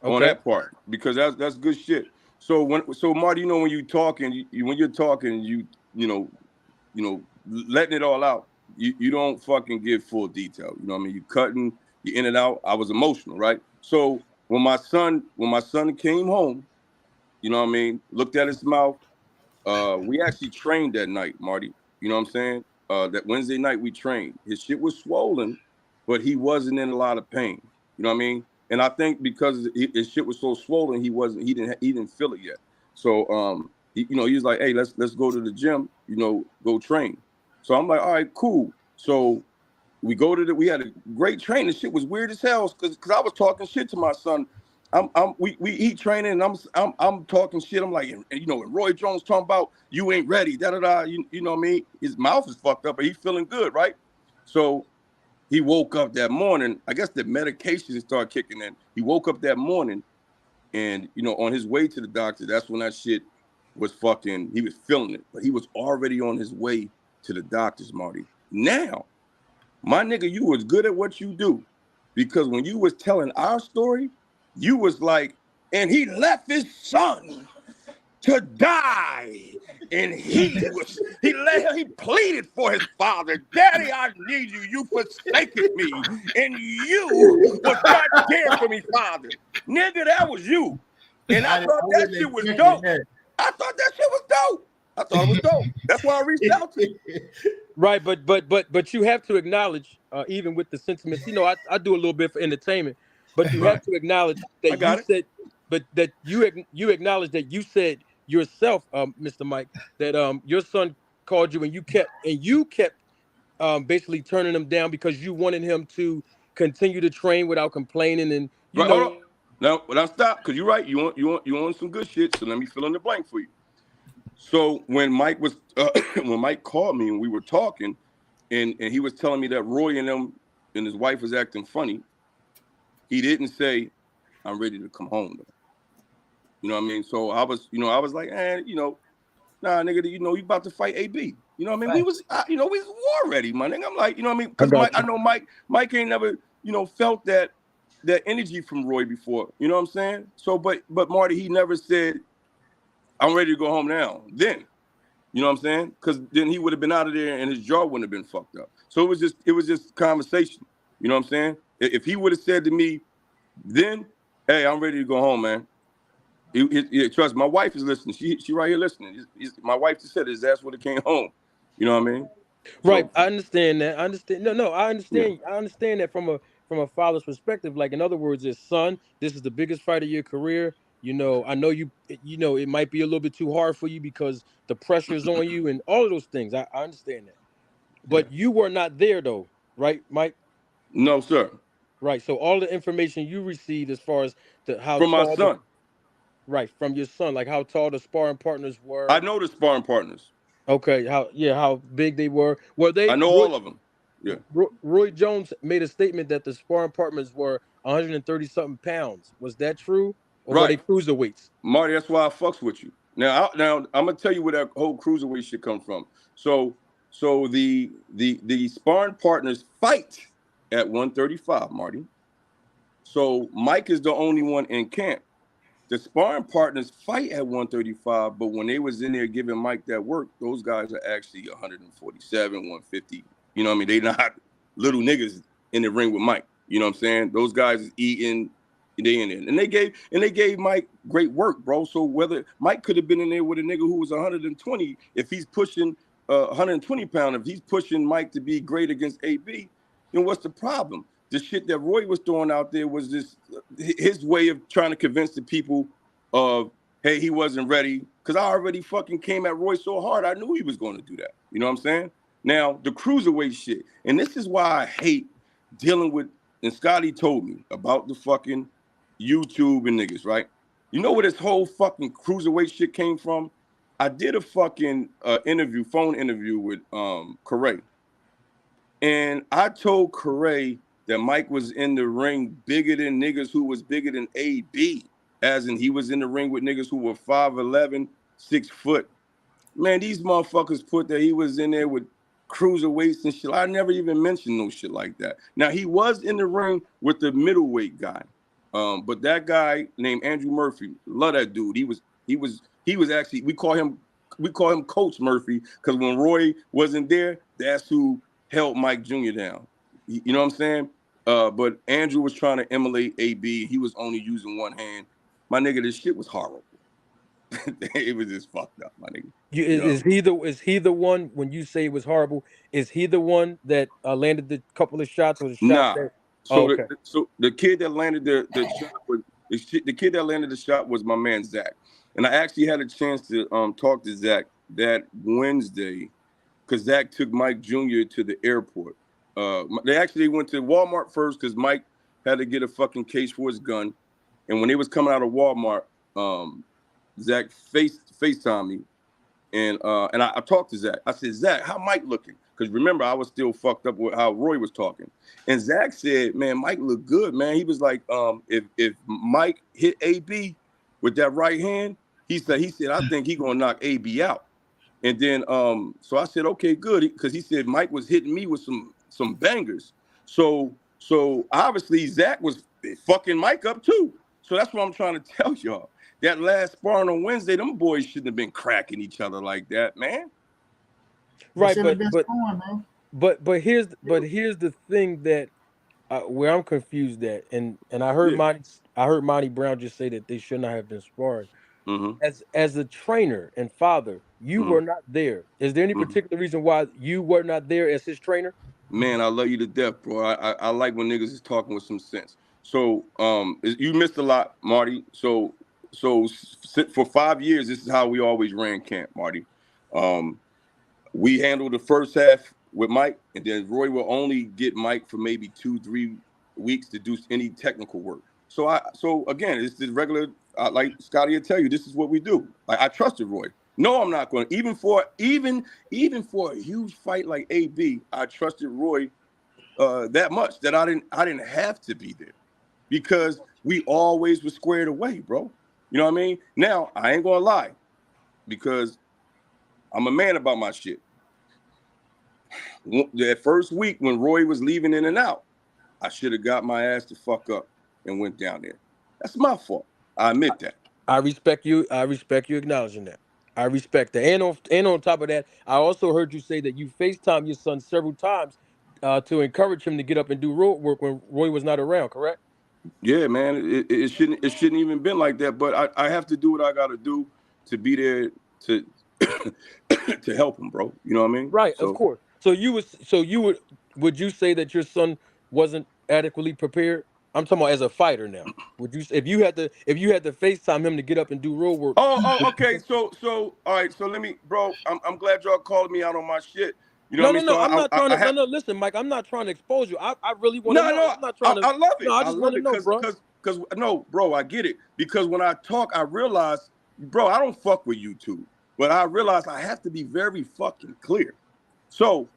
on that part, because that's good shit. So Marty, you know, when you talking, when you're talking, you know, letting it all out, you don't fucking give full detail. You know what I mean? You cutting, you in and out. I was emotional, right? So when my son came home, you know what I mean, looked at his mouth, we actually trained that night, Marty. You know what I'm saying? That Wednesday night we trained. His shit was swollen, but he wasn't in a lot of pain. You know what I mean? And I think because his shit was so swollen, he didn't feel it yet. So he was like, hey, let's go to the gym, go train. So I'm like, all right, cool. So we had a great training. Shit was weird as hell because I was talking shit to my son. We eat training and I'm talking shit. I'm like, and Roy Jones talking about you ain't ready, da da da. You know what I mean? His mouth is fucked up, but he's feeling good, right? So he woke up that morning. I guess the medication started kicking in. He woke up that morning, and on his way to the doctor, that's when that shit was fucking. He was feeling it, but he was already on his way to the doctor's, Marty. Now, my nigga, you was good at what you do, because when you was telling our story, you was like, and he left his son to die, and he pleaded for his father. Daddy, I need you. You forsaken me, and you was not there for me, father. Nigga, that was you. And I thought that shit was dope. I thought that shit was dope. I thought it was dope. That's why I reached out to you. Right, but you have to acknowledge, even with the sentiments, I do a little bit for entertainment, but you have to acknowledge that you acknowledge that you said yourself, Mr. Mike, that your son called you and you kept basically turning him down because you wanted him to continue to train without complaining, and Hold on. Now stop, because you're right. You want some good shit, so let me fill in the blank for you. So when Mike called me and we were talking, and he was telling me that Roy and his wife was acting funny, he didn't say, I'm ready to come home though. You know what I mean? So I was like, nah, nigga, you about to fight AB. You know what I mean? Right. We was war ready, my nigga. I'm like, you know what I mean? Because I know Mike ain't never, felt that energy from Roy before. You know what I'm saying? So, but Marty, he never said, I'm ready to go home now. Then, you know what I'm saying? Because then he would have been out of there and his jaw wouldn't have been fucked up. So it was just conversation. You know what I'm saying? If he would have said to me, then, hey, I'm ready to go home, man. Trust me, my wife is listening. She right here listening. My wife just said his ass would have came home. You know what I mean? Right. I understand that. I understand. No, I understand. Yeah. I understand that from a father's perspective. Like, in other words, his son, this is the biggest fight of your career. I know it might be a little bit too hard for you because the pressure is on you and all of those things. I understand that. But you were not there though, right, Mike? No, sir. Right. So all the information you received as far as how from my son. Right, from your son, like how tall the sparring partners were. I know the sparring partners. Okay, how big they were. Were they? I know all of them. Yeah. Roy Jones made a statement that the sparring partners were 130 something pounds. Was that true, or were they cruiserweights? Marty, that's why I fucks with you. Now I'm gonna tell you where that whole cruiserweight shit come from. So the sparring partners fight at 135, Marty. So Mike is the only one in camp. The sparring partners fight at 135, but when they was in there giving Mike that work, those guys are actually 147, 150. You know what I mean? They not little niggas in the ring with Mike. You know what I'm saying? Those guys is eating, they in there. And they gave Mike great work, bro. So whether Mike could have been in there with a nigga who was 120, if he's pushing 120 pounds, if he's pushing Mike to be great against AB, then what's the problem? The shit that Roy was throwing out there was just his way of trying to convince the people of, hey, he wasn't ready. Because I already fucking came at Roy so hard, I knew he was going to do that. You know what I'm saying? Now, the cruiserweight shit, and this is why I hate dealing with, and Scotty told me about the fucking YouTube and niggas, right? You know where this whole fucking cruiserweight shit came from? I did a fucking phone interview with Correa. And I told Correa that Mike was in the ring bigger than niggas who was bigger than AB, as in he was in the ring with niggas who were 5'11", 6 foot. Man, these motherfuckers put that he was in there with cruiserweights and shit. I never even mentioned no shit like that. Now, he was in the ring with the middleweight guy, but that guy named Andrew Murphy, love that dude. He was actually, we call him Coach Murphy, because when Roy wasn't there, that's who held Mike Jr. down. You know what I'm saying? But Andrew was trying to emulate AB. He was only using one hand. My nigga, this shit was horrible. It was just fucked up, my nigga. Is he the one, when you say it was horrible, is he the one that landed the couple of shots or the shot? Nah. So the kid that landed the shot The kid that landed the shot was my man Zach, and I actually had a chance to talk to Zach that Wednesday, because Zach took Mike Jr. to the airport. They actually went to Walmart first because Mike had to get a fucking case for his gun, and when they was coming out of Walmart, Zach FaceTimed me, and I talked to Zach. I said, Zach, how Mike looking? Because remember, I was still fucked up with how Roy was talking. And Zach said, man, Mike looked good, man. He was like, if Mike hit AB with that right hand, he said, I think he gonna knock AB out. And then so I said, okay, good, because he said Mike was hitting me with some bangers. So obviously Zach was fucking Mike up too. So that's what I'm trying to tell y'all. That last sparring on Wednesday, them boys shouldn't have been cracking each other like that, man. Right, but here's the thing that where I'm confused at, and I heard Monty Brown just say that they should not have been sparring. Mm-hmm. As a trainer and father, you were not there. Is there any particular reason why you were not there as his trainer? Man, I love you to death, bro. I like when niggas is talking with some sense. So you missed a lot, Marty. So for 5 years, this is how we always ran camp, Marty. We handled the first half with Mike, and then Roy will only get Mike for maybe 2-3 weeks to do any technical work. So again, it's the regular. Like Scotty will tell you, this is what we do. Like, I trusted Roy. No, I'm not going to. Even for a huge fight like AB, I trusted Roy that much that I didn't have to be there, because we always were squared away, bro. You know what I mean? Now, I ain't gonna lie, because I'm a man about my shit. That first week when Roy was leaving in and out, I should have got my ass to fuck up and went down there. That's my fault. I admit that. I respect you. I respect you acknowledging that. I respect that. And on top of that, I also heard you say that you FaceTime your son several times to encourage him to get up and do road work when Roy was not around, correct? Yeah, man. It shouldn't even been like that. But I have to do what I got to do to be there to to help him, bro. You know what I mean? Right, of course. Would you say that your son wasn't adequately prepared? I'm talking about as a fighter now. Would you, if you had to FaceTime him to get up and do road work? Oh, okay. So all right. So let me, bro. I'm glad y'all called me out on my shit. You know what I mean? No. I'm not trying to. No, listen, Mike. I'm not trying to expose you. I really want to know. No. I'm not trying to. I love it. No, I just want to know, bro. Because no, bro. I get it. Because when I talk, I realize, bro, I don't fuck with YouTube, but I realize I have to be very fucking clear. So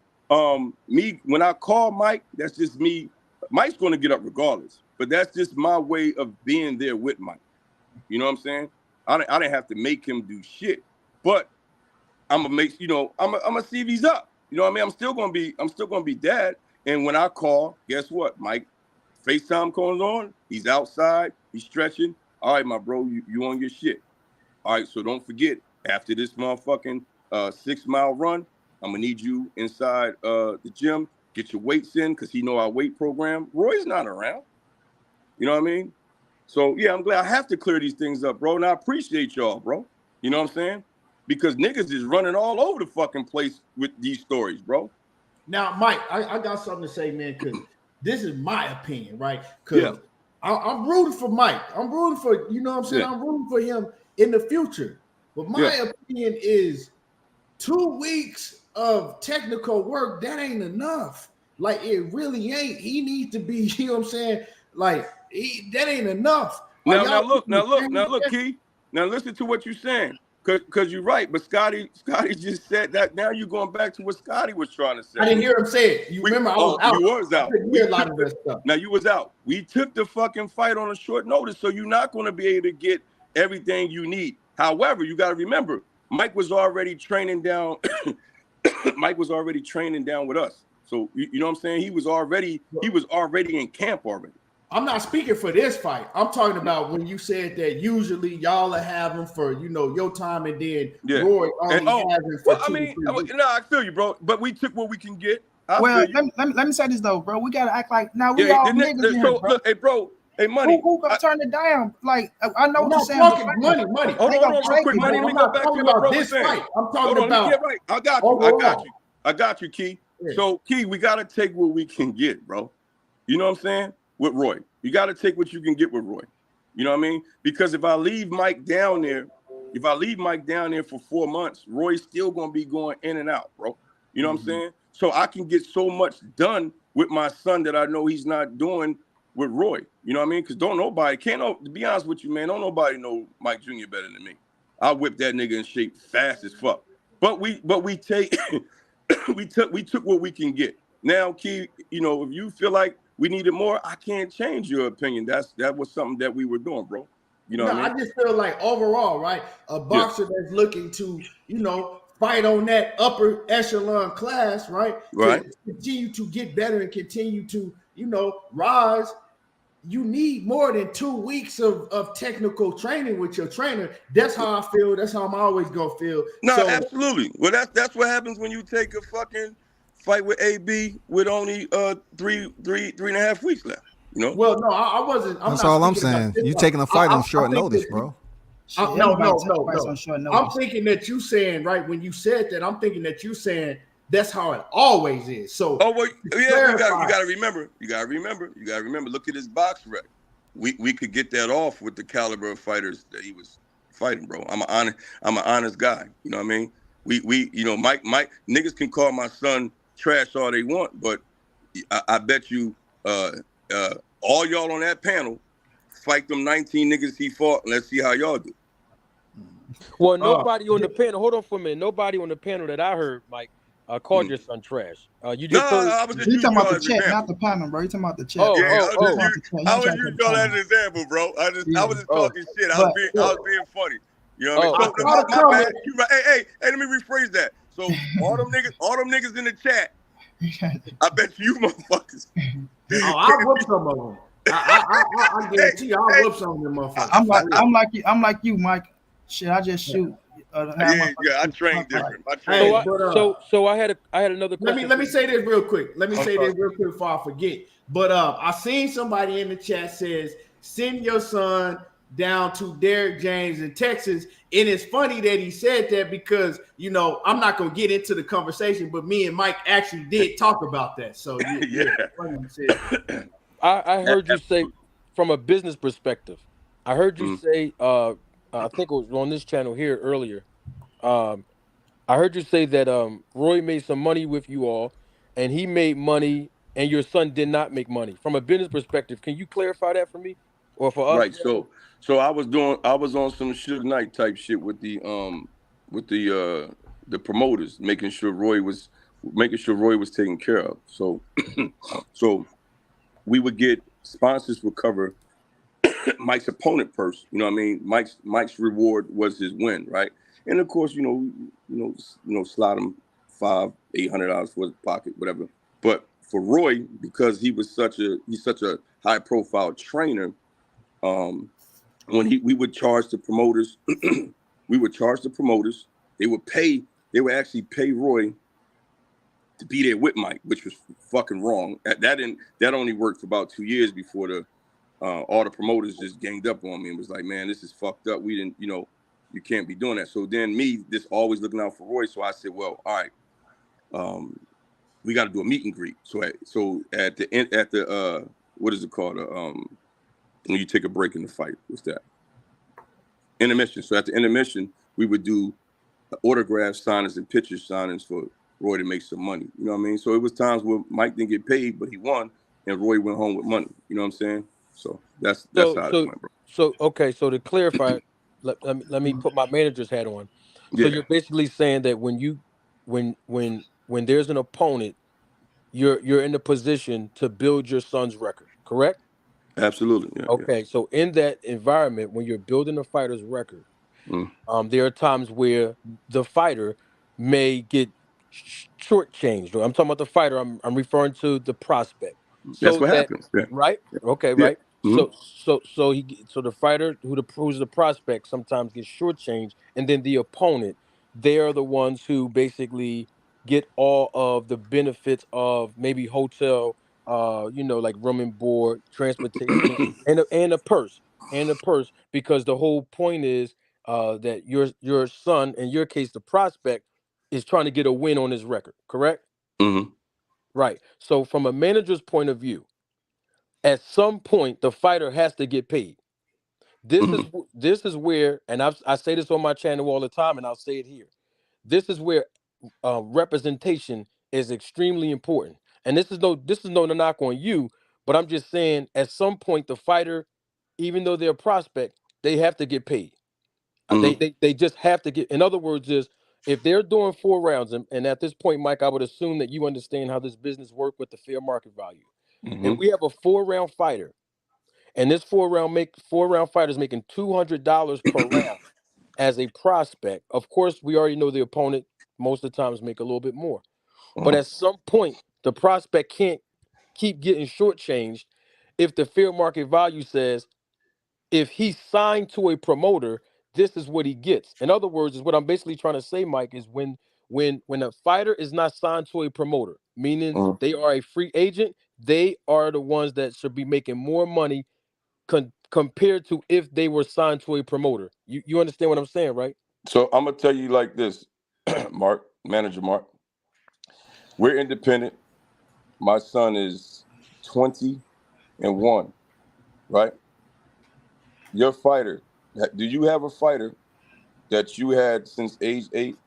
me, when I call Mike, that's just me. Mike's going to get up regardless, but that's just my way of being there with Mike. You know what I'm saying? I didn't have to make him do shit, but I'm gonna make, I'm gonna see if he's up. You know what I mean? I'm still gonna be dad. And when I call, guess what? Mike, FaceTime calls on. He's outside. He's stretching. All right, my bro, you on your shit. All right, so don't forget, after this motherfucking 6 mile run, I'm gonna need you inside the gym. Get your weights in, because he know our weight program. Roy's not around. You know what I mean? So, yeah, I'm glad I have to clear these things up, bro. And I appreciate y'all, bro. You know what I'm saying? Because niggas is running all over the fucking place with these stories, bro. Now, Mike, I got something to say, man, because this is my opinion, right? Because I'm rooting for Mike. I'm rooting for, you know what I'm saying? Yeah. I'm rooting for him in the future. But my opinion is 2 weeks of technical work, that ain't enough. Like, it really ain't. He needs to be, you know what I'm saying? Like, that ain't enough. Now look, Key. Now listen to what you're saying. Because you're right, but Scotty just said that. Now you're going back to what Scotty was trying to say. I didn't hear him say it. You remember I was out. You was out. I didn't hear a lot of that stuff. Now you was out. We took the fucking fight on a short notice, so you're not going to be able to get everything you need. However, you got to remember, Mike was already training down. Mike was already training down with us. So you know what I'm saying? He was already in camp already. I'm not speaking for this fight. I'm talking about when you said that usually y'all are having for, your time, and then Roy only having for 2 weeks. I feel you, bro. But we took what we can get. Let me say this though, bro. We gotta act like now we all niggas in here, bro. Look, hey, bro. Hey, money. Who gonna turn it down? Like, I know what you're saying. Money. Hold on, real quick, money. Let me go back to what bro was saying. I'm talking about. Yeah, right. I got you, Key. Yeah. So, Key, we gotta take what we can get, bro. You know what I'm saying? With Roy, you gotta take what you can get with Roy. You know what I mean? Because if I leave Mike down there for 4 months, Roy's still gonna be going in and out, bro. You know what I'm saying? So I can get so much done with my son that I know he's not doing with Roy. You know what I mean? Because to be honest with you, man, don't nobody know Mike Jr. better than me. I whip that nigga in shape fast as fuck. But we take we took what we can get. Now, Key, you know, if you feel like we needed more, I can't change your opinion. That was something that we were doing, bro. You know what I mean? I just feel like overall, right, a boxer that's looking to, you know, fight on that upper echelon class, right? Right. To continue to get better and continue to, you know, rise. You need more than 2 weeks of technical training with your trainer. That's how I feel. That's how I'm always gonna feel. No, absolutely. Well, that's what happens when you take a fucking fight with AB with only three and a half weeks left. You know? Well, no, I wasn't. That's all I'm saying. You taking a fight on short notice, bro. No. I'm thinking that you saying, right, when you said that, I'm thinking that you saying that's how it always is. So, oh well, yeah, you got to remember. Look at his box record. We could get that off with the caliber of fighters that he was fighting, bro. I'm an honest guy. You know what I mean? We you know, Mike niggas can call my son trash all they want, but I bet you all y'all on that panel fight them 19 niggas he fought, and let's see how y'all do. Well, nobody on the panel. Hold on for a minute. Nobody on the panel that I heard, Mike, called your son trash. You just I was just talking about the chat, not the panel, bro. You talking about the chat? I was using y'all as an example, bro. I was just talking shit. I was being funny. You know what I mean? Hey, let me rephrase that. So all them niggas in the chat, I bet you motherfuckers. I whoop some of them. I guarantee you, I'll whoop some of them motherfuckers. I'm like you, Mike. Shit, I just shoot. I train different. So I had another question. Let me say this real quick. Before I forget. But I seen somebody in the chat says send your son down to Derrick James in Texas. And it's funny that he said that because, you know, I'm not gonna get into the conversation, but me and Mike actually did talk about that. So I heard you say from a business perspective. I heard you say I think it was on this channel here earlier. I heard you say that Roy made some money with you all, and he made money, and your son did not make money. From a business perspective, can you clarify that for me, or for us? Right. So I was on some Suge Knight type shit with the promoters, making sure Roy was taken care of. So so we would get sponsors would cover Mike's opponent purse. You know what I mean? Mike's reward was his win, right? And of course, you know, slide him $500-$800 for his pocket, whatever. But for Roy, because he's such a high profile trainer, when we would charge the promoters, they would actually pay Roy to be there with Mike, which was fucking wrong. That only worked for about 2 years before all the promoters just ganged up on me and was like, man, this is fucked up. We didn't, you know, you can't be doing that. So then me, just always looking out for Roy. So I said, well, all right, we got to do a meet and greet. So at the what is it called? When you take a break in the fight, what's that? Intermission. So at the intermission, we would do autograph signings and picture signings for Roy to make some money. You know what I mean? So it was times where Mike didn't get paid, but he won, and Roy went home with money. You know what I'm saying? So that's how it went, bro. So okay, so to clarify, let me put my manager's hat on. So you're basically saying that when there's an opponent, you're in the position to build your son's record, correct? Absolutely. Yeah, okay, so in that environment, when you're building a fighter's record, there are times where the fighter may get shortchanged. I'm talking about the fighter. I'm referring to the prospect. That's what happens. Yeah. Right? Okay, yeah. right. So the fighter who's the prospect sometimes gets shortchanged, and then the opponent, they are the ones who basically get all of the benefits of maybe hotel, like room and board, transportation, and a purse, because the whole point is that your son, in your case, the prospect, is trying to get a win on his record, correct? Mm-hmm. Right. So from a manager's point of view, at some point, the fighter has to get paid. This is where, and I say this on my channel all the time, and I'll say it here. This is where representation is extremely important. And this is no knock on you, but I'm just saying at some point the fighter, even though they're a prospect, they have to get paid. They just have to get. In other words, is if they're doing 4 rounds, and at this point, Mike, I would assume that you understand how this business works with the fair market value. If we have a 4-round fighter, and this 4-round fighter is making $200 per round as a prospect, of course, we already know the opponent most of the times make a little bit more. But at some point, the prospect can't keep getting shortchanged if the fair market value says if he's signed to a promoter, this is what he gets. In other words, is what I'm basically trying to say, Mike, is when a fighter is not signed to a promoter, meaning they are a free agent, they are the ones that should be making more money compared to if they were signed to a promoter. You understand what I'm saying, right? So I'm gonna tell you like this, Mark, manager Mark. We're independent. My son is 21, right? Your fighter, do you have a fighter that you had since age 8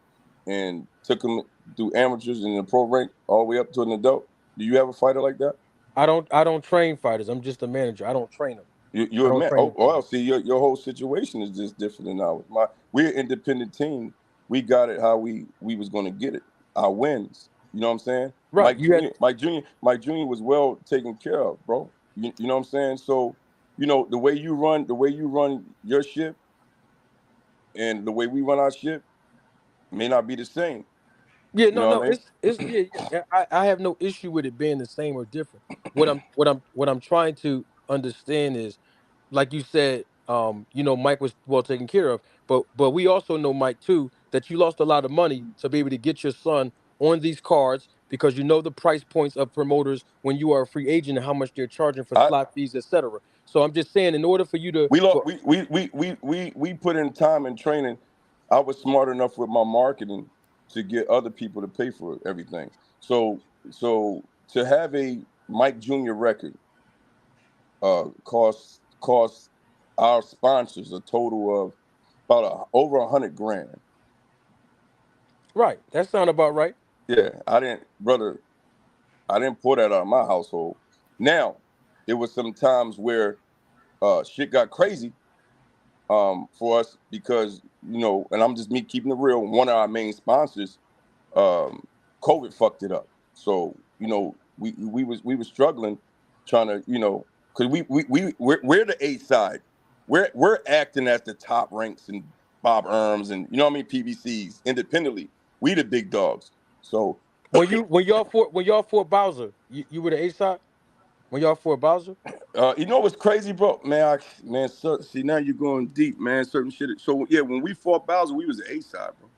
and took him through amateurs and the pro rank all the way up to an adult? Do you have a fighter like that? I don't train fighters. I'm just a manager. I don't train them. You're a man. Oh, well, see, your whole situation is just different than ours. We're an independent team. We got it how we was going to get it. Our wins. You know what I'm saying? Right. Mike Jr. was well taken care of, bro. You know what I'm saying? So, the way you run your ship and the way we run our ship may not be the same. Yeah, You know what I mean? it's I have no issue with it being the same or different. What I'm trying to understand is, like you said, Mike was well taken care of, but we also know, Mike, too, that you lost a lot of money to be able to get your son on these cards because you know the price points of promoters when you are a free agent and how much they're charging for slot fees, etc. So I'm just saying, in order for you to we put in time and training. I was smart enough with my marketing to get other people to pay for everything. So to have a Mike Jr. record costs our sponsors a total of about over $100,000. Right, that sound about right. Yeah, I didn't pour that out of my household. Now, there was some times where shit got crazy for us because, and I'm just me keeping it real, one of our main sponsors, COVID fucked it up. So, we was struggling trying to, because we're the A side. We're acting as the top ranks and Bob Erms and PBCs independently. We the big dogs. So when y'all fought Bowser, you were the A side? When y'all fought Bowser? You know what's crazy, bro? See, now you're going deep, man. Certain shit. So yeah, when we fought Bowser, we was the A side, bro.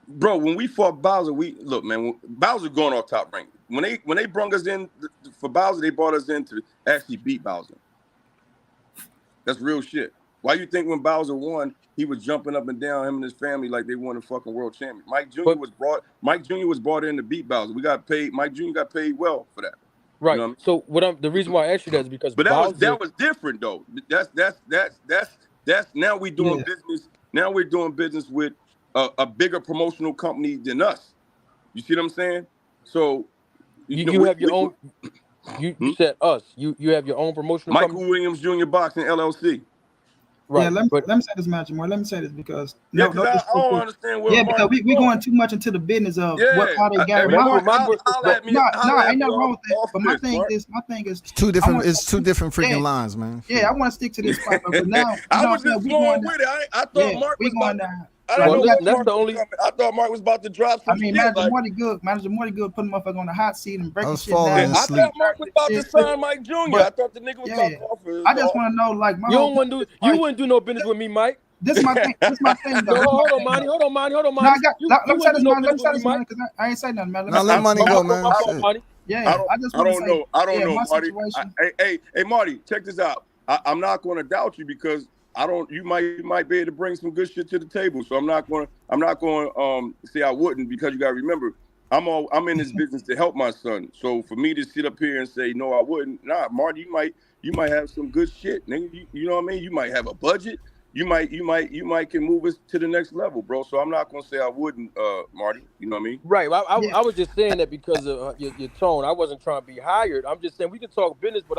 Bro, when we fought Bowser, Bowser going off top rank. When they brought us in for Bowser, they brought us in to actually beat Bowser. That's real shit. Why you think when Bowser won, he was jumping up and down, him and his family, like they won a fucking world champion? Mike Jr. was brought in to beat Bowser. We got paid. Mike Jr. got paid well for that. Right. You know what I mean? So the reason why I asked you that is because that was different though. That's now we doing business. Now we're doing business with a bigger promotional company than us. You see what I'm saying? So you have your own. You said us. You have your own promotional Michael company? Williams Jr. Boxing LLC. Right. Yeah, let me say this, Magic More. Let me say this because I don't understand where. Yeah, because we going too much into the business of how they got it. No, ain't nothing wrong with that. But my thing is it's two different. It's two different freaking lines, man. Yeah, I want to stick to this spot, but now I was just going with it. I thought Mark was going down. I thought Mark was about to drop some shit. Manager Morty good putting motherfucker on the hot seat and breaking shit down. I thought Mark was about to sign Mike Jr. I thought the nigga was about to offer. I just want to know, like, you wouldn't do no business with me, Mike. This is my thing. Though. No, hold on, Monty. Hold on, Monty. No, let me say this, man, because I ain't saying nothing, man. Let money go, man. Yeah, I don't know. I don't know, Marty. Hey, Marty, check this out. I'm not going to doubt you because you might be able to bring some good shit to the table. So I'm not going to say I wouldn't, because you got to remember, I'm in this business to help my son. So for me to sit up here and say no, I wouldn't. Nah, Marty, you might have some good shit, nigga. You know what I mean? You might have a budget. You might can move us to the next level, bro. So I'm not gonna say I wouldn't, Marty. You know what I mean? Right. I was just saying that because of your tone. I wasn't trying to be hired. I'm just saying we can talk business, but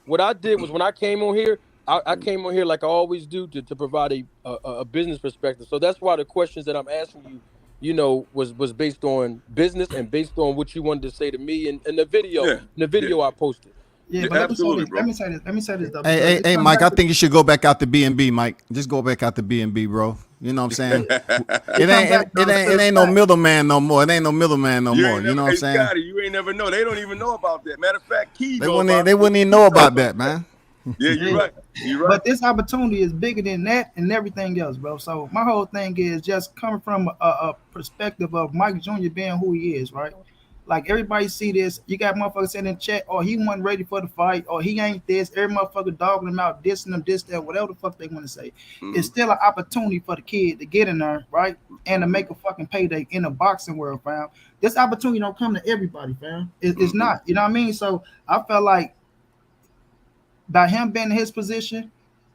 what I did was when I came on here, I came on here like I always do to provide a business perspective. So that's why the questions that I'm asking you, was based on business and based on what you wanted to say to me in the video I posted. Yeah, but absolutely, let me say this though. Hey, Mike, I think you should go back out to B&B, Mike. Just go back out to B&B, bro. You know what I'm saying? It ain't no middleman no more. It ain't no middleman no more. You know what I'm saying? Scotty, you ain't never know. They don't even know about that. Matter of fact, They wouldn't even know about that, man. Yeah, you're right. But this opportunity is bigger than that and everything else, bro. So my whole thing is just coming from a perspective of Mike Jr. being who he is, right? Like everybody see this, you got motherfuckers saying in the chat, or he wasn't ready for the fight, or he ain't this. Every motherfucker dogging him out, dissing him, this, that, whatever the fuck they want to say. It's still an opportunity for the kid to get in there, right, and to make a fucking payday in the boxing world, fam. This opportunity don't come to everybody, fam. It's not, you know what I mean? So I felt like by him being in his position,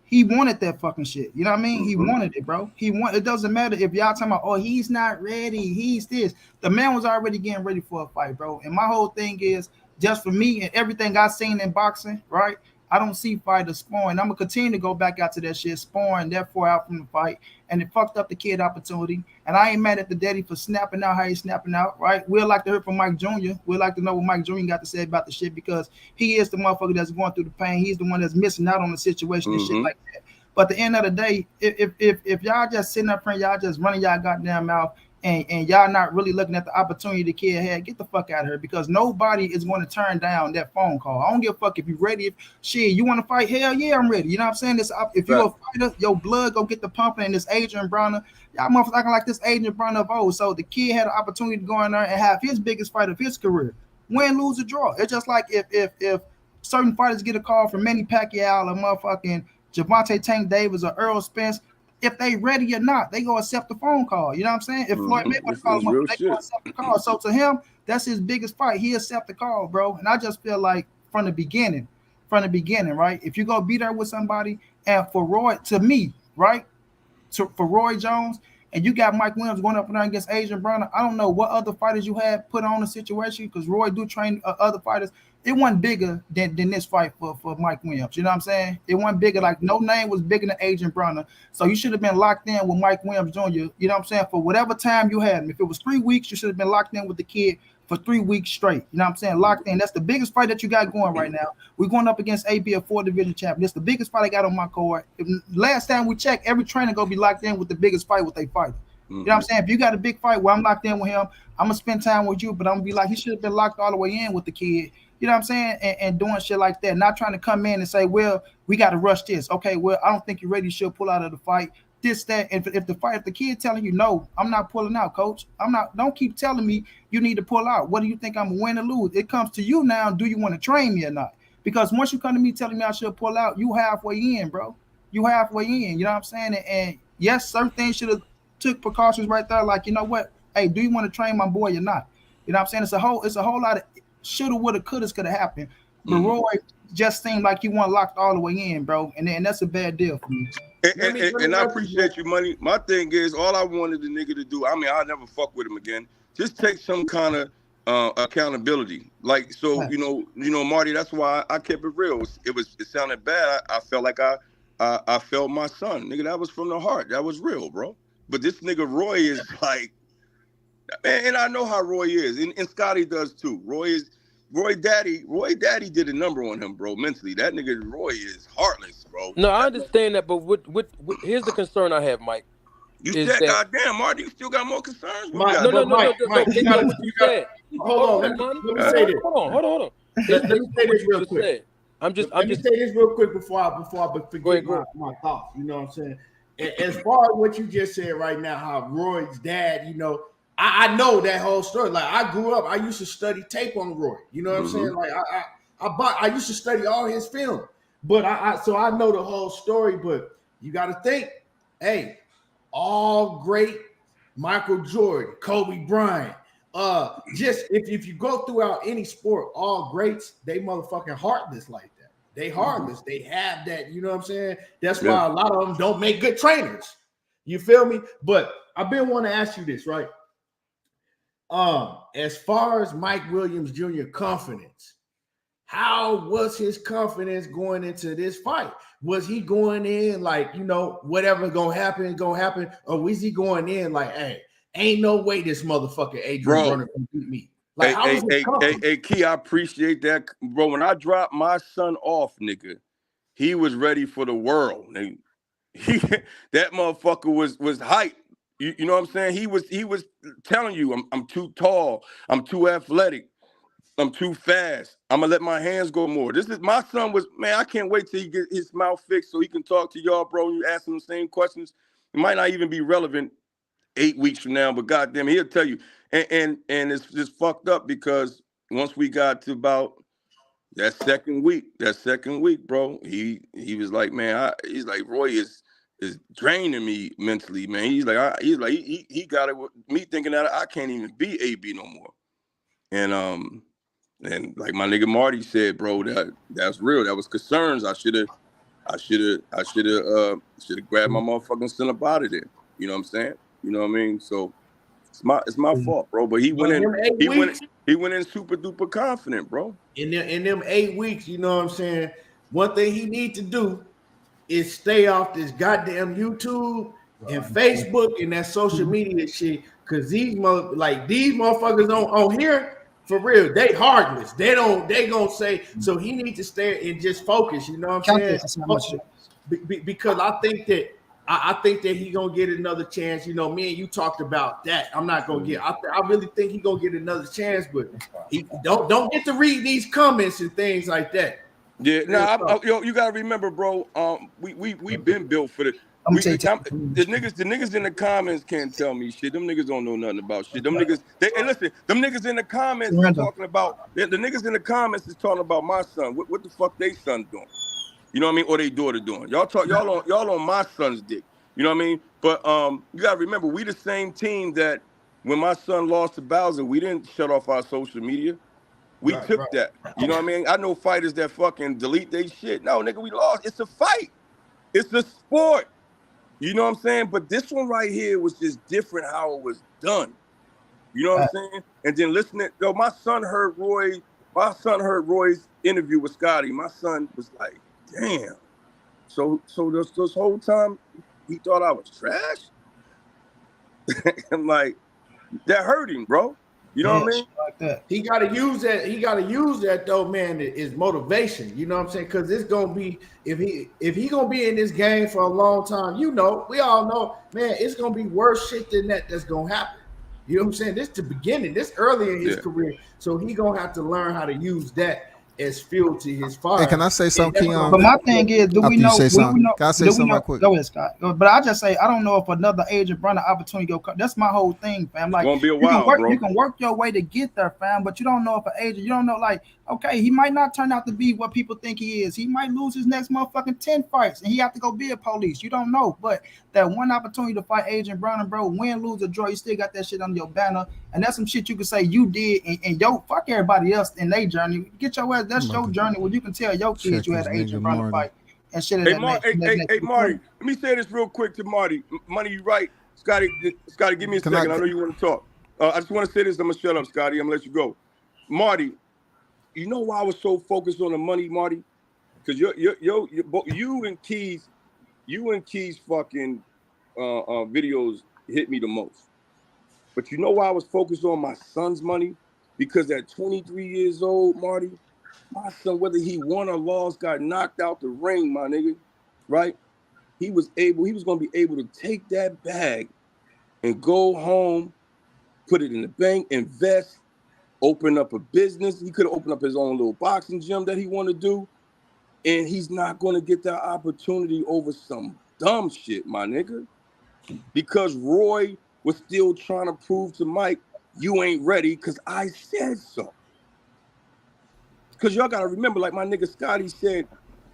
he wanted that fucking shit. You know what I mean? He wanted it, bro. It doesn't matter if y'all talking about, oh, he's not ready. He's this. The man was already getting ready for a fight, bro. And my whole thing is just for me and everything I've seen in boxing, right? I don't see fighters sparring. I'm gonna continue to go back out to that shit, sparring, therefore out from the fight, and it fucked up the kid opportunity. And I ain't mad at the daddy for snapping out how he's snapping out, right? We'd like to hear from Mike Jr. We'd like to know what Mike Jr. got to say about the shit because he is the motherfucker that's going through the pain. He's the one that's missing out on the situation and shit like that. But at the end of the day, if y'all just sitting up front, y'all just running y'all goddamn mouth, and y'all not really looking at the opportunity the kid had, get the fuck out of here because nobody is going to turn down that phone call. I don't give a fuck if you're ready. If shit, you want to fight? Hell yeah, I'm ready. You know what I'm saying? This if you're a fighter, your blood go get the pumping. And this Adrien Broner, y'all motherfuckers acting like this Adrien Broner of old. So the kid had an opportunity to go in there and have his biggest fight of his career, win, lose, or draw. It's just like if certain fighters get a call from Manny Pacquiao or motherfucking Gervonta Davis or Earl Spence. If they ready or not, they go accept the phone call. You know what I'm saying? If Floyd Mayweather call him up, they go accept the call. So to him, that's his biggest fight. He accept the call, bro. And I just feel like from the beginning, right? If you go be there with somebody, and for Roy, to me, right? For Roy Jones, and you got Mike Williams going up and down against Adrien Broner, I don't know what other fighters you had put on the situation because Roy do train other fighters. It wasn't bigger than this fight for Mike Williams. You know what I'm saying? It wasn't bigger. Like no name was bigger than Adrien Broner. So you should have been locked in with Mike Williams Jr. You know what I'm saying? For whatever time you had him. If it was 3 weeks, you should have been locked in with the kid for 3 weeks straight. You know what I'm saying? Locked in. That's the biggest fight that you got going right now. We're going up against AB, a 4 division champion. That's the biggest fight I got on my card. Last time we checked, every trainer gonna be locked in with the biggest fight with a fighter. You know what I'm saying? If you got a big fight where I'm locked in with him, I'm gonna spend time with you, but I'm gonna be like, he should have been locked all the way in with the kid. You know what I'm saying? And doing shit like that, not trying to come in and say, well, we got to rush this. Okay, well, I don't think you're ready. You should pull out of the fight. This, that. And if the kid telling you, no, I'm not pulling out, coach. Don't keep telling me you need to pull out. What do you think I'm going to win or lose? It comes to you now. Do you want to train me or not? Because once you come to me telling me I should pull out, you halfway in, bro. You halfway in. You know what I'm saying? And yes, certain things should have took precautions right there. Like, you know what? Hey, do you want to train my boy or not? You know what I'm saying? It's a whole lot of shoulda, woulda, coulda, could have happened. But Roy just seemed like he wasn't locked all the way in, bro. And that's a bad deal for me. And I appreciate you, money. My thing is, all I wanted the nigga to do, I mean, I'll never fuck with him again. Just take some kind of accountability. Like, so, you know, Marty, that's why I kept it real. It sounded bad. I felt like I felt my son. Nigga, that was from the heart. That was real, bro. But this nigga Roy is like, man, and I know how Roy is, and Scotty does too. Roy Daddy did a number on him, bro. Mentally, that nigga Roy is heartless, bro. No, I understand that, but what here's the concern I have, Mike. You said, goddamn, Marty, you still got more concerns? Mike, no. Mike, You got what you said. Hold on, let me say this. Hold on. Let me say this real quick. I'm just say this real quick before I forget my thoughts. You know what I'm saying? As far as what you just said right now, how Roy's dad, you know, I know that whole story. Like I grew up, I used to study tape on Roy. You know what I'm saying? Like I used to study all his film, but so I know the whole story. But you got to think, hey, all great Michael Jordan, Kobe Bryant. Just if you go throughout any sport, all greats, they motherfucking heartless like that. They heartless. They have that, you know what I'm saying? That's why a lot of them don't make good trainers. You feel me? But I've been wanting to ask you this, right? As far as Mike Williams Jr. confidence, how was his confidence going into this fight? Was he going in like, you know, whatever gonna happen, or was he going in like, hey, ain't no way this motherfucker Adrien Broner can beat me? Like, how was his confidence? Hey, Key, I appreciate that, bro. When I dropped my son off, nigga, he was ready for the world. Nigga. That motherfucker was hyped. You know what I'm saying? He was telling you, I'm too tall, I'm too athletic, I'm too fast. I'm gonna let my hands go more. This is my son was, man, I can't wait till he get his mouth fixed so he can talk to y'all, bro. You ask him the same questions. It might not even be relevant 8 weeks from now, but goddamn, he'll tell you. And it's just fucked up because once we got to about that second week, bro, he was like, man, he's like, Roy is draining me mentally, man. He's like, he got it with me thinking that I can't even be AB no more. And like my nigga Marty said, bro, that's real. That was concerns. I should have grabbed my motherfucking son up out of there. You know what I'm saying? You know what I mean? So it's my fault, bro. But he went in super duper confident, bro. In them 8 weeks, you know what I'm saying? One thing he need to do is stay off this goddamn YouTube and Facebook and that social media shit. Cause these motherfuckers on here, for real, they heartless. They gonna say, so he need to stay and just focus, you know what I'm saying? Because I think that he gonna get another chance. You know, me and you talked about that. I'm not gonna get. I really think he gonna get another chance, but he don't get to read these comments and things like that. Yeah, you gotta remember, bro. We been built for this. The niggas in the comments can't tell me shit. Them niggas don't know nothing about shit. Them niggas, listen. Them niggas in the comments is talking about the niggas in the comments is talking about my son. What the fuck they son doing? You know what I mean? Or they daughter doing? Y'all on my son's dick. You know what I mean? But you gotta remember, we the same team that when my son lost to Bowser, we didn't shut off our social media. We took that. You know what I mean? I know fighters that fucking delete their shit. No, nigga, we lost. It's a fight. It's a sport. You know what I'm saying? But this one right here was just different how it was done. You know what I'm saying? And then listening, my son heard Roy's interview with Scotty. My son was like, damn. So this whole time he thought I was trash? I'm like, that hurt him, bro. You know what I mean? Like that. He gotta use that though, man, is motivation. You know what I'm saying? Because it's gonna be if he gonna be in this game for a long time, you know, we all know, man, it's gonna be worse shit than that's gonna happen. You know what I'm saying? This the beginning, this early in his career. So he gonna have to learn how to use that as fuel to his fire. Hey, can I say something, Keon? But my thing is, do we know? Can I say something real quick? Go ahead, Scott. But I just say, I don't know if another Adrien Broner opportunity go. That's my whole thing, fam. Like, won't be a while, bro. You can work your way to get there, fam. But you don't know if an Adrien, you don't know, like, okay, he might not turn out to be what people think he is. He might lose his next motherfucking 10 fights, and he have to go be a police. You don't know. But that one opportunity to fight Adrien Broner, bro, win, lose, or draw, you still got that shit on your banner. And that's some shit you can say you did, and yo, fuck everybody else in their journey. Get your ass. That's your journey. Well, you can tell your kids you had an Adrien Broner fight and shit. Hey, Marty, let me say this real quick to Marty. Money, you right. Scotty, give me a second. I know you want to talk. I just want to say this. I'm gonna shut up, Scotty. I'm gonna let you go. Marty, you know why I was so focused on the money, Marty? Because you and Keys fucking videos hit me the most. But you know why I was focused on my son's money? Because at 23 years old, Marty, my son, whether he won or lost, got knocked out the ring, my nigga, right? He was going to be able to take that bag and go home, put it in the bank, invest, open up a business. He could have opened up his own little boxing gym that he wanted to do. And he's not going to get that opportunity over some dumb shit, my nigga. Because Roy was still trying to prove to Mike, you ain't ready because I said so. Because y'all got to remember, like my nigga Scotty said,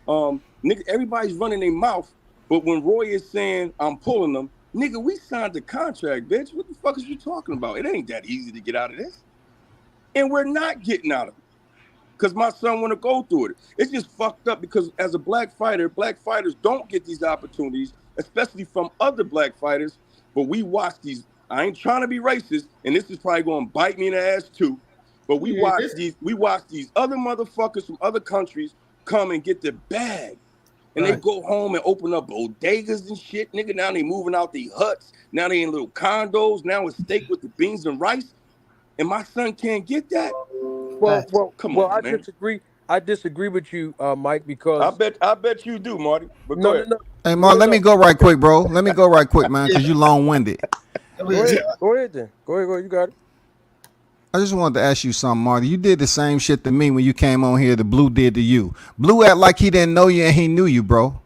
nigga, everybody's running their mouth, but when Roy is saying, I'm pulling them, nigga, we signed the contract, bitch. What the fuck is you talking about? It ain't that easy to get out of this. And we're not getting out of it. because my son want to go through it. It's just fucked up because as a black fighter, black fighters don't get these opportunities, especially from other black fighters. But we watch these. I ain't trying to be racist, and this is probably going to bite me in the ass too. But we watch these other motherfuckers from other countries come and get the bag. And they go home and open up bodegas and shit, nigga. Now they moving out the huts. Now they in little condos. Now it's steak with the beans and rice. And my son can't get that. Well, come on, I man. disagree. I disagree with you, Mike, because I bet you do, Marty. But no. Hey, Mark, let me go right quick, bro. Let me go right quick, man, because you long-winded. Go ahead, then. Go ahead. You got it. I just wanted to ask you something, Marty. You did the same shit to me when you came on here. The Blue did to you. Blue act like he didn't know you and he knew you, bro.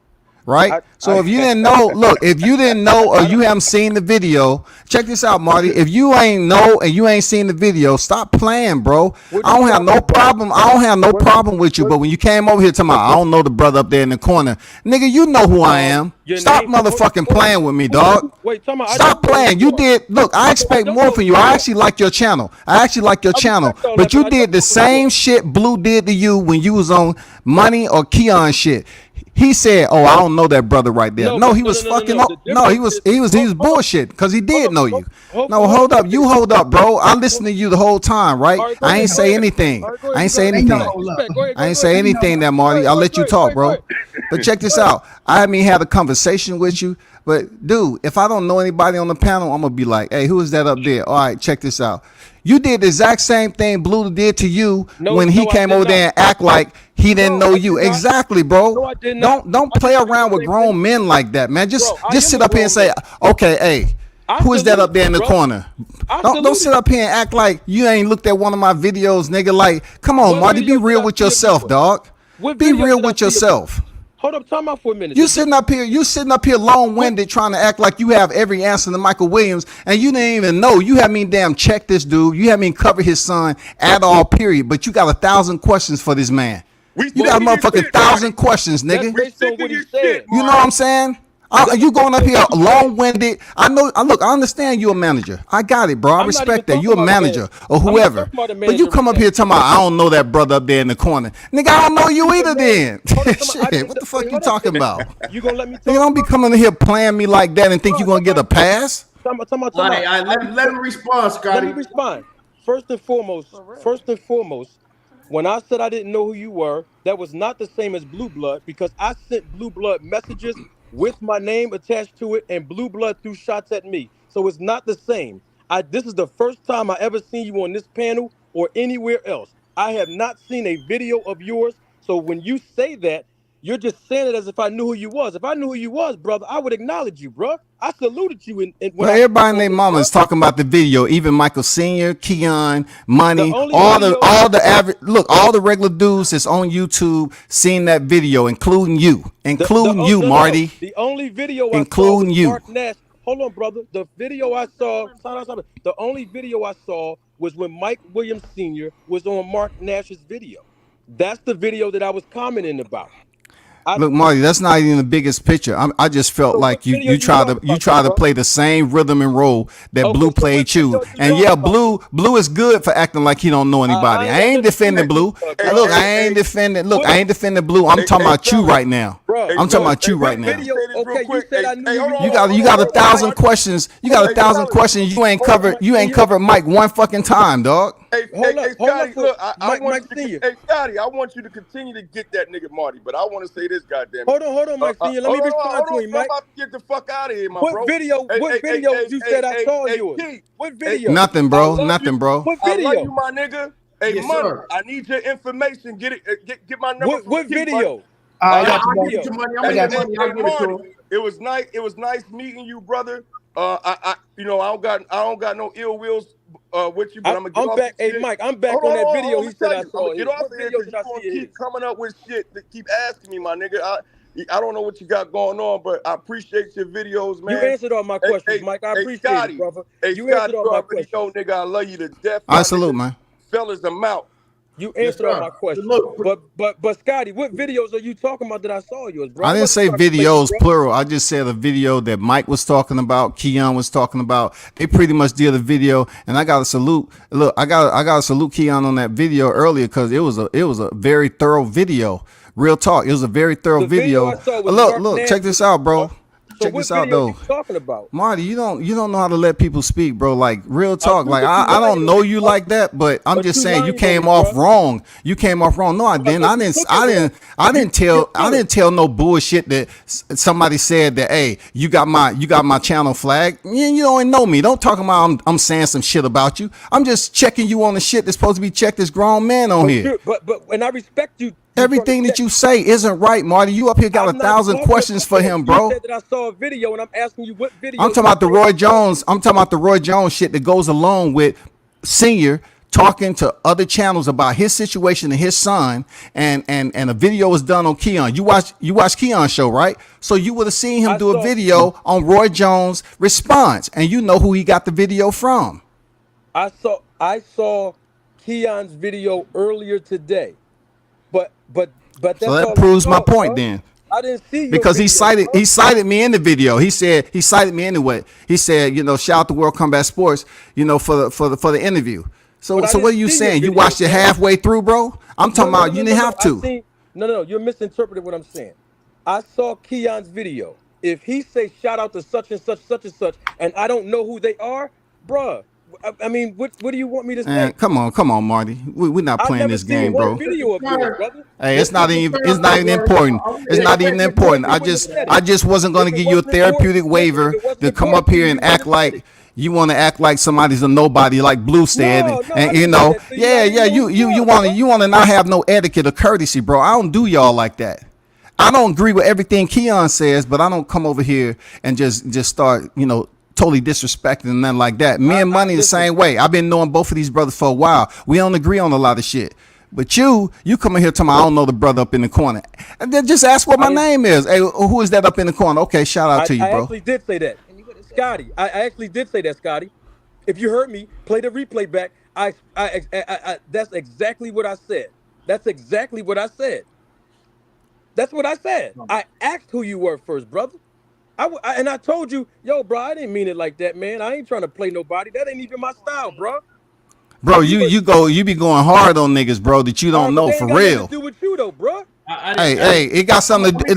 Right? So if you didn't know, look, if you didn't know or you haven't seen the video, check this out, Marty. If you ain't know and you ain't seen the video, stop playing, bro. I don't have no problem. I don't have no problem with you. But when you came over here talking about, I don't know the brother up there in the corner, nigga, you know who I am. Stop motherfucking playing with me, dog. Stop playing. You did. Look, I expect more from you. I actually like your channel. But you did the same shit Blue did to you when you was on Money or Keon shit. He said, "Oh, I don't know that brother right there." No, he was fucking up. No, he was bullshit because he did know you. No, hold up. You hold up, bro. I listened to you the whole time, right? I ain't say anything. I ain't say anything. I ain't say anything there, Marty. I'll let you talk, bro. But check this out. I haven't had a conversation with you. But, dude, if I don't know anybody on the panel, I'm going to be like, hey, who is that up there? All right, check this out. You did the exact same thing Blue did to you when he came over there and act like he didn't know you. Exactly, bro. No, I did not. Don't play around with grown men like that, man. Just sit up here and say, okay, hey, who is that up there in the corner? Don't sit up here and act like you ain't looked at one of my videos, nigga. Like, come on, Marty, be real with yourself, dog. Be real with yourself. Hold up, time out for a minute. You sitting up here long-winded trying to act like you have every answer to Michael Williams, and you didn't even know. You haven't even damn checked this dude. You haven't even covered his son at all, period. But you got 1,000 questions for this man. You got a motherfucking 1,000 questions, nigga. You know what I'm saying? You going up here long-winded. I know. Look, I understand you a manager. I got it, bro. I respect that. You a manager or whoever. But you come up here talking about, I don't know that brother up there in the corner. Nigga, I don't know you either then. Shit, what the fuck you talking about? You gonna let me talk? Nigga, don't be coming in here playing me like that and think you gonna get a pass. Let him respond, Scotty. Let me respond. First and foremost, when I said I didn't know who you were, that was not the same as Blue Blood because I sent Blue Blood messages with my name attached to it, and Blue Blood threw shots at me. So it's not the same. This is the first time I ever seen you on this panel or anywhere else. I have not seen a video of yours. So when you say that, you're just saying it as if I knew who you was. If I knew who you was, brother, I would acknowledge you, bro. I saluted you. Everybody and their mama is talking about the video. Even Michael Sr., Keon, Money, all the regular dudes that's on YouTube seen that video, including you, Marty. The only video I saw was Mark Nash. Hold on, brother. The video I saw, the only video I saw was when Mike Williams Sr. was on Mark Nash's video. That's the video that I was commenting about. Look, Marty, that's not even the biggest picture. I just felt like you try to play the same rhythm and role that Blue played you. And yeah, Blue is good for acting like he don't know anybody. I ain't defending Blue. Look, I ain't defending Blue. I'm talking about you right now. I'm talking about you right now. You got 1,000 questions. You got 1,000 questions. You ain't covered Mike one fucking time, dog. Hey, Scotty, look, I want you to continue to get that nigga Marty, but I want to say this, goddamn. Hold on, Mike Senior. Let me respond to him, Mike. I'm about to get the fuck out of here, my bro. What video you said I saw yours? What video? Nothing, bro. What video? I love you, my nigga. Hey, yes, Money, sir. I need your information. Get my number. What video? I'll get your money. It was nice meeting you, brother. I don't got no ill wills with you, but I'm gonna get off. Hey, Mike, I'm back on that video. He said I saw it. Get off there because you gonna keep coming up with shit that keep asking me, my nigga. I don't know what you got going on, but I appreciate your videos, man. You answered all my questions, Mike. I appreciate it, brother. You answered all my questions. Yo, nigga, I love you to death. I salute, man. Fellas, I'm out. You answered all my questions. But Scotty, what videos are you talking about that I saw yours, bro? I didn't say videos plural. I just said a video that Mike was talking about, Keon was talking about. They pretty much did a video, and I got to salute. Look, I got to salute Keon on that video earlier because it was a very thorough video. Real talk, it was a very thorough video. Look, check this out, bro. So check this out though. You talking about? Marty, you don't know how to let people speak, bro. Like real talk. Like I don't know you like that, but I'm just saying you came off wrong. You came off wrong. No, I didn't. I didn't tell no bullshit that somebody said that, hey, you got my channel flag. You don't know me. Don't talk about I'm saying some shit about you. I'm just checking you on the shit that's supposed to be checked as grown man on here. But and I respect you. Everything that you say isn't right, Marty. You up here got 1,000 questions for him, bro. You said that I saw a video, and I'm asking you what video. I'm talking about the Roy Jones. I'm talking about the Roy Jones shit that goes along with Senior talking to other channels about his situation and his son, and a video was done on Keon. You watch Keon's show, right? So you would have seen him do a video on Roy Jones' response, and you know who he got the video from. I saw Keon's video earlier today. But that's so that proves my point, bro. Then I didn't see your because video, he cited me in the video. He cited me anyway. He said, shout out to World Combat Sports, for the interview. So what are you saying? You watched it halfway through, bro? I'm talking about you didn't have to. No, you're misinterpreting what I'm saying. I saw Keon's video. If he say shout out to such and such, and I don't know who they are, bruh. I mean, what do you want me to say? Man, come on, Marty. We're not playing this game, bro. Video of yours, brother. Hey, it's not even important. It's not even important. I just wasn't going to give you a therapeutic waiver to come up here and act like you want to act like somebody's a nobody, like Blue said, and you want to not have no etiquette or courtesy, bro. I don't do y'all like that. I don't agree with everything Keon says, but I don't come over here and just start, totally disrespecting and nothing like that. Me and Money the same way. I've been knowing both of these brothers for a while. We don't agree on a lot of shit. But you come in here telling me I don't know the brother up in the corner. And then just ask what my name is. Hey, who is that up in the corner? Okay, shout out to you, bro. I actually did say that. Scotty, I actually did say that, Scotty. If you heard me, play the replay back. That's exactly what I said. That's exactly what I said. That's what I said. I asked who you were first, brother. And I told you, yo, bro, I didn't mean it like that, man. I ain't trying to play nobody. That ain't even my style, bro. Bro, you be going hard on niggas, bro, that you don't know for real. Do with you though, bro. Hey, it got something to do.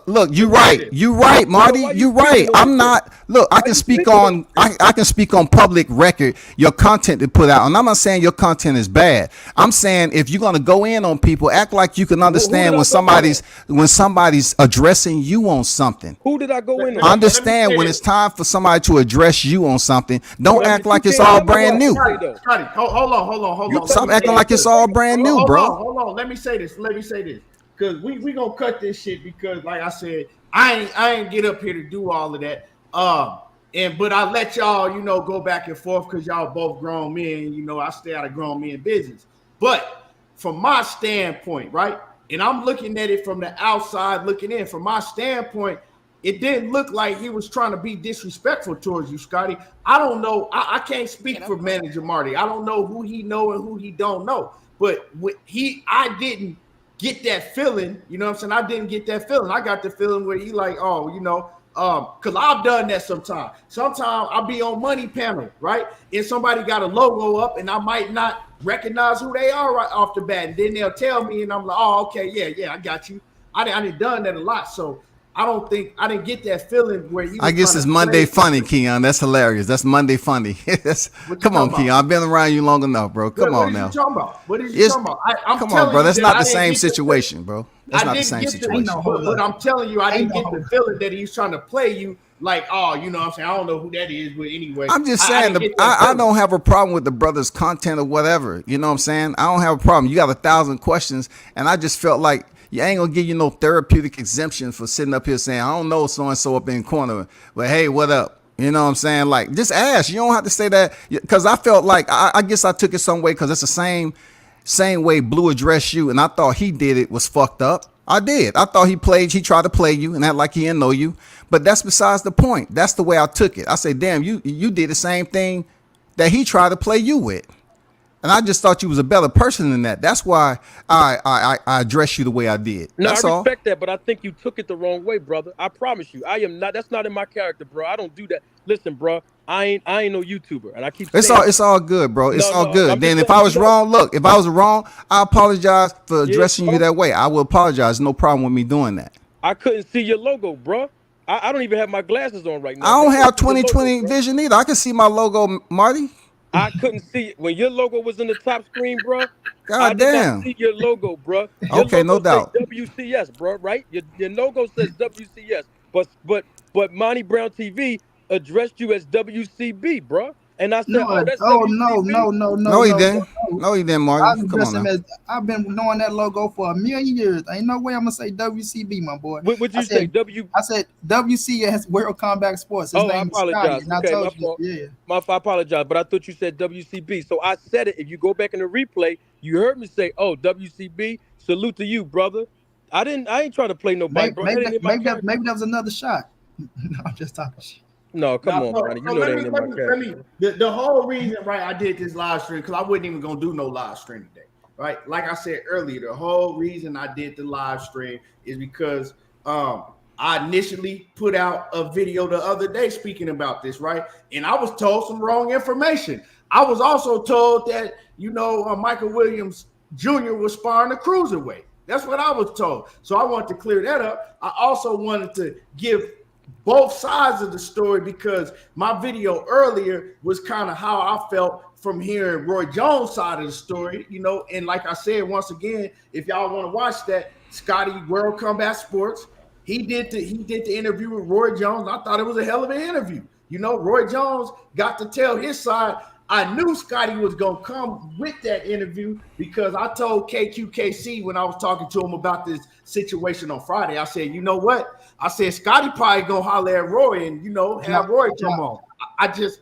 Look, you right, Marty. You right. I'm not. Look, I can speak on public record your content to put out, and I'm not saying your content is bad. I'm saying if you're gonna go in on people, act like you can understand when somebody's addressing you on something. Who did I go in on? I understand when it's time for somebody to address you on something. Don't act like it's all brand new. Scotty, hold on. Stop acting like it's all brand new, bro. Hold on. Let me say this. Because we gonna cut this shit because, like I said, I ain't get up here to do all of that. But I let y'all, go back and forth because y'all both grown men. I stay out of grown men business. But from my standpoint, right, and I'm looking at it from the outside looking in. From my standpoint, it didn't look like he was trying to be disrespectful towards you, Scotty. I don't know. I can't speak for Manager Marty. I don't know who he know and who he don't know. But I didn't get that feeling, you know what I'm saying? I didn't get that feeling. I got the feeling where he like, because I've done that sometimes. Sometimes I'll be on money panel, right? And somebody got a logo up and I might not recognize who they are right off the bat. And then they'll tell me and I'm like, oh, okay, yeah, I got you. I done done that a lot. So I didn't get that feeling where you. I guess it's Monday funny, Keon. That's hilarious. That's Monday funny. Come on, Keon. I've been around you long enough, bro. Come on now. What are you talking about? Come on, bro. That's not the same situation, bro. That's not the same situation. But I'm telling you, I didn't get the feeling that he's trying to play you like, oh, you know what I'm saying? I don't know who that is, but anyway. I'm just saying, I don't have a problem with the brother's content or whatever. You know what I'm saying? I don't have a problem. You got 1,000 questions, and I just felt like you ain't gonna give you no therapeutic exemption for sitting up here saying, I don't know so-and-so up in the corner, but hey, what up? You know what I'm saying? Like, just ask. You don't have to say that, because I felt like, I guess I took it some way, because it's the same way Blue addressed you, and I thought he did it was fucked up. I did. I thought he tried to play you and act like he didn't know you, but that's besides the point. That's the way I took it. I said, damn, you did the same thing that he tried to play you with. And I just thought you was a better person than that. That's why I addressed you the way I did. No, That's I all. respect that, but I think you took it the wrong way, brother. I promise you, I am not. That's not in my character, bro. I don't do that. Listen, bro, I ain't no YouTuber, and I keep saying It's all good, bro. It's no, all no. good. I'm just Then if letting I you was know. wrong, look, if I was wrong, I apologize for Yeah, addressing you bro. that way. I will apologize. No problem with me doing that. I couldn't see your logo, bro. I don't even have my glasses on right now. I Bro. don't I couldn't have see your logo, 2020 bro. vision either. I can see my logo, Marty. I couldn't see it. When your logo was in the top screen, bro. I God did not damn. see your logo, bro. Your Okay, no logo say doubt. WCS, bro, right? Your logo says WCS, but Monty Brown TV addressed you as WCB, bro. And I said, oh, that's WCB. No, he No. didn't. No, he didn't, Marty. I've Come on addressed him now. as I've been knowing that logo for a million years. Ain't no way I'm gonna say WCB, my boy. What you say? I said WCS World Combat Sports. His Oh, I name is Scotty, apologize. and I Okay, my told you, fault. yeah. I apologize, but I thought you said WCB. So I said it. If you go back in the replay, you heard me say, "Oh, WCB." Salute to you, brother. I ain't trying to play nobody, bro. That ain't in my character. Maybe that was another shot. No, I'm just talking shit. No, come on, Ronnie. You know that ain't in my character. The whole reason, right, I did this live stream, because I wasn't even gonna do no live stream today, right? Like I said earlier, the whole reason I did the live stream is because I initially put out a video the other day speaking about this, right? And I was told some wrong information. I was also told that, Michael Williams Jr. was sparring a cruiserweight. That's what I was told. So I wanted to clear that up. I also wanted to give both sides of the story, because my video earlier was kind of how I felt from hearing Roy Jones' side of the story, and like I said, once again, if y'all want to watch that, Scotty World Combat Sports, he did the interview with Roy Jones. I thought it was a hell of an interview. Roy Jones got to tell his side. I knew Scotty was going to come with that interview, because I told KQKC when I was talking to him about this situation on Friday, I said, you know what? I said, Scotty probably going to holler at Roy and, have Roy come on. I just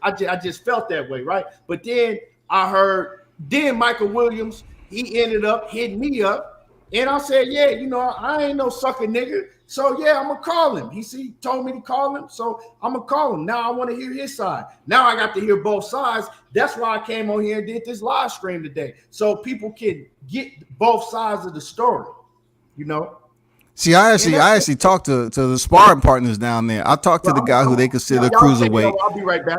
felt that way, right? But then I heard, Michael Williams, he ended up hitting me up. And I said, yeah, I ain't no sucker nigga. So, yeah, I'm going to call him. He told me to call him, so I'm going to call him. Now I want to hear his side. Now I got to hear both sides. That's why I came on here and did this live stream today, so people can get both sides of the story, See, I actually talked to the sparring partners down there. I talked to the guy who they consider a cruiserweight. I'll be right back.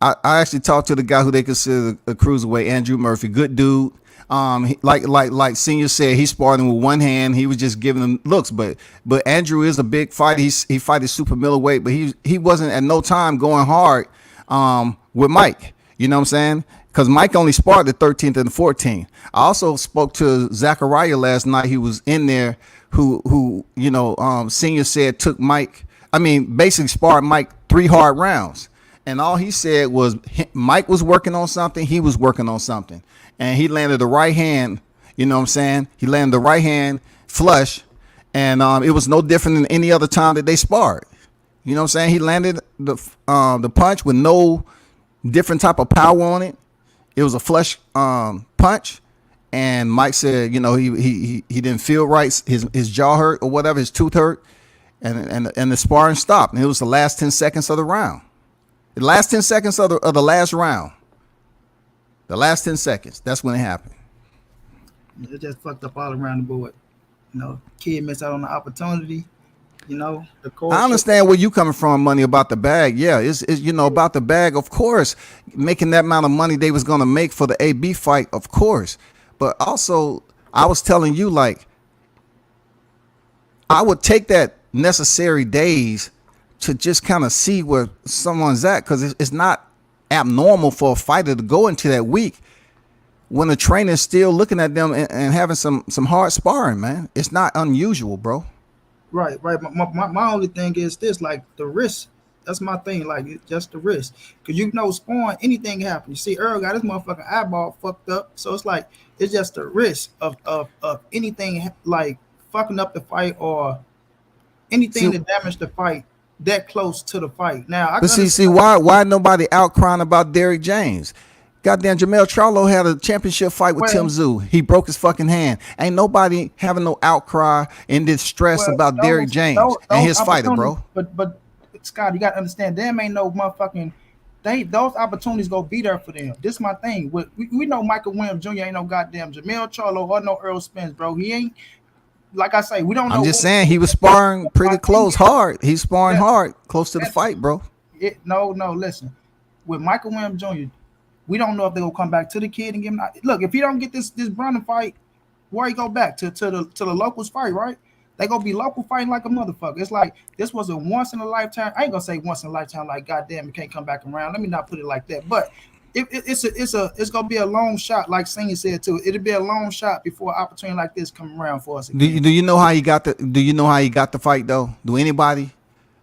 I actually talked to the guy who they consider a cruiserweight, Andrew Murphy. Good dude. Like Senior said, he sparred him with one hand. He was just giving him looks, but Andrew is a big fighter. He fighted super middleweight, but he wasn't at no time going hard with Mike. You know what I'm saying? Because Mike only sparred the 13th and the 14th. I also spoke to Zachariah last night. He was in there. Who Senior said took Mike. I mean, basically sparred Mike 3 hard rounds. And all he said was Mike was working on something. He was working on something. And he landed the right hand. You know what I'm saying? He landed the right hand flush. And it was no different than any other time that they sparred. You know what I'm saying? He landed the punch with no different type of power on it. It was a flush punch. And Mike said, he didn't feel right. His jaw hurt or whatever. His tooth hurt. And the sparring stopped. And it was the last 10 seconds of the round. The last 10 seconds of the last round. The last 10 seconds. That's when it happened. It just fucked up all around the board. Kid missed out on the opportunity. The coach. I understand where you coming from, money about the bag. Yeah, it's about the bag. Of course, making that amount of money they was gonna make for the AB fight, of course. But also, I was telling you, like, I would take that necessary days to just kind of see where someone's at, because it's not abnormal for a fighter to go into that week when the trainer's still looking at them and having some hard sparring, man. It's not unusual, bro. Right. My only thing is this, like the risk. That's my thing, like just the risk. Because sparring, anything happen. You see, Earl got his motherfucking eyeball fucked up. So it's like, it's just the risk of anything like fucking up the fight or anything to damage the fight that close to the fight. Now, I see why nobody out crying about Derrick James? Goddamn, Jamel Charlo had a championship fight with Tim Tszyu. He broke his fucking hand. Ain't nobody having no outcry and distress about Derrick James and his fighter, bro. But Scott, you gotta understand, them ain't no motherfucking those opportunities go be there for them. This is my thing. We know Michael Williams Jr. ain't no goddamn Jamel Charlo or no Earl Spence, bro. He ain't, like I say, we don't know. I'm just saying he was sparring pretty close, hard. He's sparring hard, close to the fight, bro. No, listen. With Michael Williams Jr., we don't know if they're gonna come back to the kid and give him. Look, if he don't get this Broner fight, where he go back to the locals fight, right? They gonna be local fighting like a motherfucker. It's like this was a once in a lifetime. I ain't gonna say once in a lifetime, like goddamn, it can't come back around. Let me not put it like that. But it's gonna be a long shot, like Senior said too. It'll be a long shot before an opportunity like this come around for us again. Do you know how he got the? Do you know how he got the fight though? Do anybody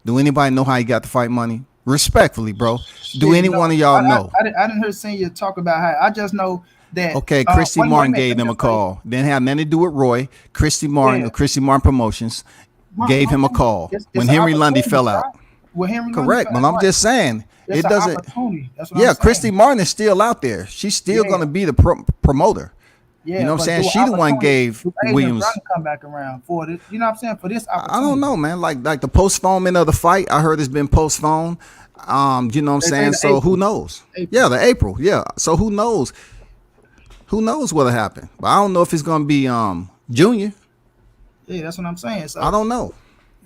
know how he got the fight money? Respectfully, bro. Do any one of y'all know? I didn't hear Senior talk about how. I just know that. Okay, Christy Martin gave them a call. Didn't have nothing to do with Roy. Christy Martin or Christy Martin Promotions gave him a call when Henry Lundy fell out. Correct, but I'm just saying it doesn't. Yeah, Christy Martin is still out there. She's still going to be the promoter. Yeah, you know what I'm saying? She the one gave Williams come back around for this. You know what I'm saying? For this opportunity. I don't know, man. Like the postponement of the fight, I heard it's been postponed. You know what I'm saying? So who knows? Yeah, the April. Yeah. So who knows? Who knows what'll happen? But I don't know if it's gonna be Junior. Yeah, that's what I'm saying. So I don't know.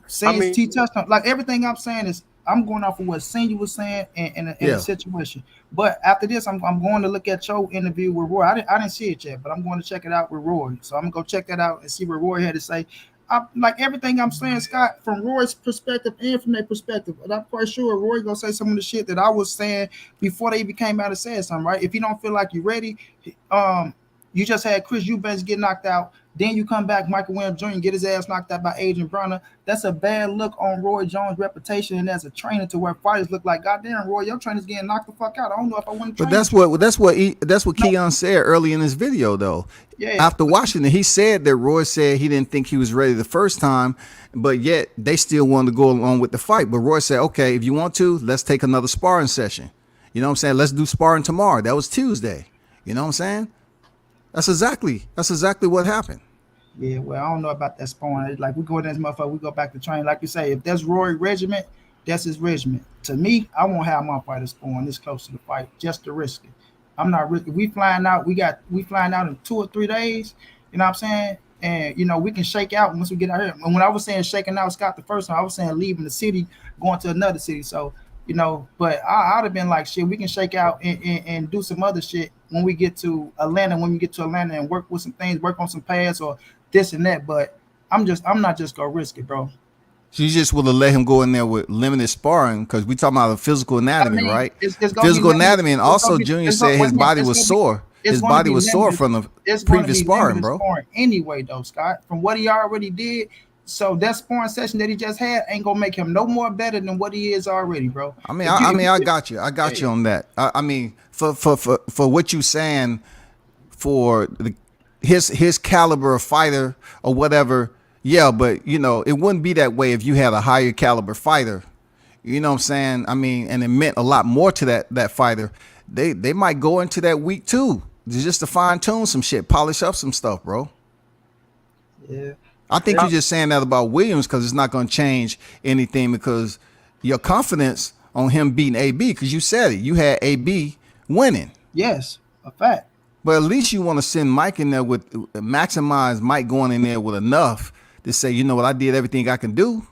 He touched on like everything I'm saying is I'm going off of what Senior was saying in the situation. But after this, I'm going to look at your interview with Roy. I didn't see it yet, but I'm going to check it out with Roy. So I'm gonna go check that out and see what Roy had to say. Like everything I'm saying, Scott, from Roy's perspective and from their perspective, and I'm quite sure Roy gonna say some of the shit that I was saying before they even came out and said something, right? If you don't feel like you're ready, you just had Chris Eubanks get knocked out. Then you come back, Michael Williams Jr. get his ass knocked out by Adrien Broner. That's a bad look on Roy Jones' reputation and as a trainer to where fighters look like, goddamn, Roy, your trainer's getting knocked the fuck out. I don't know if I want to. But that's what Keon said early in his video, though. Yeah. After Washington, he said that Roy said he didn't think he was ready the first time, but yet they still wanted to go along with the fight. But Roy said, okay, if you want to, let's take another sparring session. You know what I'm saying? Let's do sparring tomorrow. That was Tuesday. You know what I'm saying? That's exactly what happened. Yeah, well, I don't know about that sparring. Like, we go in this motherfucker, we go back to training. Like you say, if that's Roy regiment, that's his regiment. To me, I won't have my fighter sparring this close to the fight just to risk it. I'm not risking. We flying out. We flying out in 2 or 3 days. You know what I'm saying? And you know we can shake out once we get out here. And when I was saying shaking out, Scott, the first time I was saying leaving the city, going to another city. So you know, but I'd have been like, shit, we can shake out and do some other shit when we get to Atlanta. When we get to Atlanta and work with some things, work on some pads or this and that. But I'm not just gonna risk it, bro. So you just would have let him go in there with limited sparring because we talking about the physical anatomy, right? It's physical anatomy, and also Junior said his body was sore. His body was sore from the previous sparring, bro. Anyway, though, Scott, from what he already did, so that sparring session that he just had ain't gonna make him no more better than what he is already, bro. I mean, I got you. I got you on that. I mean, for what you saying, for his caliber of fighter or whatever. Yeah, but, you know, it wouldn't be that way if you had a higher caliber fighter. You know what I'm saying? I mean, and it meant a lot more to that fighter. They might go into that week too, just to fine tune some shit, polish up some stuff, bro. Yeah. I think you're just saying that about Williams because it's not going to change anything because your confidence on him beating AB, because you said it. You had AB winning. Yes, a fact. But at least you want to send Mike in there with maximize Mike going in there with enough to say, you know what, I did everything I can do,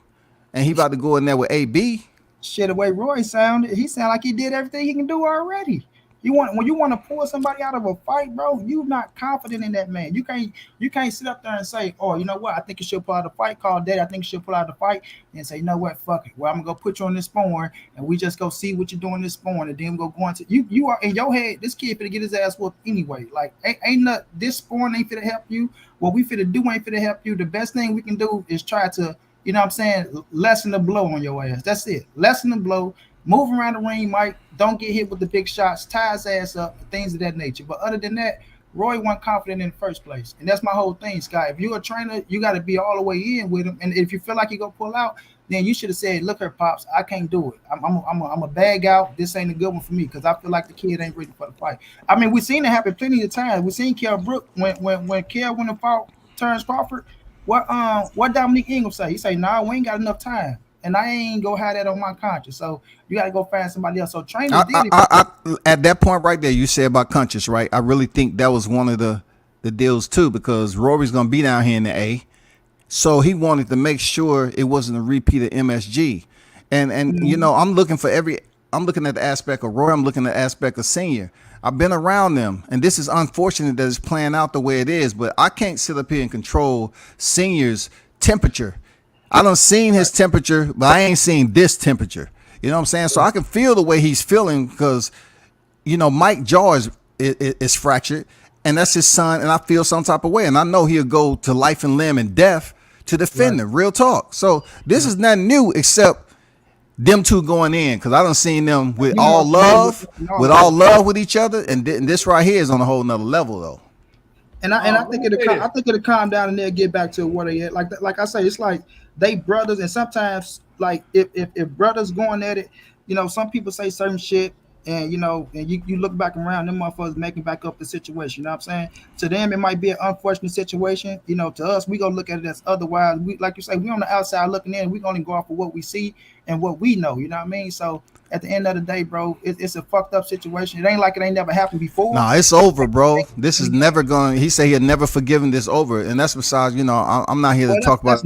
and he about to go in there with AB. Shit, the way Roy sounded, he sounded like he did everything he can do already. When you want to pull somebody out of a fight, bro, you not confident in that man. You can't sit up there and say, oh, you know what, I think you should pull out the fight. Call Daddy, I think you should pull out the fight, and say, you know what, fuck it. Well, I'm gonna go put you on this sparring, and we just go see what you're doing this sparring, and then we'll go into you are in your head. This kid finna get his ass whooped anyway. Like ain't this sparring ain't finna help you. What we finna do ain't finna help you. The best thing we can do is try to, you know what I'm saying, lessen the blow on your ass. That's it. Lessen the blow. Move around the ring, Mike. Don't get hit with the big shots. Tie his ass up, things of that nature. But other than that, Roy wasn't confident in the first place. And that's my whole thing, Scott. If you're a trainer, you got to be all the way in with him. And if you feel like you're going to pull out, then you should have said, look here, Pops, I can't do it. I'm a bag out. This ain't a good one for me because I feel like the kid ain't ready for the fight. I mean, we've seen it happen plenty of times. We've seen Kell Brook when Kell went and fought Terrence Crawford. What Dominique Ingram say? He say, nah, we ain't got enough time. and I ain't go have that on my conscience. So you got to go find somebody else. So trainers did it. At that point right there, you said about conscience, right? I really think that was one of the deals too, because Rory's gonna be down here in the A, so he wanted to make sure it wasn't a repeat of MSG. And you know, I'm looking at the aspect of Roy, I'm looking at the aspect of Senior. I've been around them, and this is unfortunate that it's playing out the way it is, but I can't sit up here and control Senior's temperature. I done seen his temperature, but I ain't seen this temperature. You know what I'm saying? So I can feel the way he's feeling, because, you know, Mike jaw is fractured, and that's his son, and I feel some type of way, and I know he'll go to life and limb and death to defend him. Real talk. So this is nothing new except them two going in, because I done seen them with all love with each other, and this right here is on a whole nother level though. And I think it'll calm down and they'll get back to what they had. Like I say, it's like they brothers, and sometimes like if brothers going at it, you know, some people say certain shit, and you know, and you look back around, them motherfuckers making back up the situation. You know what I'm saying? To them, it might be an unfortunate situation. You know, to us, we gonna look at it as otherwise. We, like you say, we on the outside looking in. We gonna go off of what we see and what we know. You know what I mean? So at the end of the day, bro, it's a fucked up situation. It ain't like it ain't never happened before. Nah, it's over, bro. This is never going. He said he had never forgiven this over, and that's besides. You know, I'm not here to talk about.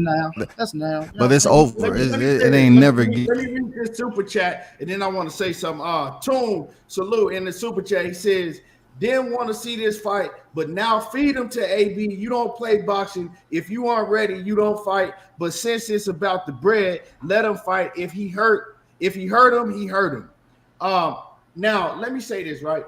That's now. But it's over. It ain't never. Let me read this super chat, and then I want to say something. Toon salute in the super chat. He says, "Didn't want to see this fight, but now feed him to AB. You don't play boxing. If you aren't ready, you don't fight. But since it's about the bread, let him fight. If he hurt him, he hurt him." Now let me say this, right?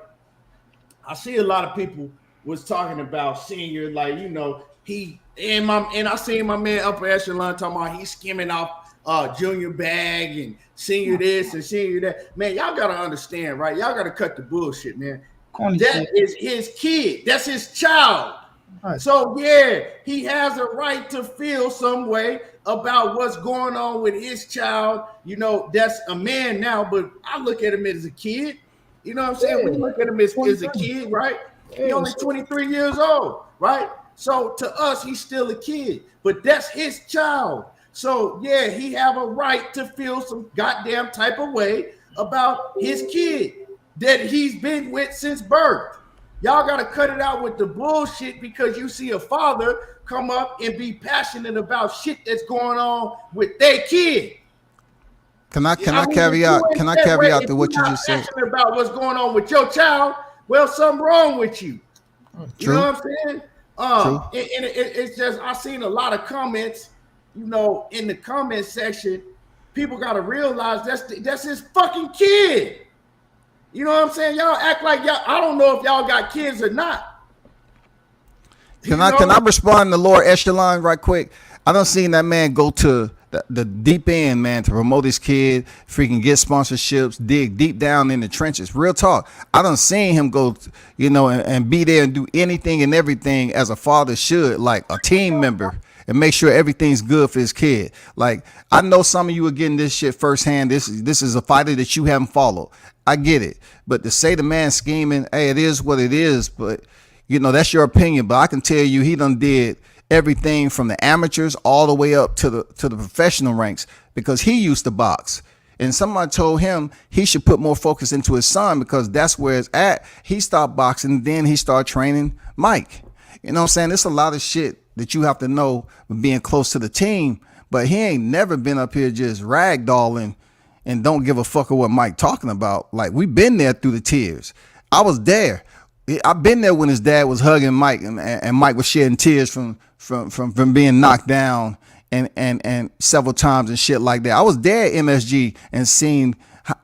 I see a lot of people was talking about Senior, like, you know, and I seen my man Upper Echelon talking about he's skimming off Junior bag and Senior this and Senior that. Man, y'all gotta understand, right? Y'all gotta cut the bullshit, man. That is his kid. That's his child. Right. So yeah, he has a right to feel some way about what's going on with his child. You know, that's a man now, but I look at him as a kid. You know what I'm saying? Yeah. We look at him as a kid, right? Yeah. He's only 23 years old, right? So to us, he's still a kid, but that's his child. So yeah, he have a right to feel some goddamn type of way about his kid that he's been with since birth. Y'all got to cut it out with the bullshit, because you see a father come up and be passionate about shit that's going on with their kid. Can I caveat to what you just said? Passionate about what's going on with your child, well, something wrong with you. You know what I'm saying? And it's just, I seen a lot of comments, you know, in the comment section. People got to realize that's his fucking kid. You know what I'm saying? Y'all act like y'all. I don't know if y'all got kids or not. Can I respond to Lord Echelon right quick? I done seen that man go to the deep end, man, to promote his kid, freaking get sponsorships, dig deep down in the trenches. Real talk. I done seen him go, you know, and be there and do anything and everything as a father should, like a team member, and make sure everything's good for his kid. Like, I know some of you are getting this shit firsthand. This is a fighter that you haven't followed. I get it. But to say the man scheming, hey, it is what it is. But, you know, that's your opinion. But I can tell you he done did everything from the amateurs all the way up to the professional ranks, because he used to box. And somebody told him he should put more focus into his son, because that's where it's at. He stopped boxing, then he started training Mike. You know what I'm saying? There's a lot of shit that you have to know being close to the team. But he ain't never been up here just ragdolling and don't give a fuck of what Mike talking about. Like, we've been there through the tears. I was there. I've been there when his dad was hugging Mike and Mike was shedding tears from being knocked down and several times and shit like that. I was there at MSG and seen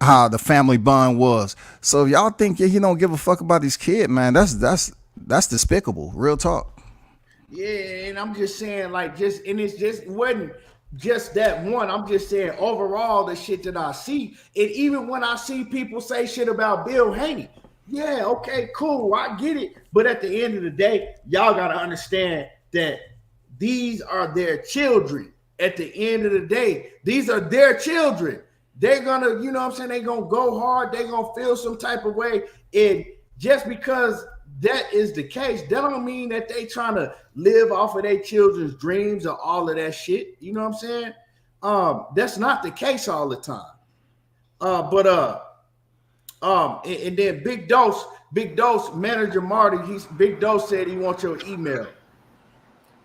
how the family bond was. So if y'all think he don't give a fuck about his kid, man, that's despicable. Real talk. Yeah, and I'm just saying, like, it wasn't just that one. I'm just saying overall the shit that I see, and even when I see people say shit about Bill Haney, yeah, okay, cool, I get it. But at the end of the day, y'all gotta understand that these are their children. At the end of the day, these are their children. They're gonna, you know what I'm saying, they gonna go hard, they gonna feel some type of way. And just because that is the case, that don't mean that they trying to live off of their children's dreams or all of that shit. You know what I'm saying? That's not the case all the time. And then Big Dose manager Marty, Big Dose said he wants your email.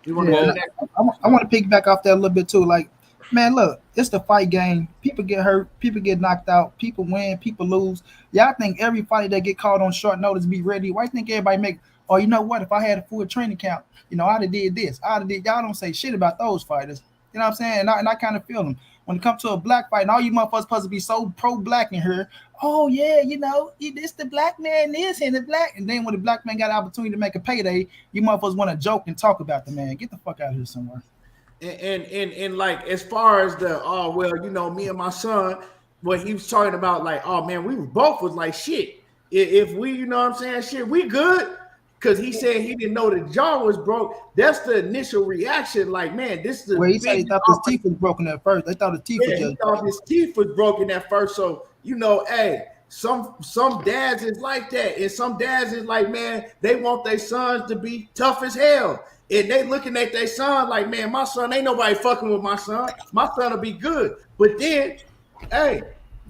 I want to piggyback off that a little bit too. Like, man, look, it's the fight game. People get hurt, people get knocked out, people win, people lose. Y'all think every fighter that get called on short notice be ready? Why you think everybody make? Oh, you know what? If I had a full training camp, I'd have did this. I'd have did. Y'all don't say shit about those fighters. You know what I'm saying? And I kind of feel them. When it comes to a black fight, and all you motherfuckers supposed to be so pro-black in here. Oh yeah, this the black man is and the black. And then when the black man got an opportunity to make a payday, you motherfuckers want to joke and talk about the man. Get the fuck out of here somewhere. And like as far as me and my son, what he was talking about, like, oh man, we both was like shit. If we, you know what I'm saying, shit, we good. Because he said he didn't know the jaw was broke. That's the initial reaction. Like, man, this is the. Well, he said he thought his teeth was broken at first. They thought his teeth was just. He thought his teeth was broken at first. So hey, some dads is like that, and some dads is like, man, they want their sons to be tough as hell, and they looking at their son like, man, my son ain't nobody fucking with my son. My son will be good. But then, hey,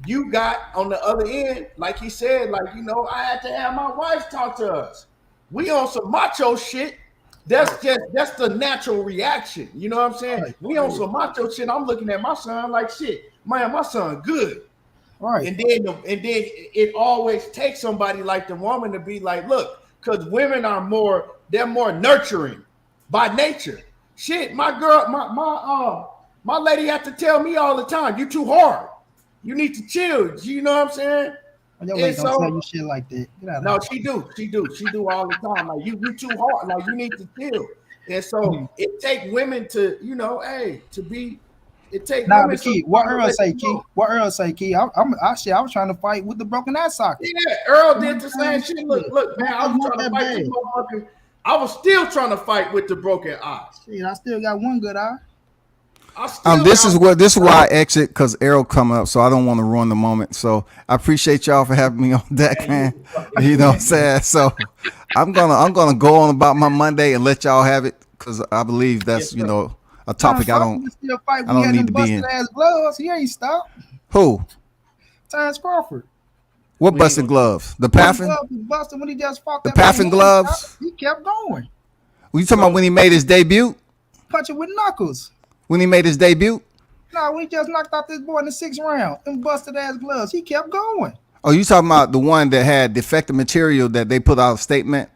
you got on the other end, like he said, like I had to have my wife talk to us. We on some macho shit. That's the natural reaction. You know what I'm saying? Right. We on some macho shit. I'm looking at my son like shit. Man, my son good. Right. And then it always takes somebody like the woman to be like, look, because women are more nurturing by nature. Shit, my girl, my lady have to tell me all the time, you too hard. You need to chill. You know what I'm saying? Your lady don't tell you shit like that. No, she do all the time. Like you too hard. Like you need to chill. And so it take women to, to be. It take. Nah, but Key, what Earl say, Key? What Earl say, Key? I was trying to fight with the broken eye socket. Yeah, Earl did the same shit. Look, man, I was trying to fight with motherfuckers. I was still trying to fight with the broken eye. Shit, I still got one good eye. This is why I exit, because Errol coming up, so I don't want to ruin the moment. So I appreciate y'all for having me on deck, man. You know what I'm saying? So I'm gonna go on about my Monday and let y'all have it, because I believe that's a topic I don't need to be in. Gloves. He ain't stopped. Who? Terrence Crawford. What busted gloves? The Paffin? When he just fought the Paffin gloves? He kept going. Were you talking about when he made his debut? Punching with knuckles. When he made his debut? No, when he just knocked out this boy in the 6th round. Them busted ass gloves. He kept going. Oh, you talking about the one that had defective material that they put out a statement?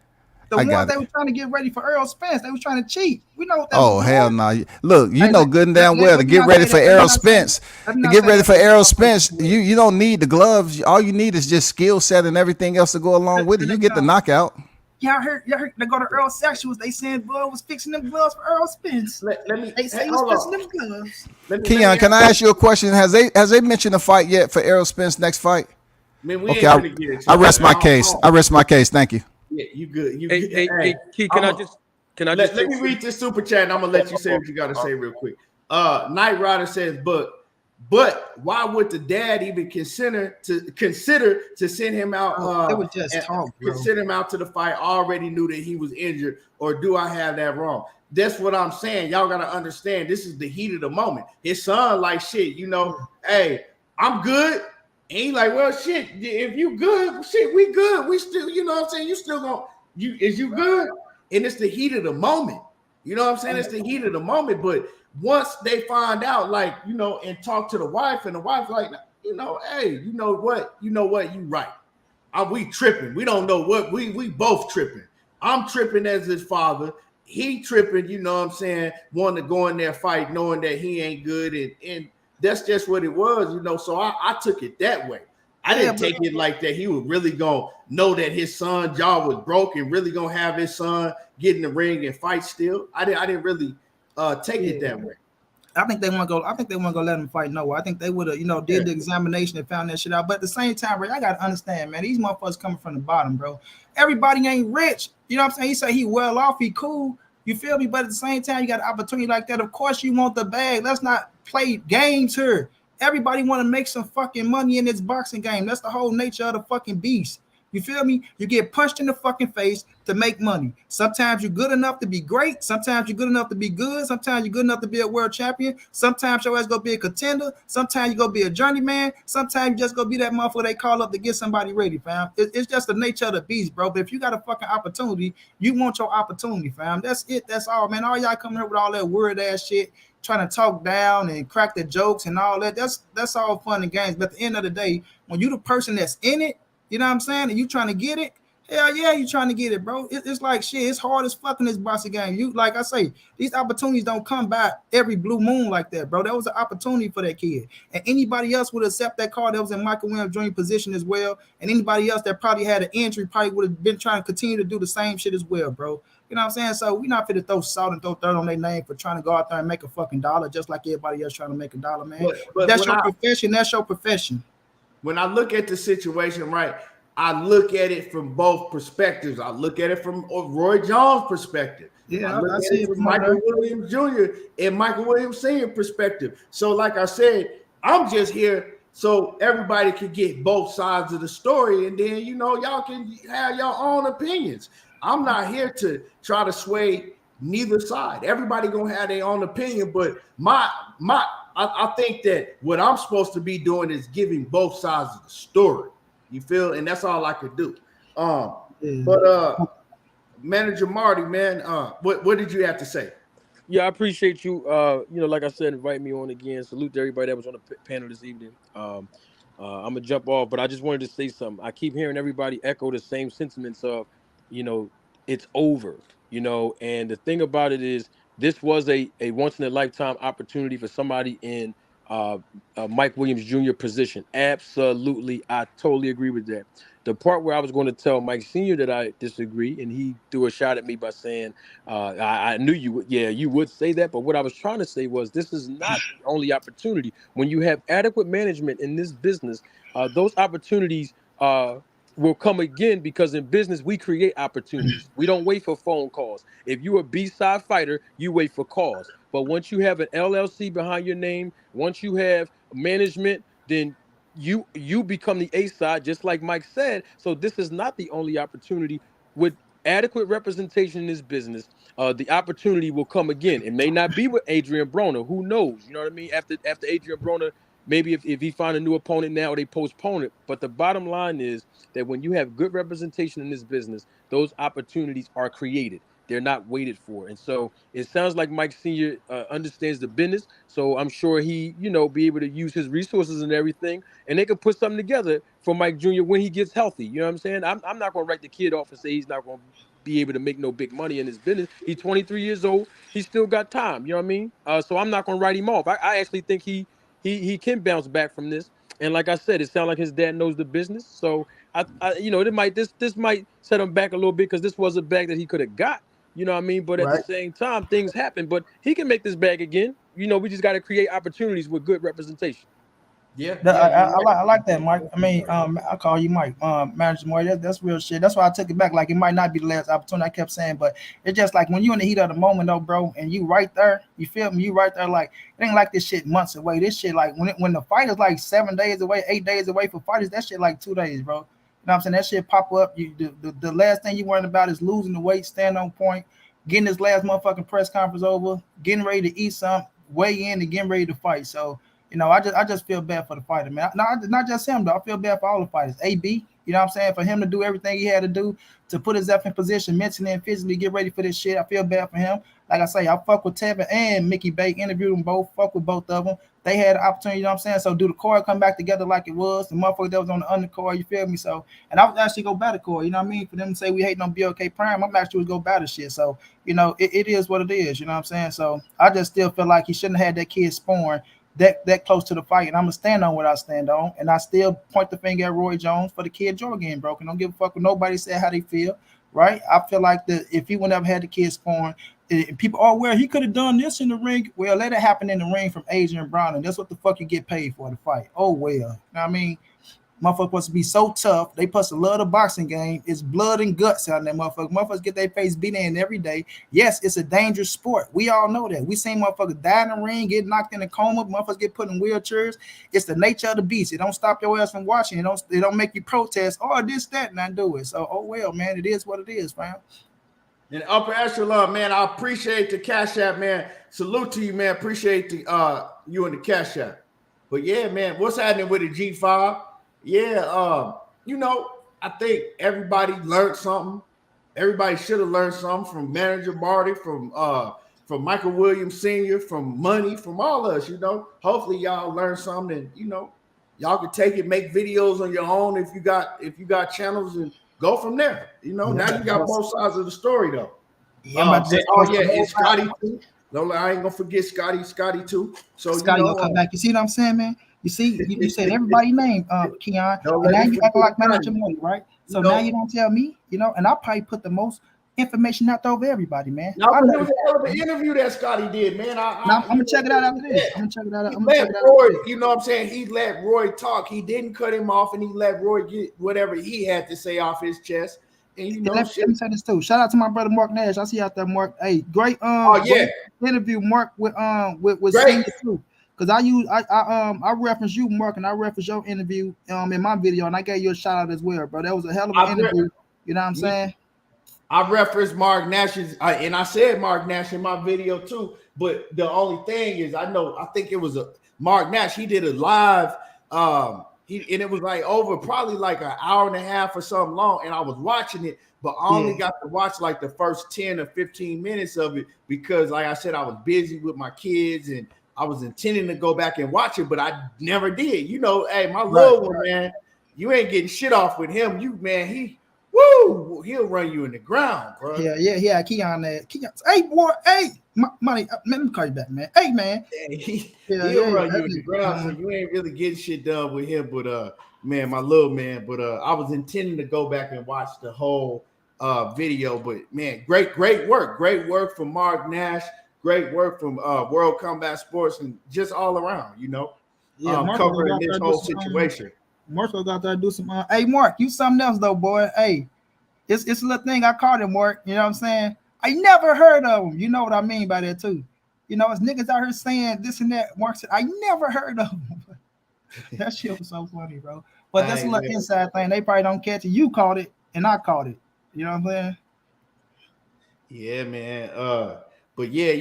The one they were trying to get ready for Errol Spence. They were trying to cheat. We know what that was. Oh, hell no. Nah. Look, you know good and damn well to get ready for Errol Spence. To get ready for Errol Spence, you don't need the gloves. All you need is just skill set and everything else to go along with it. You get the knockout. Y'all heard they go to Earl Sexuals. They saying Bud was fixing them gloves for Earl Spence. They say he was fixing them gloves. Keon, can I ask you a question? Has they mentioned a fight yet for Errol Spence's next fight? Okay, I rest my case. I rest my case. Thank you. Yeah, you good. Hey, Key, can I just let me read this super chat and I'm gonna let you say what you gotta say real quick. Knight Rider says, but why would the dad even consider to send him out? It was just talk, bro. Consider him out to the fight. Already knew that he was injured, or do I have that wrong? That's what I'm saying. Y'all gotta understand. This is the heat of the moment. His son, like shit, hey, I'm good. And he like, well, shit. If you good, shit, we good. We still, you know what I'm saying. You still gonna is you good? And it's the heat of the moment. You know what I'm saying? It's the heat of the moment, but once they find out, like, and talk to the wife, and the wife like, hey, you know what, you right. We tripping. We don't know what we both tripping. I'm tripping as his father. He tripping, you know what I'm saying, wanting to go in there fight, knowing that he ain't good, and that's just what it was, So I took it that way. I didn't take it like that. He was really gonna know that his son's jaw was broken, really gonna have his son get in the ring and fight still. I didn't really take it that way. I think they want to go. I think they want to go let him fight Noah. I think they would have, did the examination and found that shit out. But at the same time, bro, I gotta understand, man. These motherfuckers coming from the bottom, bro. Everybody ain't rich. You know what I'm saying? He say he well off, he cool. You feel me? But at the same time, you got an opportunity like that. Of course, you want the bag. Let's not play games here. Everybody want to make some fucking money in this boxing game. That's the whole nature of the fucking beast. You feel me? You get punched in the fucking face to make money. Sometimes you're good enough to be great. Sometimes you're good enough to be good. Sometimes you're good enough to be a world champion. Sometimes your ass gonna be a contender. Sometimes you gonna be a journeyman. Sometimes you just gonna be that motherfucker they call up to get somebody ready, fam. It's just the nature of the beast, bro. But if you got a fucking opportunity, you want your opportunity, fam. That's it. That's all, man. All y'all coming here with all that weird ass shit, trying to talk down and crack the jokes and all that. That's all fun and games. But at the end of the day, when you the person that's in it, you know what I'm saying, and you trying to get it, hell yeah, you trying to get it, bro. It's like shit. It's hard as fucking this boxing game. You, like I say, these opportunities don't come by every blue moon like that, bro. That was an opportunity for that kid, and anybody else would accept that call that was in Michael Williams Jr. position as well, and anybody else that probably had an injury probably would have been trying to continue to do the same shit as well, bro. You know what I'm saying? So we not fit to throw salt and throw dirt on their name for trying to go out there and make a fucking dollar, just like everybody else trying to make a dollar, man. But that's your profession. That's your profession. When I look at the situation, right, I look at it from both perspectives. I look at it from Roy Jones' perspective. Yeah, I see it from Michael Williams Jr. and Michael Williams Sr. perspective. So, like I said, I'm just here so everybody can get both sides of the story, and then y'all can have your own opinions. I'm not here to try to sway neither side. Everybody gonna have their own opinion, but I think that what I'm supposed to be doing is giving both sides of the story. You feel? And that's all I could do. But Manager Marty, man, what did you have to say? Yeah, I appreciate you. Like I said, invite me on again. Salute to everybody that was on the panel this evening. I'm gonna jump off, but I just wanted to say something. I keep hearing everybody echo the same sentiments of, it's over. And the thing about it is, this was a once in a lifetime opportunity for somebody in Mike Williams Jr. position. Absolutely, I totally agree with that. The part where I was going to tell Mike Sr. that I disagree, and he threw a shot at me by saying, I knew you would. Yeah, you would say that. But what I was trying to say was, this is not the only opportunity. When you have adequate management in this business, those opportunities will come again, because in business, we create opportunities. We don't wait for phone calls. If you're a B-side fighter, you wait for calls. But once you have an LLC behind your name, once you have management, then you become the A side, just like Mike said. So this is not the only opportunity. With adequate representation in this business, the opportunity will come again. It may not be with Adrien Broner. Who knows? You know what I mean? After Adrien Broner, maybe if he find a new opponent now, they postpone it. But the bottom line is that when you have good representation in this business, those opportunities are created. They're not waited for. And so it sounds like Mike Sr. Understands the business. So I'm sure he, be able to use his resources and everything, and they could put something together for Mike Jr. when he gets healthy. You know what I'm saying? I'm not going to write the kid off and say he's not going to be able to make no big money in his business. He's 23 years old. He's still got time. You know what I mean? So I'm not going to write him off. I actually think he can bounce back from this. And like I said, it sounds like his dad knows the business. So this might set him back a little bit, because this was a bag that he could have got. You know what I mean? But at the same time, things happen. But he can make this bag again. We just got to create opportunities with good representation. Yeah, I like that, Mike. I mean, I call you Mike, Manager Moore. That's real shit. That's why I took it back. Like, it might not be the last opportunity, I kept saying, but it's just like when you in the heat of the moment, though, bro, and you right there, you feel me? You right there, like, it ain't like this shit months away. This shit, like, when the fight is like 7 days away, 8 days away for fighters, that shit like 2 days, bro. You know what I'm saying? That shit pop up. The last thing you worrying about is losing the weight, stand on point, getting this last motherfucking press conference over, getting ready to eat something, weigh in, and getting ready to fight. So, I just feel bad for the fighter, man. Not just him, though. I feel bad for all the fighters. AB, you know what I'm saying? For him to do everything he had to do to put himself in position mentally and physically, get ready for this shit. I feel bad for him. Like I say, I fuck with Tevin and Mickey Bay, interviewed them both, fuck with both of them. They had an opportunity, you know what I'm saying? So do the card come back together like it was? The motherfucker that was on the undercard, you feel me? So, and I would actually go battle card, you know what I mean? For them to say we hating on BLK Prime, I'm actually go battle shit. So, it is what it is, you know what I'm saying? So I just still feel like he shouldn't have had that kid spawn that close to the fight, and I'm gonna stand on what I stand on, and I still point the finger at Roy Jones for the kid jaw getting broken. Don't give a fuck what nobody said how they feel, right? I feel like that if he would never had the kid spawn, people, well, he could have done this in the ring. Well, let it happen in the ring from Adrien Broner. That's what the fuck you get paid for the fight. Oh well, you know what I mean? Motherfuckers supposed to be so tough. They supposed to love the boxing game. It's blood and guts out there, motherfuckers. Motherfuckers get their face beat in every day. Yes, it's a dangerous sport. We all know that. We seen motherfuckers die in the ring, get knocked in a coma. Motherfuckers get put in wheelchairs. It's the nature of the beast. It don't stop your ass from watching. It don't make you protest. Oh, this, that, and I do it. So, oh well, man. It is what it is, fam. And upper echelon, man. I appreciate the Cash App, man. Salute to you, man. Appreciate the you and the Cash App. But yeah, man, what's happening with the G5? Yeah, I think everybody learned something. Everybody should have learned something from Manager Marty, from Michael Williams Sr., from Money, from all of us, Hopefully y'all learned something and y'all can take it, make videos on your own if you got channels and go from there. Now you got both sides of the story though. Yeah, and Scotty too. No, I ain't gonna forget Scotty too. So Scotty will come back. You see what I'm saying, man? You see, you said everybody's name, Keon, and now you act like Manager Money, right? So now you don't tell me, and I'll probably put the most information out there over everybody, man. No, it was a hell of an interview that Scotty did, man. I'm gonna check it out after this. I'm gonna check it out. Roy, you know what I'm saying? He let Roy talk. He didn't cut him off, and he let Roy get whatever he had to say off his chest. And let me say this too. Shout out to my brother Mark Nash. I see you out there, Mark. Hey, great great interview, Mark, with Senior too. Because I reference you, Mark, and I reference your interview in my video, and I gave you a shout out as well, bro. That was a hell of an interview. You know what I'm saying? I referenced Mark Nash's, and I said Mark Nash in my video too. But the only thing is, I think it was a Mark Nash. He did a live, and it was like over probably like an hour and a half or something long, and I was watching it, but I only got to watch like the first 10 or 15 minutes of it because, like I said, I was busy with my kids and I was intending to go back and watch it, but I never did. Hey, my little one, man, you ain't getting shit off with him. He'll run you in the ground, bro. Yeah. Keon, hey, boy, hey, Money, let me call you back, man. Hey, man. He'll run you in the ground, so you ain't really getting shit done with him. But man, my little man. But I was intending to go back and watch the whole video. But man, great work from Mark Nash. Great work from World Combat Sports and just all around, covering this whole situation. Mark was out there to do some. Hey, Mark, you something else though, boy. Hey, it's a little thing I called him, Mark. You know what I'm saying? I never heard of him. You know what I mean by that too. It's niggas out here saying this and that. Mark said, I never heard of him. That shit was so funny, bro. But that's a little inside thing. They probably don't catch it. You caught it, and I caught it. You know what I'm saying? Yeah, man. But yeah,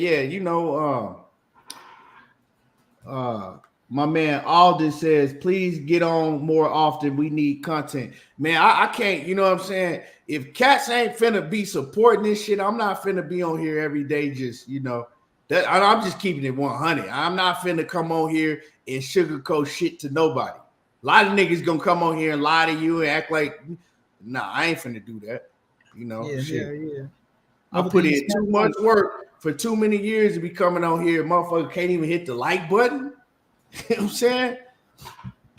my man Alden says, please get on more often. We need content. Man, I can't, you know what I'm saying? If cats ain't finna be supporting this shit, I'm not finna be on here every day just, that I'm just keeping it 100. I'm not finna come on here and sugarcoat shit to nobody. A lot of niggas gonna come on here and lie to you and act like, nah, I ain't finna do that. Yeah. I put in too much work for too many years to be coming on here. Motherfucker can't even hit the like button. You know what I'm saying?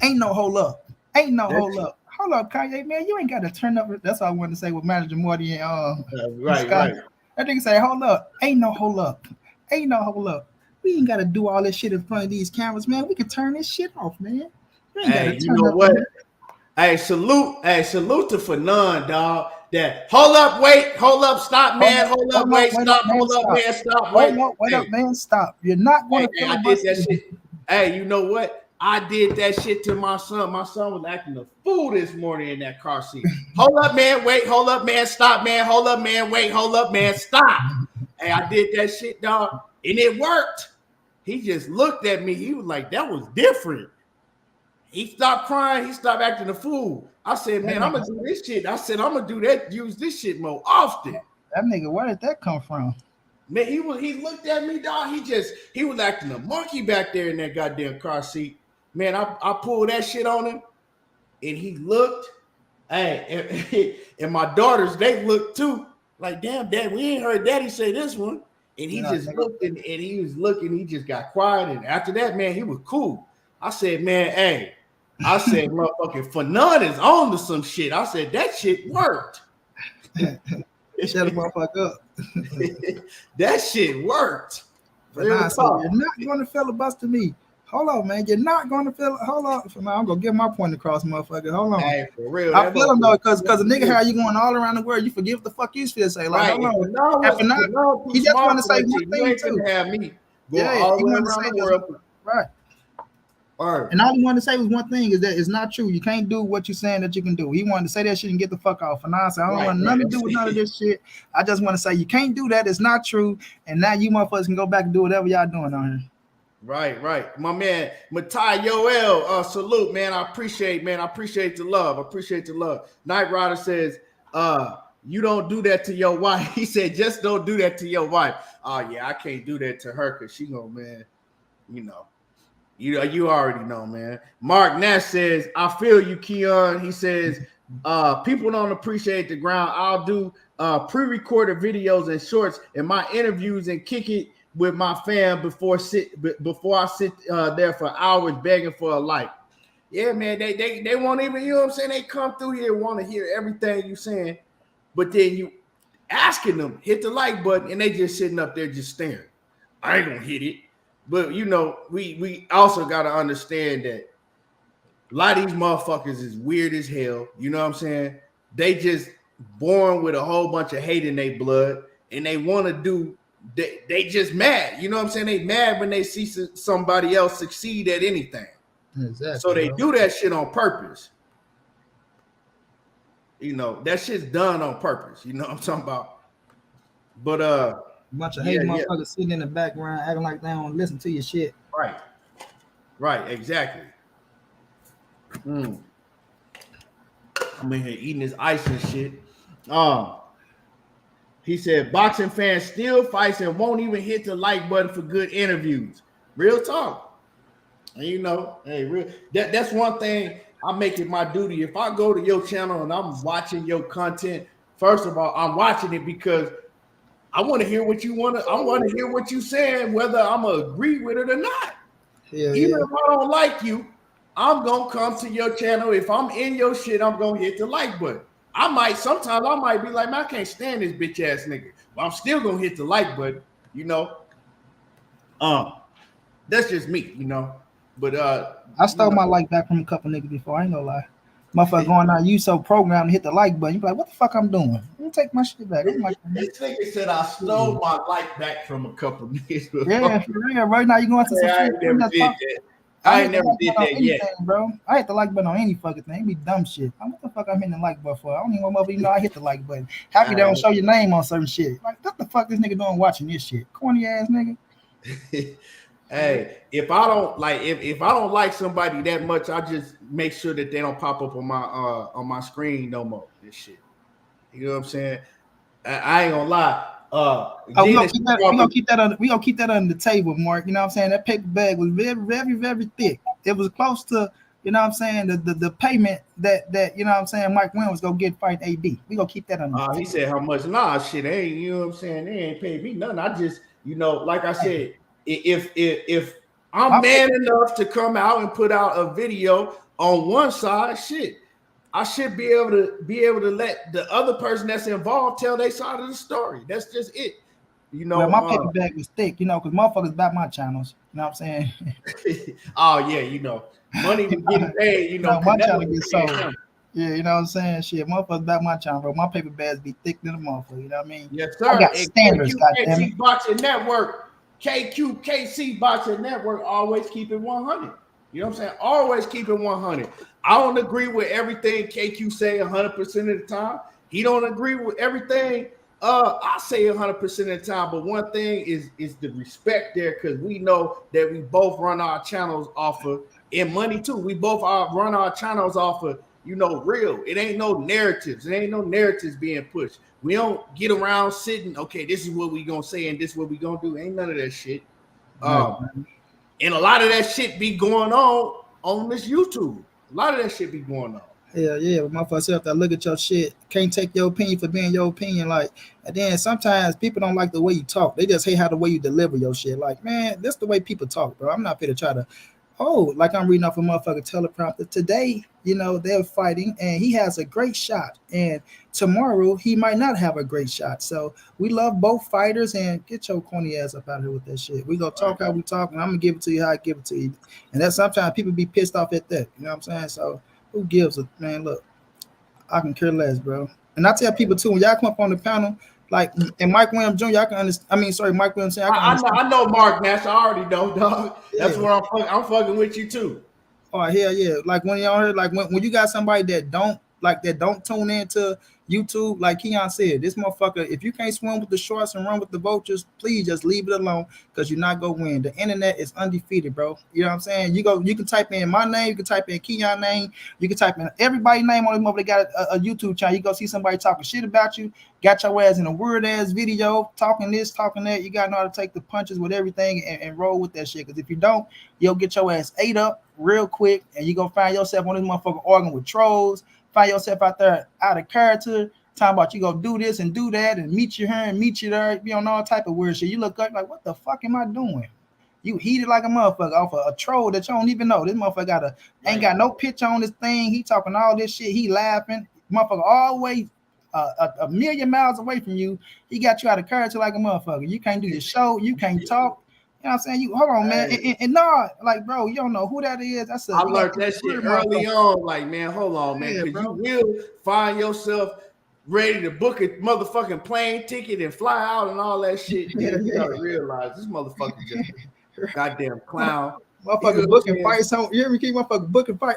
Ain't no hold up. Hold up, Kanye, man. You ain't got to turn up. That's what I wanted to say with Manager Morty and right. That nigga say, hold up. Ain't no hold up. We ain't got to do all this shit in front of these cameras, man. We can turn this shit off, man. Hey, you know what? Hey, salute to Fanon, dog. That hold up, wait, hold up, stop, man, hold up, wait, stop, hold up, man, stop, wait. Wait up, man, stop. You're not going to I did that shit. Hey, you know what? I did that shit to my son. My son was acting a fool this morning in that car seat. Hold up, man, wait, hold up, man, stop, man, hold up, man, wait, hold up, man, stop. Hey, I did that shit, dog, and it worked. He just looked at me. He was like, that was different. He stopped crying. He stopped acting a fool. I said, man, I'm going to do this shit. I said, I'm going to do that, use this shit more often. That nigga, where did that come from? Man, he looked at me, dog. He was acting a monkey back there in that goddamn car seat. Man, I pulled that shit on him, and he looked. Hey, and my daughters, they looked too. Like, damn, Dad, we ain't heard Daddy say this one. And he just looked, and he was looking. He just got quiet. And after that, man, he was cool. I said, man, hey. I said, motherfucking Fanon is on to some shit. I said, that shit worked. Shut the motherfucker up. That shit worked. You're not going to filibuster me. Hold on, man. You're not gonna feel. Hold on. So now I'm gonna get my point across, motherfucker. Hold on. Hey, for real. I feel him though, because a nigga, how you going all around the world? You forget what the fuck you feel say. Like, right. hold on. He just want to say one thing too. Have me going all the way around the world. Right. All right. And all he wanted to say was one thing, is that it's not true. You can't do what you're saying that you can do. He wanted to say that shit and get the fuck off. And I said, I don't want nothing to do with none of this shit. I just want to say you can't do that. It's not true. And now you motherfuckers can go back and do whatever y'all doing on here. Right. My man, Matai Yoel, salute, man. I appreciate the love. Knight Rider says, you don't do that to your wife. He said, just don't do that to your wife. Oh, yeah, I can't do that to her because she gonna, man, you already know, man. Mark Nash says, I feel you, Keon. He says, people don't appreciate the ground. I'll do pre-recorded videos and shorts in my interviews and kick it with my fam before I sit there for hours begging for a like. Yeah, man, they won't even, you know what I'm saying? They come through here, want to hear everything you saying, but then you asking them, hit the like button, and they just sitting up there just staring. I ain't gonna hit it. But we also gotta understand that a lot of these motherfuckers is weird as hell. You know what I'm saying? They just born with a whole bunch of hate in their blood, and they want to do. They just mad. You know what I'm saying? They mad when they see somebody else succeed at anything. Exactly. So they do that shit on purpose. That shit's done on purpose. You know what I'm talking about? But a bunch of hate motherfuckers sitting in the background acting like they don't listen to your shit. Right, exactly. I'm in here eating this ice and shit. He said boxing fans still fights and won't even hit the like button for good interviews. Real talk. And that's one thing I make it my duty. If I go to your channel and I'm watching your content, first of all, I'm watching it because I want to hear what you want to. I want to hear what you saying, whether I'm gonna agree with it or not. Even if I don't like you, I'm gonna come to your channel. If I'm in your shit, I'm gonna hit the like button. Sometimes I might be like, man, I can't stand this bitch ass nigga, but I'm still gonna hit the like button. That's just me, But I stole my like back from a couple niggas before. I ain't gonna lie. Motherfucker going out, you so programmed to hit the like button. You be like, what the fuck I'm doing? Let me take my shit back. I'm like, this nigga said I stole my like back from a couple niggas before. Yeah, for real. Right now you going to some shit. I ain't never did that yet, bro. I hit the like button on any fucking thing. It be dumb shit. What the fuck I'm hitting the like button for? I don't even want to I hit the like button. Happy they don't show your name on certain shit. Like, what the fuck this nigga doing watching this shit? Corny ass nigga. Hey, if I don't like somebody that much, I just make sure that they don't pop up on my screen no more. This shit. You know what I'm saying? I ain't gonna lie. We gonna keep that on the table, Mark. You know what I'm saying? That paper bag was very, very, very thick. It was close to, you know what I'm saying, the payment that you know what I'm saying, Mike Wynn was gonna get fight AB. We gonna keep that on the table. He said how much? Nah, shit, ain't, you know what I'm saying? They ain't paid me nothing. I just, like I said, if I'm man enough to come out and put out a video on one side, shit, I should be able to let the other person that's involved tell their side of the story. That's just it. Well, my paper bag was thick, because motherfuckers back my channels. You know what I'm saying? Oh yeah, money was getting paid. My channel gets sold. Yeah, you know what I'm saying? Shit, motherfuckers back my channel, bro. My paper bags be thick than a motherfucker. You know what I mean? Yes, sir. I got standards, goddammit. Boxing Network, KQKC Boxing Network, always keep it 100. You know what I'm saying? Always keep it 100. I don't agree with everything KQ say 100% of the time. He don't agree with everything I say 100% of the time. But one thing is the respect there, because we know that we both run our channels off of, and money too. We both run our channels off of, real. It ain't no narratives. It ain't no narratives being pushed. We don't get around sitting, okay, this is what we gonna say and this is what we gonna do. Ain't none of that shit. And a lot of that shit be going on this YouTube. A lot of that shit be going on. Yeah, but motherfuckers have to look at your shit. Can't take your opinion for being your opinion. Like, and then sometimes people don't like the way you talk. They just hate how the way you deliver your shit. Like, man, that's the way people talk, bro. I'm not here to try to Oh, like I'm reading off a motherfucking teleprompter. Today, they're fighting and he has a great shot. And tomorrow he might not have a great shot. So we love both fighters and get your corny ass up out of here with that shit. We gonna talk how we talk, and I'm gonna give it to you how I give it to you. And that sometimes people be pissed off at that. You know what I'm saying? So who gives a man? Look, I can care less, bro. And I tell people too, when y'all come up on the panel, like and Mike Williams Jr., I can understand. I mean, sorry, Mike Williams. I know Mark Nash. I already know, dog. Yeah. That's where I'm fucking with you too. Oh hell yeah! Like when y'all heard, like when you got somebody that don't tune into YouTube, like Keon said, this motherfucker, if you can't swim with the sharks and run with the vultures, please just leave it alone because you're not gonna win. The internet is undefeated, bro. You know what I'm saying? You can type in my name, you can type in Keon's name, you can type in everybody's name on this mother. They got a YouTube channel. You go see somebody talking shit about you, got your ass in a weird ass video, talking this, talking that. You gotta know how to take the punches with everything and roll with that shit. Because if you don't, you'll get your ass ate up real quick, and you gonna find yourself on this motherfucker arguing with trolls. Find yourself out there out of character, talking about you go do this and do that and meet you here and meet you there, be on all type of weird shit. You look up like, what the fuck am I doing? You heated like a motherfucker off of a troll that you don't even know. This motherfucker ain't got no picture on this thing. He talking all this shit. He laughing. Motherfucker always a million miles away from you. He got you out of character like a motherfucker. You can't do your show. You can't talk. You know what I'm saying? You hold on, man. And no, like, bro, you don't know who that is. That's I learned that shit early on. Like, man, hold on, man, because you will find yourself ready to book a motherfucking plane ticket and fly out and all that shit. Yeah, you gotta realize this motherfucker just a goddamn clown. Motherfucker booking fights. You hear me? Keep motherfucker booking fight.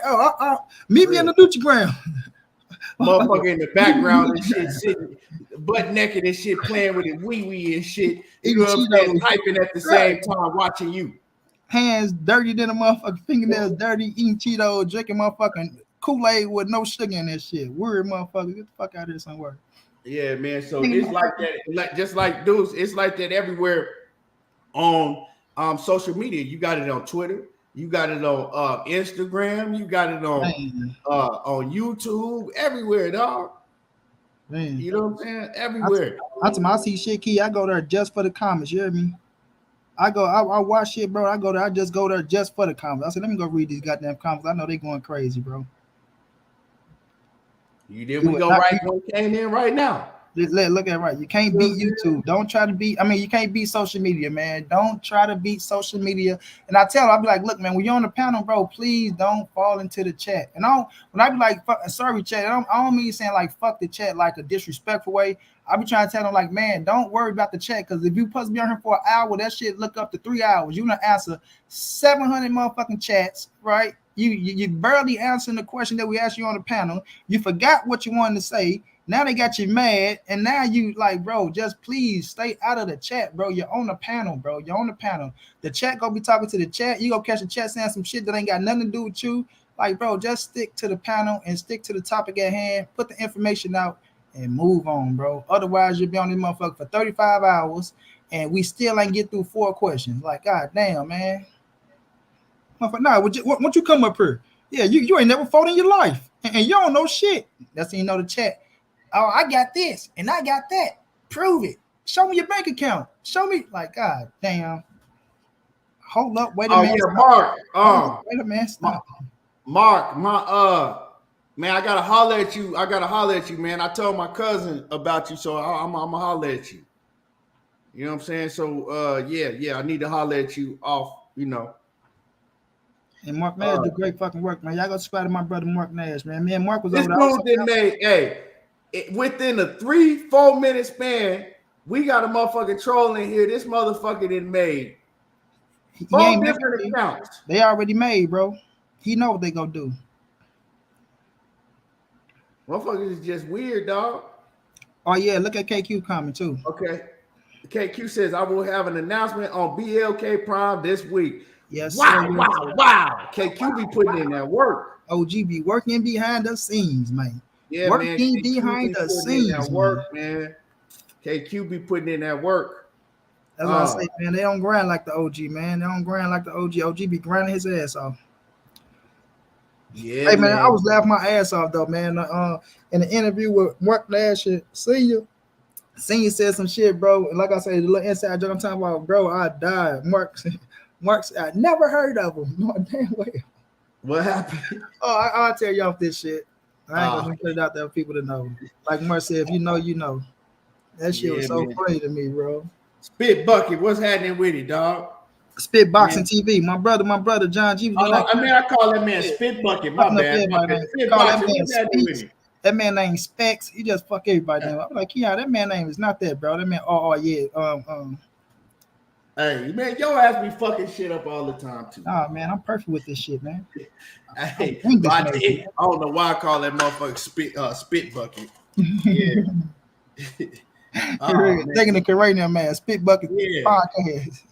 Meet me in the Gucci ground. Motherfucker in the background and shit, sitting butt naked and shit, playing with it wee and shit. You know what I'm saying? Typing at the same time, watching you. Hands dirty than a motherfucker, fingernails dirty, eating Cheetos, drinking motherfucking Kool-Aid with no sugar in that shit. Weird motherfucker. Get the fuck out of here somewhere. Yeah, man. So it's like that, just like dudes, it's like that everywhere on social media. You got it on Twitter. You got it on Instagram. You got it on YouTube. Everywhere, dog. Man. You know what I'm saying? Everywhere. I see shit, Key. I go there just for the comments. You hear me? I watch shit, bro. I just go there just for the comments. I said, let me go read these goddamn comments. I know they going crazy, bro. You did. We go right when we came in right now. Look at it right. You can't beat YouTube. Don't try to beat. I mean, you can't beat social media, man. Don't try to beat social media. And I tell them, I'll be like, look, man, when you're on the panel, bro, please don't fall into the chat. And when I be like, sorry, chat, I don't mean saying like fuck the chat like a disrespectful way. I be trying to tell them like, man, don't worry about the chat, because if you supposed to be on here for an hour, that shit look up to 3 hours. You gonna answer 700 motherfucking chats, right? You barely answering the question that we asked you on the panel. You forgot what you wanted to say. Now they got you mad, and now you like, bro, just please stay out of the chat, bro. You're on the panel, bro. You're on the panel. The chat gonna be talking to the chat. You gonna catch the chat saying some shit that ain't got nothing to do with you. Like, bro, just stick to the panel and stick to the topic at hand. Put the information out and move on, bro. Otherwise, you'll be on this motherfucker for 35 hours, and we still ain't get through 4 questions. Like, god damn, man. Nah, once you come up here, yeah, you ain't never fought in your life, and you don't know shit. That's when you know the chat. Oh, I got this and I got that. Prove it. Show me your bank account. Show me. Like, god damn. Hold up. Wait a minute. Yeah, Mark. Wait a minute. Stop. Mark, man, I gotta holler at you. Man. I told my cousin about you, so I'm gonna holler at you. You know what I'm saying? So yeah, I need to holler at you off, you know. And Mark Nash do great fucking work, man. Y'all go subscribe to my brother Mark Nash, man. Me and Mark was this over there. Within a 3-4 minute span, we got a motherfucking troll in here. This motherfucker done made 4 different accounts. They already made, bro. He know what they gonna do. Motherfuckers is just weird, dog. Oh yeah, look at KQ comment too. Okay. KQ says, I will have an announcement on BLK Prime this week. Yes. Wow. KQ be putting in that work. OG be working behind the scenes, man. Yeah, working man. behind the scenes, work, man. KQ be putting in that work. That's what I say, man. They don't grind like the OG, man. They don't grind like the OG. OG be grinding his ass off. Yeah. Hey, man, I was laughing my ass off though, man. In the interview with Mark Nash Senior said some shit, bro. And like I said, the little inside joke I'm talking about, bro. I died. Mark Mark's, I never heard of him. No damn way. What happened? Oh, I'll tell you off this shit. I ain't gonna put it out there for people to know. Like Mark said, if you know, you know. That shit was so funny to me, bro. Spit Bucket, what's happening with it, dog? Spit Boxing TV. My brother John G. I call that man Spit Bucket. My bad. Spit Boxing, that man named Specs. He just fuck everybody name. I'm like, yeah, that man name is not that, bro. That man, Hey, man, your ass be fucking shit up all the time, too. Nah, man, I'm perfect with this shit, man. Hey, I don't know why I call that motherfucker Spit Bucket. Yeah. Taking the Caranium, man. Spit Bucket podcast.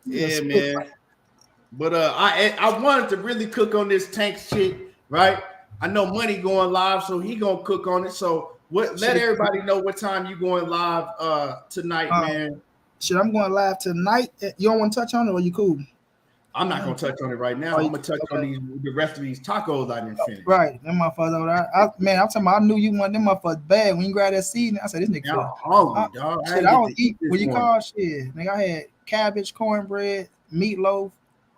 Yeah, man. But I wanted to really cook on this Tank shit, right? I know Money going live, so he gonna cook on it. So let everybody know what time you going live tonight, man. Shit, I'm going live tonight. You don't want to touch on it, or you cool? I'm not gonna touch on it right now. I'm gonna touch on the rest of these tacos I didn't finish. Right, them motherfuckers over there. I'm talking about. I knew you wanted them motherfuckers bad when you grab that seed. I said, this nigga. Hungry, dog. Shit, I don't eat. When you call shit, nigga, I had cabbage, cornbread, meatloaf.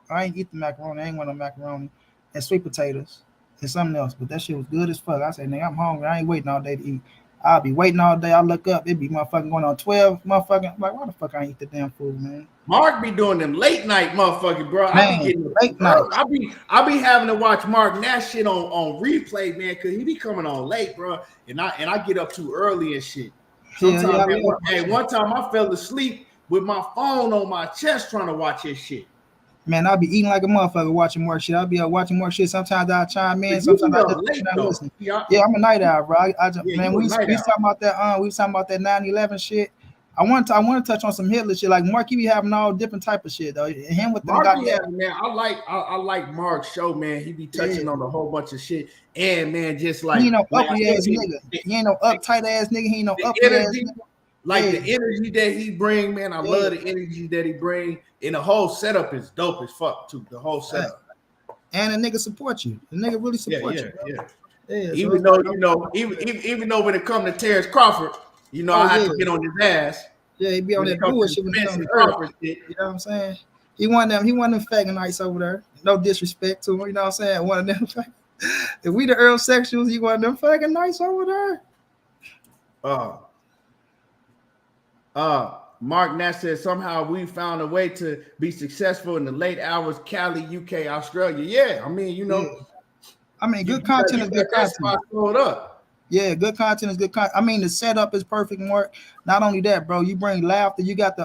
I ain't eat the macaroni. I ain't want no macaroni, and sweet potatoes and something else. But that shit was good as fuck. I said, nigga, I'm hungry. I ain't waiting all day to eat. I'll be waiting all day. I look up, it be motherfucking going on 12. Motherfucking, like, why the fuck I ain't eat the damn food, man? Mark be doing them late night motherfucking, bro. Man, I be getting late night. I be having to watch Mark Nash shit on replay, man, because he be coming on late, bro. And I get up too early and shit. Sometimes, one time I fell asleep with my phone on my chest trying to watch his shit. Man, I'll be eating like a motherfucker watching more shit. I'll be watching more shit. Sometimes I'll chime in. Sometimes I just listen. Yeah, I'm a night owl, bro. Man, we was talking about that. We was talking about that 9/11 shit. I want to touch on some Hitler shit. Like Mark, he be having all different type of shit though. And him with Mark, man. I like Mark's show, man. He be touching on a whole bunch of shit. And man, just like he ain't no uppy ass nigga. He ain't no uptight ass nigga. He ain't no uppy ass nigga. Like the energy that he bring, man. I love the energy that he bring. And the whole setup is dope as fuck too. The whole setup. And the nigga support you. The nigga really support you. Yeah. Even though, even though when it comes to Terrence Crawford, I have to get on his ass. Yeah, he be on that bullshit when it comes to Crawford. You know what I'm saying? He one of them faggot nights over there. No disrespect to him. You know what I'm saying? One of them. If we the Earl sexuals, he one of them faggot nights over there. Mark Nash said somehow we found a way to be successful in the late hours, Cali, UK, Australia. Yeah, I mean, good content is good content. Yeah, good content is good content. I mean, the setup is perfect, Mark. Not only that, bro, you bring laughter. You got the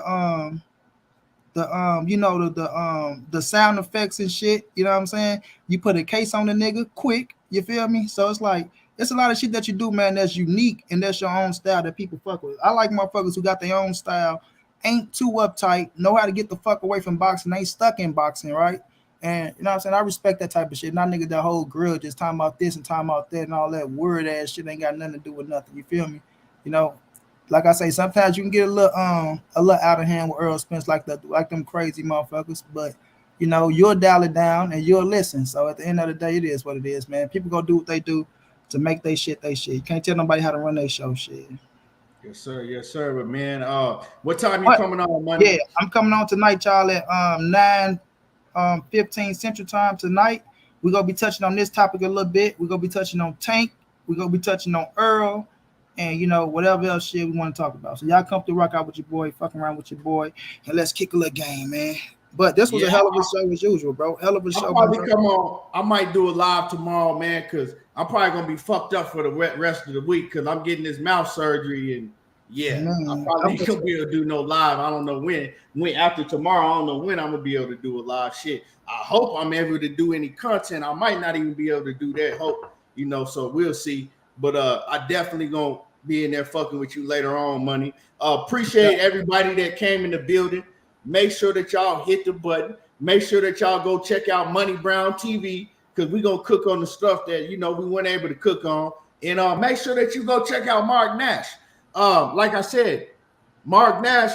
sound effects and shit. You know what I'm saying? You put a case on the nigga quick. You feel me? So it's like it's a lot of shit that you do, man, that's unique and that's your own style that people fuck with. I like motherfuckers who got their own style, ain't too uptight, know how to get the fuck away from boxing, ain't stuck in boxing, right? And you know what I'm saying? I respect that type of shit. Not nigga that whole grill just talking about this and talking about that and all that word ass shit ain't got nothing to do with nothing. You feel me? Like I say, sometimes you can get a little out of hand with Earl Spence like them crazy motherfuckers, but you'll dial it down and you'll listen. So at the end of the day, it is what it is, man. People gonna do what they do to make they shit. You can't tell nobody how to run their show, shit. Yes, sir. But man, what time you coming on Monday? Yeah, I'm coming on tonight, y'all, at 9:15 Central Time tonight. We're gonna be touching on this topic a little bit. We're gonna be touching on Tank. We're gonna be touching on Earl, and whatever else shit we want to talk about. So y'all come to rock out with your boy, fucking around with your boy, and let's kick a little game, man. But this was a hell of a show as usual, bro. Hell of a show. I'll probably come on. I might do a live tomorrow, man, because I'm probably gonna be fucked up for the rest of the week because I'm getting this mouth surgery and I'm probably ain't gonna be able to do no live. I don't know when. After tomorrow, I don't know when I'm gonna be able to do a live shit. I hope I'm able to do any content. I might not even be able to do that. Hope so we'll see. But I definitely gonna be in there fucking with you later on, Money. Appreciate everybody that came in the building. Make sure that y'all hit the button. Make sure that y'all go check out Money Brown TV because we're going to cook on the stuff that, we weren't able to cook on. And make sure that you go check out Mark Nash. Like I said, Mark Nash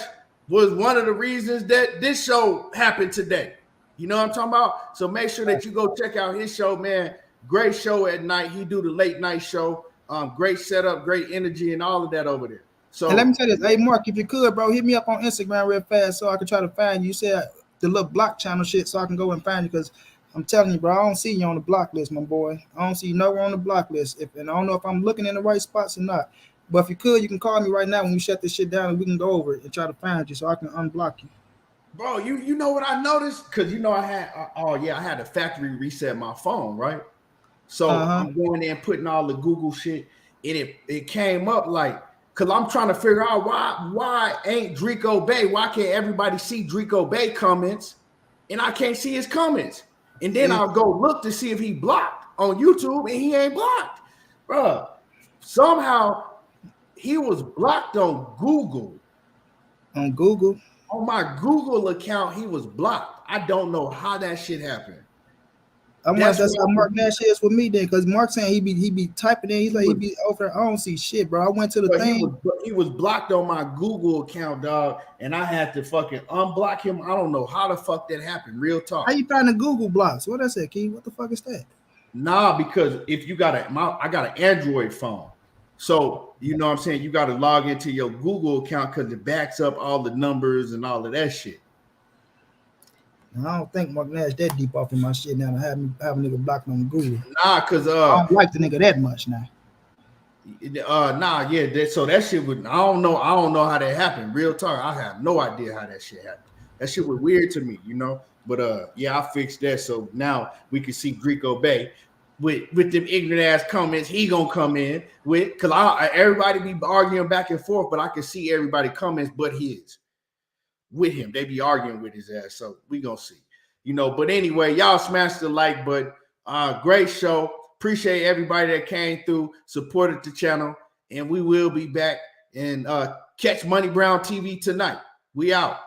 was one of the reasons that this show happened today. You know what I'm talking about? So make sure that you go check out his show, man. Great show at night. He do the late night show. Great setup, great energy, and all of that over there. So and let me tell you this, hey Mark, if you could, bro, hit me up on Instagram real fast so I can try to find you. You said the little block channel shit so I can go and find you, because I'm telling you, bro, I don't see you on the block list, my boy. I don't see you nowhere on the block list. And I don't know if I'm looking in the right spots or not. But if you could, you can call me right now when you shut this shit down and we can go over it and try to find you so I can unblock you. Bro, you know what I noticed? Because I had the factory reset my phone, right? So I'm going in putting all the Google shit, and it came up like, because I'm trying to figure out why ain't Drico Bay? Why can't everybody see Drico Bay comments, and I can't see his comments? And then I'll go look to see if he blocked on YouTube, and he ain't blocked, bro. Somehow he was blocked on Google. On Google? On my Google account, he was blocked. I don't know how that shit happened. I wonder if that's how Mark Nash is with me then, because Mark saying he be typing in, he's like he be over there. I don't see shit, bro. I went to the thing. He was blocked on my Google account, dog, and I had to fucking unblock him. I don't know how the fuck that happened. Real talk. How you find the Google blocks? What I said, Key? What the fuck is that? Nah, because if you got I got an Android phone. So, you know what I'm saying? You got to log into your Google account because it backs up all the numbers and all of that shit. I don't think Mark Nash that deep off in my shit now to have a nigga blocked on Google. Nah, because I don't like the nigga that much now. So that shit would, I don't know how that happened. Real talk, I have no idea how that shit happened. That shit was weird to me, you know. But I fixed that, so now we can see Drico Bay with them ignorant ass comments. He gonna come in with, because everybody be arguing back and forth, but I can see everybody comments but his with him. They be arguing with his ass, so we gonna see, you know. But anyway, y'all smash the like button. Great show. Appreciate everybody that came through, supported the channel, and we will be back and catch Money Brown TV tonight. We out.